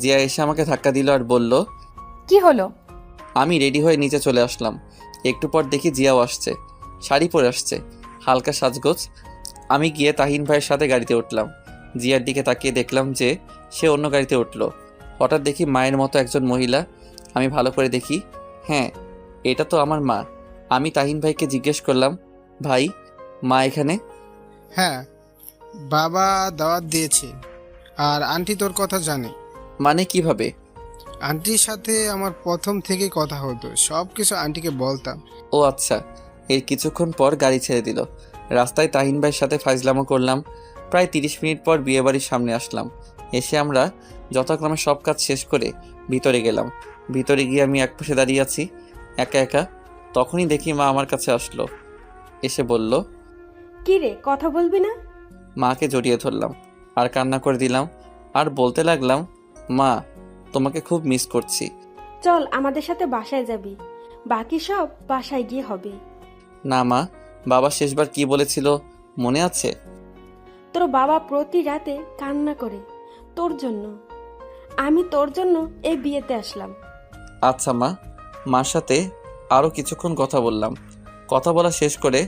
জিয়া এসে আমাকে ধাক্কা দিল আর বলল, কি হলো? আমি রেডি হয়ে নিচে চলে আসলাম। একটু পর দেখি জিয়াও আসছে, শাড়ি পরে আসছে, হালকা সাজগোজ। আমি গিয়ে তাহিন ভাইয়ের সাথে গাড়িতে উঠলাম। জিয়ার দিকে তাকিয়ে দেখলাম যে সে অন্য গাড়িতে উঠলো। হঠাৎ দেখি মায়ের মতো একজন মহিলা। আমি ভালো করে দেখি, হ্যাঁ, এটা তো আমার মা। আমি তাহিন ভাইকে জিজ্ঞেস করলাম, ভাই, মা এখানে? হ্যাঁ, বাবা দাওয়াত দিয়েছে আর আন্টি তোর কথা জানে। মানে কিভাবে? আন্টির সাথে আমার প্রথম থেকে কথা হতো, সব কিছু আন্টিকে বলতাম। ও আচ্ছা। এর কিছুক্ষণ পর গাড়ি ছেড়ে দিল। রাস্তায় তাহিন ভাইয়ের সাথে ফাইজলামো করলাম। প্রায় 30 মিনিট পর বিয়েবাড়ির সামনে আসলাম। এসে আমরা যথাক্রমে সব কাজ শেষ করে ভিতরে গেলাম। ভিতরে গিয়ে আমি একপাশে দাঁড়িয়ে আছি একা একা। তখনই দেখি মা আমার কাছে আসলো। এসে বলল, কি রে, কথা বলবি না? মাকে জড়িয়ে ধরলাম আর কান্না করে দিলাম আর বলতে লাগলাম, মা, তোমাকে খুব মিস করছি। চল আমাদের সাথে বাসায় যাবি, বাকি সব বাসায় গিয়ে হবে। না মা, বাবা শেষবার কি বলেছিল মনে আছে? তোর বাবা প্রতি রাতে কান্না করে তোর জন্য। আমি তোর জন্য এই বিয়েতে আসলাম। আচ্ছা মা। মার সাথে আরও কিছুক্ষণ কথা বললাম। কথা বলা শেষ করে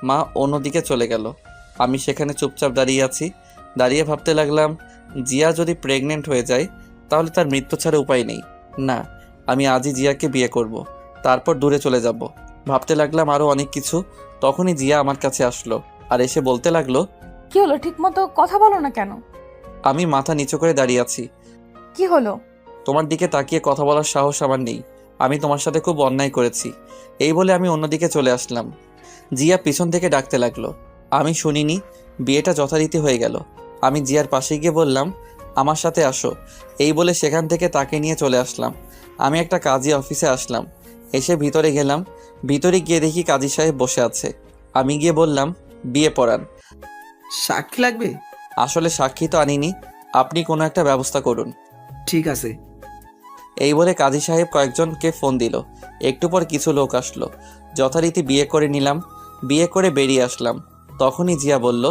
মা অন্যদিকে চলে গেল। আমি সেখানে চুপচাপ দাঁড়িয়ে আছি। দাঁড়িয়ে ভাবতে লাগলাম, জিয়া যদি প্রেগনেন্ট হয়ে যায় তাহলে তার মৃত্যু ছাড়া উপায় নেই। না, আমি আজই জিয়াকে বিয়ে করব, তারপর দূরে চলে যাব। ভাবতে লাগলাম আরও অনেক কিছু। তখনই জিয়া আমার কাছে আসলো আর এসে বলতে লাগলো, কি হলো? ঠিক মতো কথা বলো না কেন? আমি মাথা নিচু করে দাঁড়িয়ে আছি। কি হলো? তোমার দিকে তাকিয়ে কথা বলার সাহস আমার নেই। আমি তোমার সাথে খুব অন্যায় করেছি। এই বলে আমি অন্যদিকে চলে আসলাম। জিয়া পিছন থেকে ডাকতে লাগলো। আমি শুনিনি। বিয়েটা যথারীতি হয়ে গেল। আমি জিয়ার পাশে গিয়ে বললাম, আমার সাথে আসো। এই বলে সেখান থেকে তাকে নিয়ে চলে আসলাম। আমি একটা কাজী অফিসে আসলাম। এসে ভিতরে গেলাম। ভিতরে গিয়ে দেখি কাজী সাহেব বসে আছে। আমি গিয়ে বললাম, বিয়ে পড়ান। সাক্ষী লাগবে? আসলে সাক্ষী তো আনিনি, আপনি কোনো একটা ব্যবস্থা করুন। ঠিক আছে। এই বলে কাজী সাহেব কয়েকজনকে ফোন দিল। একটু পর কিছু লোক আসলো। যথারীতি বিয়ে করে নিলাম। বিয়ে করে বেরিয়ে আসলাম। তখনই জিয়া বলল,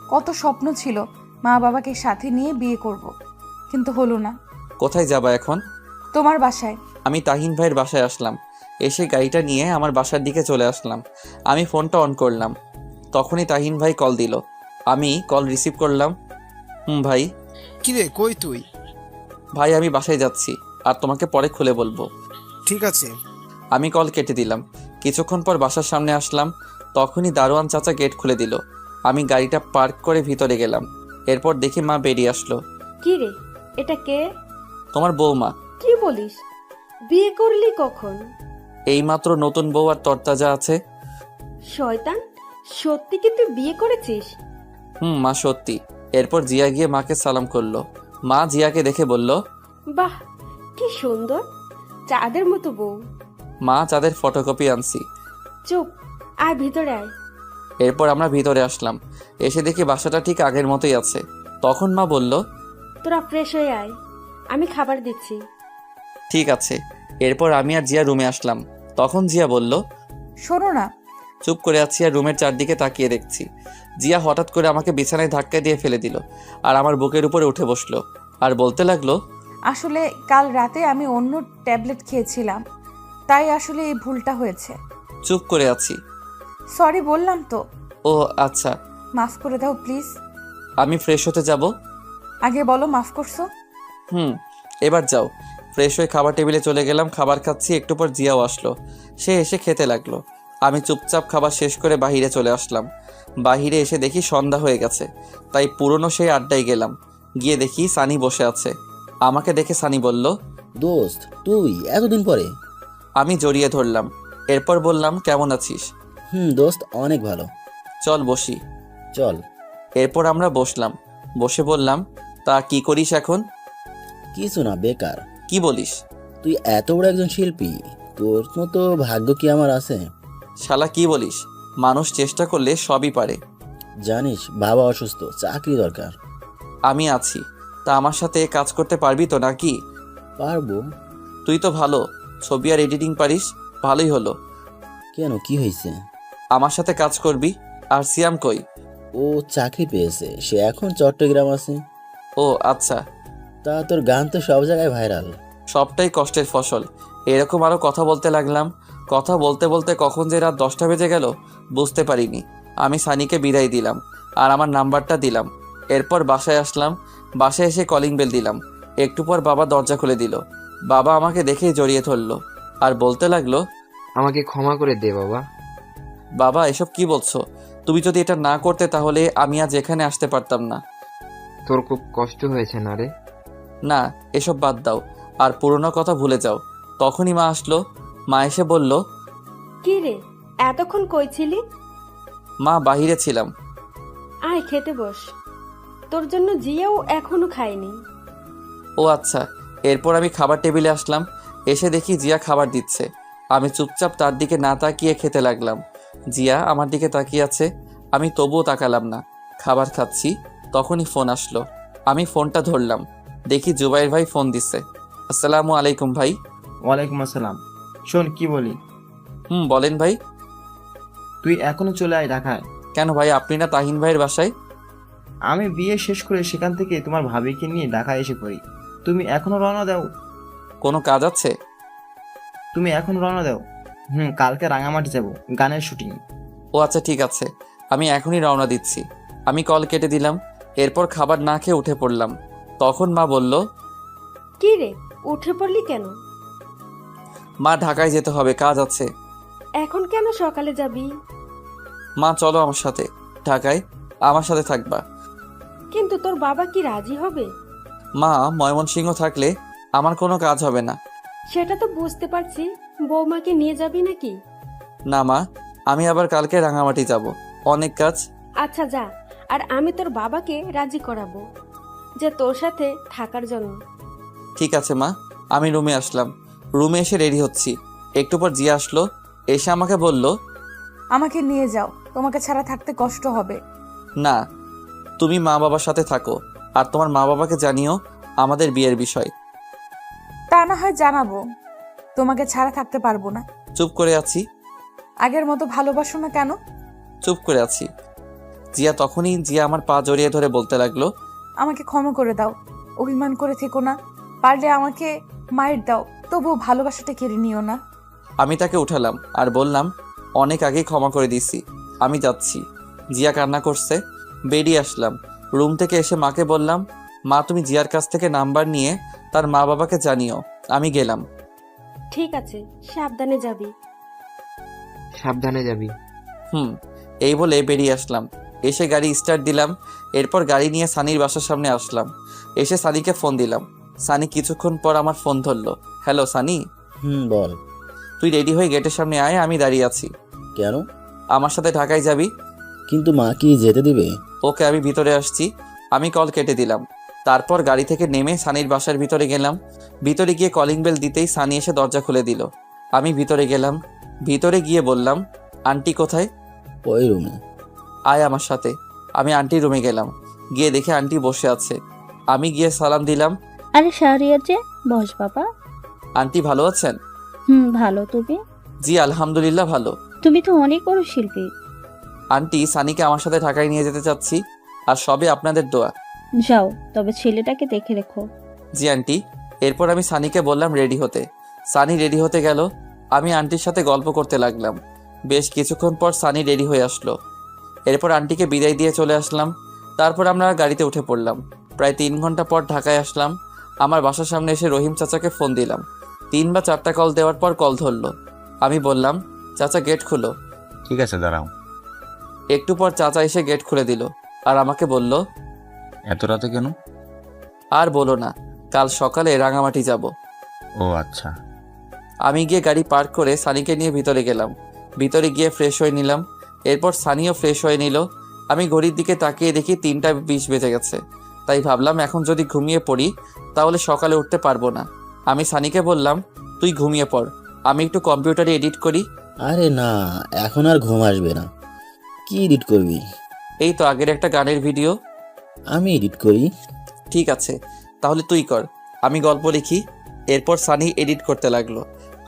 কত স্বপ্ন ছিল মা বাবাকে সাথে নিয়ে বিয়ে করব, কিন্তু হলো না। কোথায় যাবা এখন? তোমার বাসায়। আমি তাহিন ভাইয়ের বাসায় আসলাম। এসে গাড়িটা নিয়ে আমার বাসার দিকে চলে আসলাম। আমি ফোনটা অন করলাম। তখনই তাহিন ভাই কল দিল। আমি কল রিসিভ করলাম। ভাই। কিরে, কই তুই? ভাই, আমি বাসায় যাচ্ছি, আর তোমাকে পরে খুলে বলবো। ঠিক আছে। আমি কল কেটে দিলাম। কিছুক্ষণ পর বাসার সামনে আসলাম। তখনই দারোয়ান চাচা গেট খুলে দিল। আমি গাড়িটা পার্ক করে ভিতরে গেলাম। এরপর দেখি মা বেরিয়ে আসলো। কি রে, এটা কে? তোমার বৌমা। কি বলিস? বিয়ে করলি কখন? এইমাত্র নতুন বউ আর তরতাজা আছে। শয়তান, সত্যি কি তুই বিয়ে করেছিস? মা, সত্যি। এরপর জিয়া গিয়ে মাকে সালাম করলো। মা জিয়াকে দেখে বলল, বাহ, কি সুন্দর, চাঁদের মতো বউ। মা, চাঁদের ফটোকপি আনছি। চুপ, আয় ভিতরে আয়। এরপর আমরা ভিতরে আসলাম। এসে দেখি বাসাটা ঠিক আগের মতোই আছে। তখন মা বলল, তোরা ফ্রেশ হয়ে আয়, আমি খাবার দিচ্ছি। ঠিক আছে। এরপর আমি আর জিয়া রুমে আসলাম। তখন জিয়া বলল, শোনো না। চুপ করে আছি আর রুমের চারদিকে তাকিয়ে দেখছি। জিয়া হঠাৎ করে আমাকে বিছানায় ধাক্কা দিয়ে ফেলে দিল আর আমার বুকের উপরে উঠে বসলো আর বলতে লাগলো, আসলে কাল রাতে আমি অন্য ট্যাবলেট খেয়েছিলাম, তাই আসলে এই ভুলটা হয়েছে। চুপ করে আছি। সরি বললাম তো। ও আচ্ছা। মাফ করে দাও প্লিজ। আমি ফ্রেশ হতে যাব। আগে বলো মাফ করছো। এবার যাও। ফ্রেশ হয়ে খাবার টেবিলে চলে গেলাম। খাবার খাচ্ছি। একটু পর জিয়াও আসলো। সে এসে খেতে লাগলো। আমি চুপচাপ খাবার শেষ করে বাহিরে চলে আসলাম। বাহিরে এসে দেখি সন্ধ্যা হয়ে গেছে, তাই পুরনো সেই আড্ডায় গেলাম। গিয়ে দেখি সানি বসে আছে। আমাকে দেখে সানি বলল, দোস্ত, তুই এতদিন পরে? আমি জড়িয়ে ধরলাম। এরপর বললাম, কেমন আছিস? দোস্ত, অনেক ভালো। চল বসি। চল। এরপর আমরা বসলাম। বসে বললাম, তা কি করিস এখন? কিছু না, বেকার। কি বলিস? তুই এত বড় একজন শিল্পী, তোর মতো ভাগ্য কি আমার আছে? শালা কি বলিস? মানুষ চেষ্টা করলে সবই পারে। জানিস, বাবা অসুস্থ, চাকরি দরকার। আমি আছি। তা আমার সাথে কাজ করতে পারবি তো নাকি? পারবো। তুই তো ভালো ছবি আর এডিটিং পারিস, ভালোই হলো। কেন, কি হয়েছে? আমার সাথে কাজ করবি। আর সিয়াম কই? ও চাকরি পেয়েছে, সে এখন চট্টগ্রাম আছে। ও আচ্ছা। তা তোর গান তো সব জায়গায় ভাইরাল। সবটাই কষ্টের ফসল। এরকম আরও কথা বলতে লাগলাম। কথা বলতে বলতে কখন যে রাত 10টা বেজে গেল বুঝতে পারিনি। আমি সানিকে বিদায় দিলাম আর আমার নাম্বারটা দিলাম। এরপর বাসায় আসলাম। বাসায় এসে কলিং বেল দিলাম। একটু পর বাবা দরজা খুলে দিল। বাবা আমাকে দেখেই জড়িয়ে ধরলো আর বলতে লাগলো, আমাকে ক্ষমা করে দে বাবা। বাবা এসব কি বলছো? তুমি যদি এটা না করতে তাহলে আমি আজ এখানে আসতে পারতাম না। তোর খুব কষ্ট হয়েছে না রে? না, এসব বাদ দাও আর পুরনো কথা ভুলে যাও। তখনই মা আসলো। মা এসে বলল, কি রে, এতক্ষণ কই ছিলি? মা বাহিরে ছিলাম। আয় খেতে বস, তোর জন্য জিয়াও এখনো খায়নি। ও আচ্ছা। এরপর আমি খাবার টেবিলে আসলাম। এসে দেখি জিয়া খাবার দিচ্ছে। আমি চুপচাপ তার দিকে না তাকিয়ে খেতে লাগলাম। জিয়া আমার দিকে তাকিয়ে আছে, আমি তবুও তাকালাম না। খাবার খাচ্ছি, তখনই ফোন আসলো। আমি ফোনটা ধরলাম। দেখি জুবাইর ভাই ফোন দিচ্ছে। আসসালামু আলাইকুম ভাই। ওয়ালাইকুম আসসালাম। শোন কি বলি। বলেন ভাই। তুই এখনো চলে আয় ঢাকায়। কেন ভাই, আপনি না তাহিন ভাইয়ের বাসায়? আমি বিয়ে শেষ করে সেখান থেকে তোমার ভাবিকে নিয়ে ঢাকায় এসে পড়ি। তুমি এখনো রওনা দাও? কোনো কাজ আছে? তুমি এখন রওনা দাও। কালকে রাঙামাটি যাব, গানের শুটিং। ও আচ্ছা ঠিক আছে, আমি এখনই রওনা দিচ্ছি। আমি কল কেটে দিলাম। এরপর খাবার না খেয়ে উঠে পড়লাম। তখন মা বলল, কি রে, উঠে পড়লি কেন? মা ঢাকায় যেতে হবে, কাজ আছে। এখন কেন সকালে যাবি? মা চলো আমার সাথে ঢাকায়, আমার সাথে থাকবা। কিন্তু তোর বাবা কি রাজি হবে? মা, ময়মনসিংহ থাকলে আমার কোনো কাজ হবে না। সেটা তো বুঝতে পারছি, বৌমাকে নিয়ে যাবি নাকি? না মা, আমি আবার কালকে রাঙামাটি যাব, অনেক কাজ। আচ্ছা যা, আর আমি তোর বাবাকে রাজি করাবো যে তোর সাথে থাকার জন্য। ঠিক আছে মা। আমি রুমে আসলাম। রুমে এসে রেডি হচ্ছি। একটু পর জিয়া আসলো। এসে আমাকে বলল, আমাকে নিয়ে যাও, তোমাকে ছাড়া থাকতে কষ্ট হবে। না, তুমি মা বাবার সাথে থাকো আর তোমার মা বাবাকে জানিও আমাদের বিয়ের বিষয়। তা না হয় জানাবো, তোমাকে ছাড়া থাকতে পারবো না। চুপ করে আছি। আগের মতো ভালোবাসো না কেন? চুপ করে আছি। জিয়া আমার পা জড়িয়ে ধরে বলতে লাগলো, আমাকে ক্ষমা করে দাও, অভিমান করে থেকো না, পারলে আমাকে মায়ের দাও, তবুও ভালোবাসাটা কেড়ে নিও না। আমি তাকে উঠালাম আর বললাম, অনেক আগেই ক্ষমা করে দিছি, আমি যাচ্ছি। জিয়া কান্না করছে। বেরিয়ে আসলাম। রুম থেকে এসে মাকে বললাম, মা তুমি জিয়ার কাছ থেকে নাম্বার নিয়ে তার মা বাবাকে জানিও আমি গেলাম। ঠিক আছে, সাবধানে যাবি। সাবধানে যাবি। এই বলে বেরিয়ে আসলাম। এসে গাড়ি স্টার্ট দিলাম। এরপর গাড়ি নিয়ে সানির বাসার সামনে আসলাম। এসে সানিকে ফোন দিলাম। সানি কিছুক্ষণ পর আমার ফোন ধরলো। হ্যালো সানি। বল। তুই রেডি হয়ে গেটের সামনে আয়, আমি দাঁড়িয়ে আছি। কেন? আমার সাথে ঢাকায় যাবি। কিন্তু মা কি যেতে দিবে? ওকে, আমি ভিতরে আসছি। আমি কল কেটে দিলাম। তারপর গাড়ি থেকে নেমে সানির বাসার ভিতরে গেলাম। ভিতরে গিয়ে কলিং বেল দিতেই সানি এসে দরজা খুলে দিল। আমি ভিতরে গেলাম। ভিতরে গিয়ে বললাম, আন্টি কোথায়? ওই রুমে। আয় আমার সাথে। আমি আন্টির রুমে গেলাম। গিয়ে দেখে আন্টি বসে আছে। আমি গিয়ে সালাম দিলাম। আরে শাহরিয়ার যে, বস বাবা। আন্টি ভালো আছেন? ভালো, তুমি? জি আলহামদুলিল্লাহ ভালো। তুমি তো অনেক বড় শিল্পী। আন্টি, সানিকে আমার সাথে ঢাকায় নিয়ে যেতে চাচ্ছি, আর সবে আপনাদের দোয়া। যাও, তবে ছেলেটাকে দেখে রেখো। জি আন্টি। এরপর আমি সানিকে বললাম রেডি হতে। সানি রেডি হতে গেল। আমি আন্টির সাথে গল্প করতে লাগলাম। বেশ কিছুক্ষণ পর সানি রেডি হয়ে আসলো। এরপর আন্টিকে বিদায় দিয়ে চলে আসলাম। তারপর আমরা গাড়িতে উঠে পড়লাম। প্রায় 3 ঘন্টা পর ঢাকায় আসলাম। আমার বাসার সামনে এসে রহিম চাচাকে ফোন দিলাম। 3 বা 4টা কল দেওয়ার পর কল ধরলো। আমি বললাম, চাচা গেট খুলো। ঠিক আছে দাঁড়াও। একটু পর চাচা এসে গেট খুলে দিল আর আমাকে বলল, এত রাতে কেন? আর বলো না, কাল সকালে রাঙামাটি যাব। ও আচ্ছা। আমি গিয়ে গাড়ি পার্ক করে সানিকে নিয়ে ভিতরে গেলাম। ভিতরে গিয়ে ফ্রেশ হয়ে নিলাম। এরপর সানিও ফ্রেশ হয়ে নিল। আমি ঘড়ির দিকে তাকিয়ে দেখি 3টা 20 বেজে গেছে। তাই ভাবলাম এখন যদি ঘুমিয়ে পড়ি তাহলে সকালে উঠতে পারবো না। আমি সানিকে বললাম, তুই ঘুমিয়ে পড়, আমি একটু কম্পিউটারে এডিট করি। আরে না, এখন আর ঘুম আসবে না। কি এডিট করবি? এই তো আগের একটা গানের ভিডিও। আমি এডিট করি। ঠিক আছে, তাহলে তুই কর, আমি গল্প লিখি। এরপর সানি এডিট করতে লাগলো।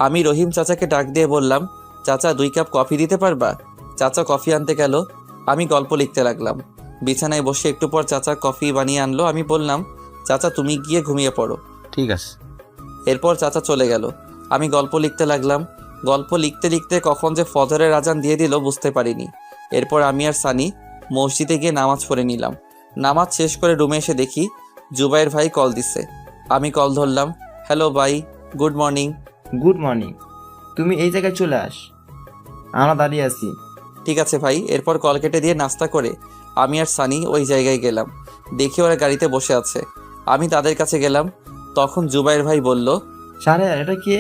আমি রহিম চাচাকে ডাক দিয়ে বললাম, চাচা 2 কাপ কফি দিতে পারবা? চাচা কফি আনতে গেল। আমি গল্প লিখতে লাগলাম। বিছানায় বসে একটু পর চাচা কফি বানিয়ে আনলো। আমি বললাম, চাচা তুমি গিয়ে ঘুমিয়ে পড়ো। ঠিক আছে। এরপর চাচা চলে গেল। আমি গল্প লিখতে লাগলাম। গল্প লিখতে লিখতে কখন যে ফজরের আজান দিয়ে দিল বুঝতে পারিনি। এরপর আমি আর সানি মসজিদে গিয়ে নামাজ পড়ে নিলাম। নামাজ শেষ করে রুমে এসে দেখি জুবাইর ভাই কল দিছে। আমি কল ধরলাম। হ্যালো ভাই, গুড মর্নিং। Good morning. তুমি এই জায়গায় চলে আস, আমরা দাঁড়িয়ে আছি। ঠিক আছে ভাই। এরপর কল কেটে দিয়ে নাস্তা করে আমি আর সানি ওই জায়গায় গেলাম। দেখি ওরা গাড়িতে বসে আছে। আমি তাদের কাছে গেলাম। তখন জুবাইর ভাই বলল, শাহরিয়ার এটা কে?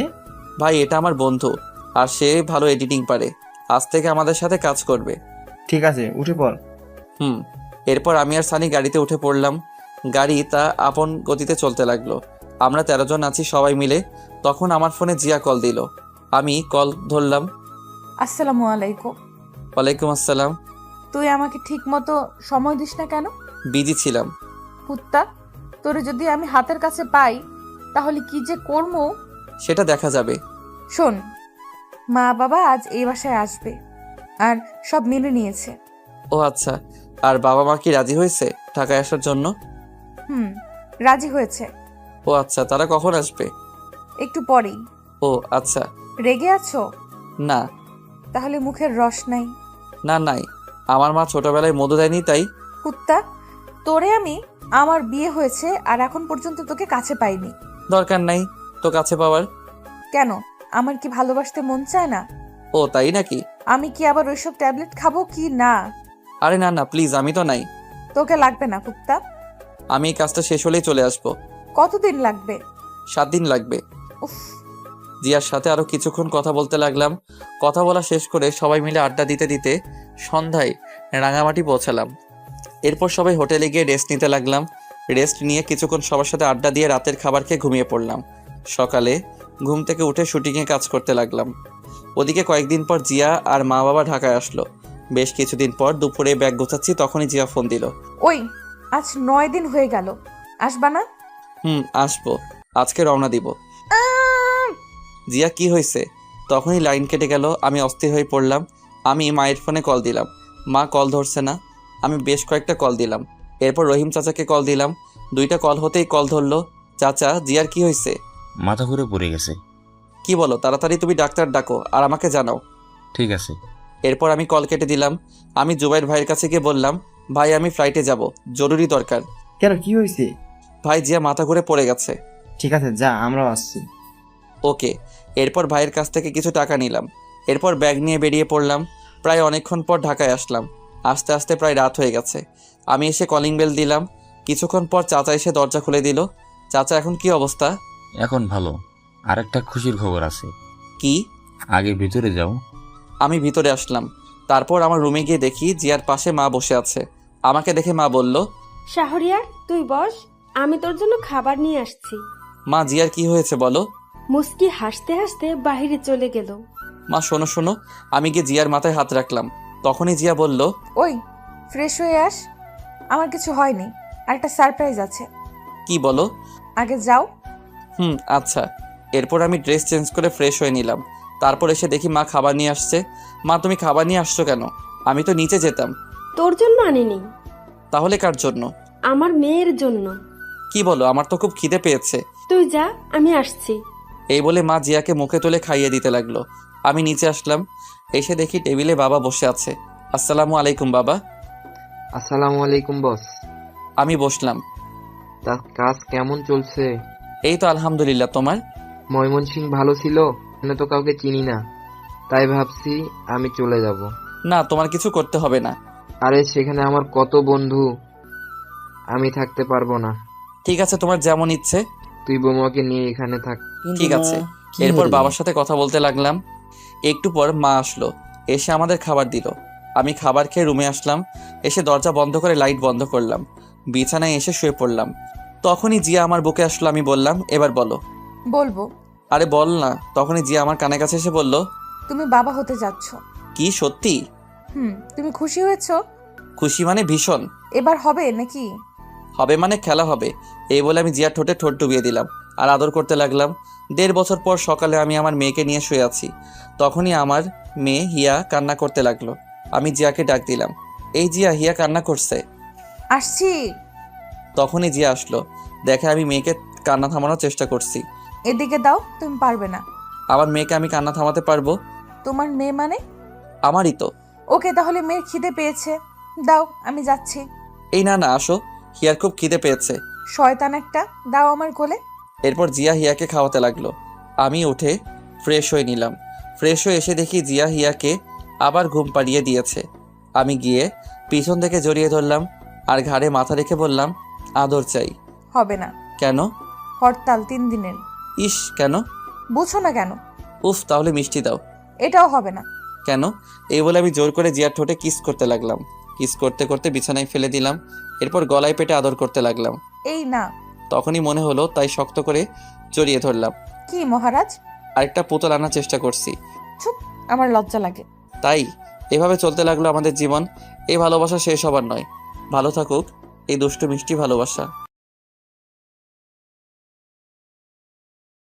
ভাই এটা আমার বন্ধু, আর সে ভালো এডিটিং পারে। আজ থেকে আমাদের সাথে কাজ করবে। ঠিক আছে, উঠে পড়। এরপর আমি আর সানি গাড়িতে উঠে পড়লাম। গাড়ি তা আপন গতিতে চলতে লাগলো। আমরা 13 জন আছি সবাই মিলে। তখন আমার ফোনে জিয়া কল দিল। আমি কল ধরলাম। আসসালামু আলাইকুম। ওয়ালাইকুম আসসালাম। তুই আমাকে ঠিক মতো সময় দিস না কেন? বিজি ছিলাম। কুত্তা, তোরে যদি আমি হাতের কাছে পাই তাহলে কি যে করবো সেটা দেখা যাবে। শোন, মা বাবা আজ এই বাসায় আসবে আর সব মেনে নিয়েছে। ও আচ্ছা। আর বাবা মা কি রাজি হয়েছে ঢাকায় আসার জন্য? রাজি হয়েছে। ও আচ্ছা, তারা কখন আসবে? একটু পরেই। ও আচ্ছা। রেগে আছো? না। তাহলে মুখের রস নাই? না নাই, আমার মা ছোটবেলায় মধু দেয়নি তাই। কুত্তা, তোরে আমি আমার বিয়ে হয়েছে আর এখন পর্যন্ত তোকে কাছে পাইনি। দরকার নাই তো কাছে পাওয়ার। কেন, আমার কি ভালোবাসতে মন চায় না? ও তাই নাকি? আমি কি আবার ওইসব ট্যাবলেট খাবো কি না? আরে না না প্লিজ, আমি তো নাই। তোকে লাগবে না কুত্তা। আমি এই কাজটা শেষ হলেই চলে আসবো। কতদিন লাগবে? 7 দিন লাগবে। উফ। জিয়ার সাথে আরো কিছুক্ষণ কথা বলতে লাগলাম। কথা বলা শেষ করে সবাই মিলে আড্ডা দিতে দিতে সন্ধ্যায় রাঙামাটি পৌঁছালাম। এরপর সবাই হোটেলে গিয়ে রেস্ট নিতে লাগলাম। রেস্ট নিয়ে কিছুক্ষণ সবার সাথে আড্ডা দিয়ে রাতের খাবার খেয়ে ঘুমিয়ে পড়লাম। সকালে ঘুম থেকে উঠে শুটিংয়ে কাজ করতে লাগলাম। ওদিকে কয়েকদিন পর জিয়া আর মা বাবা ঢাকায় আসলো। বেশ কিছুদিন পর দুপুরে ব্যাগ গোছাচ্ছি, তখনই জিয়া ফোন দিল। ওই, আজ 9 দিন হয়ে গেল, আসবা না? আসবো, আজকে রওনা দিব। জিয়া কি হয়েছে? তখনই লাইন কেটে গেল। আমি অস্থির হয়ে পড়লাম। আমি মায়ের ফোনে কল দিলাম। মা কল ধরছে না। আমি বেশ কয়েকটা কল দিলাম। এরপর রহিম চাচাকে কল দিলাম। 2টা কল হতেই কল ধরলো। চাচা, জিয়ার কি হয়েছে? মাথা ঘুরে পড়ে গেছে। কি বলো? তাড়াতাড়ি তুমি ডাক্তার ডাকো আর আমাকে জানাও। ঠিক আছে। এরপর আমি কল কেটে দিলাম। আমি জুবাইর ভাইয়ের কাছে গিয়ে বললাম, ভাই আমি ফ্লাইটে যাব, জরুরি দরকার। কেন, কি হয়েছে? ভাই জিয়া মাথা ঘুরে পড়ে গেছে। ঠিক আছে, যা, আমরাও আসছি। ওকে। এরপর ভাইয়ের কাছ থেকে কিছু টাকা নিলাম। এরপর ব্যাগ নিয়ে বেরিয়ে পড়লাম। প্রায় অনেকক্ষণ পর ঢাকায় আসলাম। আস্তে আস্তে প্রায় রাত হয়ে গেছে। আমি এসে কলিং বেল দিলাম। কিছুক্ষণ পর চাচা এসে দরজা খুলে দিল। চাচা, এখন কি অবস্থা? এখন ভালো। আরেকটা খুশির খবর আছে। কি? আগে ভিতরে যাও। আমি ভিতরে আসলাম। তারপর আমার রুমে গিয়ে দেখি জিয়ার পাশে মা বসে আছে। আমাকে দেখে মা বলল, শাহরিয়ার তুই বস, আমি তোর জন্য খাবার নিয়ে আসছি। মা জিয়ার কি হয়েছে বলো? মুস্কি হাসতে হাসতে বাহিরে চলে গেল। মা শোনো শোনো। আমি গিয়ে জিয়ার মাথায় হাত রাখলাম। তখনই জিয়া বলল, ওই, ফ্রেশ হয়ে আস, আমার কিছু হয়নি, আরেকটা সারপ্রাইজ আছে। কি বলো? আগে যাও। আচ্ছা। এরপর আমি ড্রেস চেঞ্জ করে ফ্রেশ হয়ে নিলাম। তারপর এসে দেখি মা খাবার নিয়ে আসছে। মা তুমি খাবার নিয়ে আসছো কেন? আমি তো নিচে যেতাম। তোর জন্য আনিনি। তাহলে কার জন্য? আমার মেয়ের জন্য। কি বলো? আমার তো খুব খিদে পেয়েছে। তুই যা, আমি আসছি। এই বলে মা জিয়াকে মুখে তুলে খাইয়ে দিতে লাগলো। আমি নিচে আসলাম। এসে দেখি টেবিলে বাবা বসে আছে। আসসালামু আলাইকুম বাবা। আসসালামু আলাইকুম বস। আমি বসলাম। তা কাজ কেমন চলছে? এই তো আলহামদুলিল্লাহ। তোমার? ময়মনসিং ভালো ছিল? আমি তো কাউকে চিনি না, তাই ভাবছি আমি চলে যাব। না, তোমার কিছু করতে হবে না। আরে সেখানে আমার কত বন্ধু, আমি থাকতে পারবো না। ঠিক আছে, তোমার যেমন ইচ্ছে। তুই বৌমাকে নিয়ে এখানে থাক। ঠিক আছে। এরপর বাবার সাথে কথা বলতে লাগলাম। একটু পর মা আসলো। এসে আমাদের খাবার দিল। আমি খাবার খেয়ে রুমে আসলাম। এসে দরজা বন্ধ করে লাইট বন্ধ করলাম। বিছানায় এসে শুয়ে পড়লাম। তখনই জিয়া আমার বুকে আসলো। আমি বললাম, এবার বলো। বলবো। আরে বল না। তখনই জিয়া আমার কানের কাছে এসে বলল, তুমি বাবা হতে যাচ্ছ। কি সত্যি? তুমি খুশি হয়েছো? খুশি মানে ভীষণ। এবার হবে নাকি? হবে মানে খেলা হবে। এই বলে আমি জিয়ার ঠোঁটে ঠোঁট ডুবিয়ে দিলাম আর আদর করতে লাগলাম। 1.5 বছর পর সকালে আমি আমার মেয়েকে নিয়ে শুয়ে আছি। তখনই আমার মেয়ে হিয়া কান্না করতে লাগলো। আমি জিয়াকে ডাক দিলাম, এই জিয়া, হিয়া কান্না করছে। আসছি। তখনই জিয়া আসলো। দেখে আমি মেয়েকে কান্না থামানোর চেষ্টা করছি। এদিকে দাও, তুমি পারবে না। আমার মেয়েকে আমি কান্না থামাতে পারবো? তোমার মেয়ে মানে? আমারই তো। ওকে, তাহলে মেয়ের খিদে পেয়েছে, দাও আমি যাচ্ছি। এই না না, আসো, হিয়ার খুব খিদে পেয়েছে। শয়তান একটা, দাও আমার কোলে। এরপর জিয়া হিয়াকে খাওয়াতে লাগলো। আমি উঠে ফ্রেশ হয়ে নিলাম। ফ্রেশ হয়ে এসে দেখি জিয়া হিয়াকে আবার ঘুম পাড়িয়ে দিয়েছে। আমি গিয়ে পিছন থেকে জড়িয়ে ধরলাম আর ঘাড়ে মাথা রেখে বললাম, আদর চাই। হবে না। কেন? হরতাল 3 দিনের। ইস, কেন? বুঝো না কেন? উফ, তাহলে মিষ্টি দাও। এটাও হবে না। কেন? এই বলে আমি জোর করে জিয়ার ঠোঁটে কিস করতে লাগলাম। কিস করতে করতে বিছানায় ফেলে দিলাম। এরপর গলায় পেটে আদর করতে লাগলাম। এই না। তখনই মনে হলো, তাই শক্ত করে জড়িয়ে ধরলাম। কি মহারাজ? আরেকটা পুতুল আনার চেষ্টা করছি। চুপ, আমার লজ্জা লাগে। তাই এভাবে চলতে লাগলো আমাদের জীবন। এই ভালোবাসা শেষ হবার নয়। ভালো থাকুক এই দুষ্টু মিষ্টি ভালোবাসা।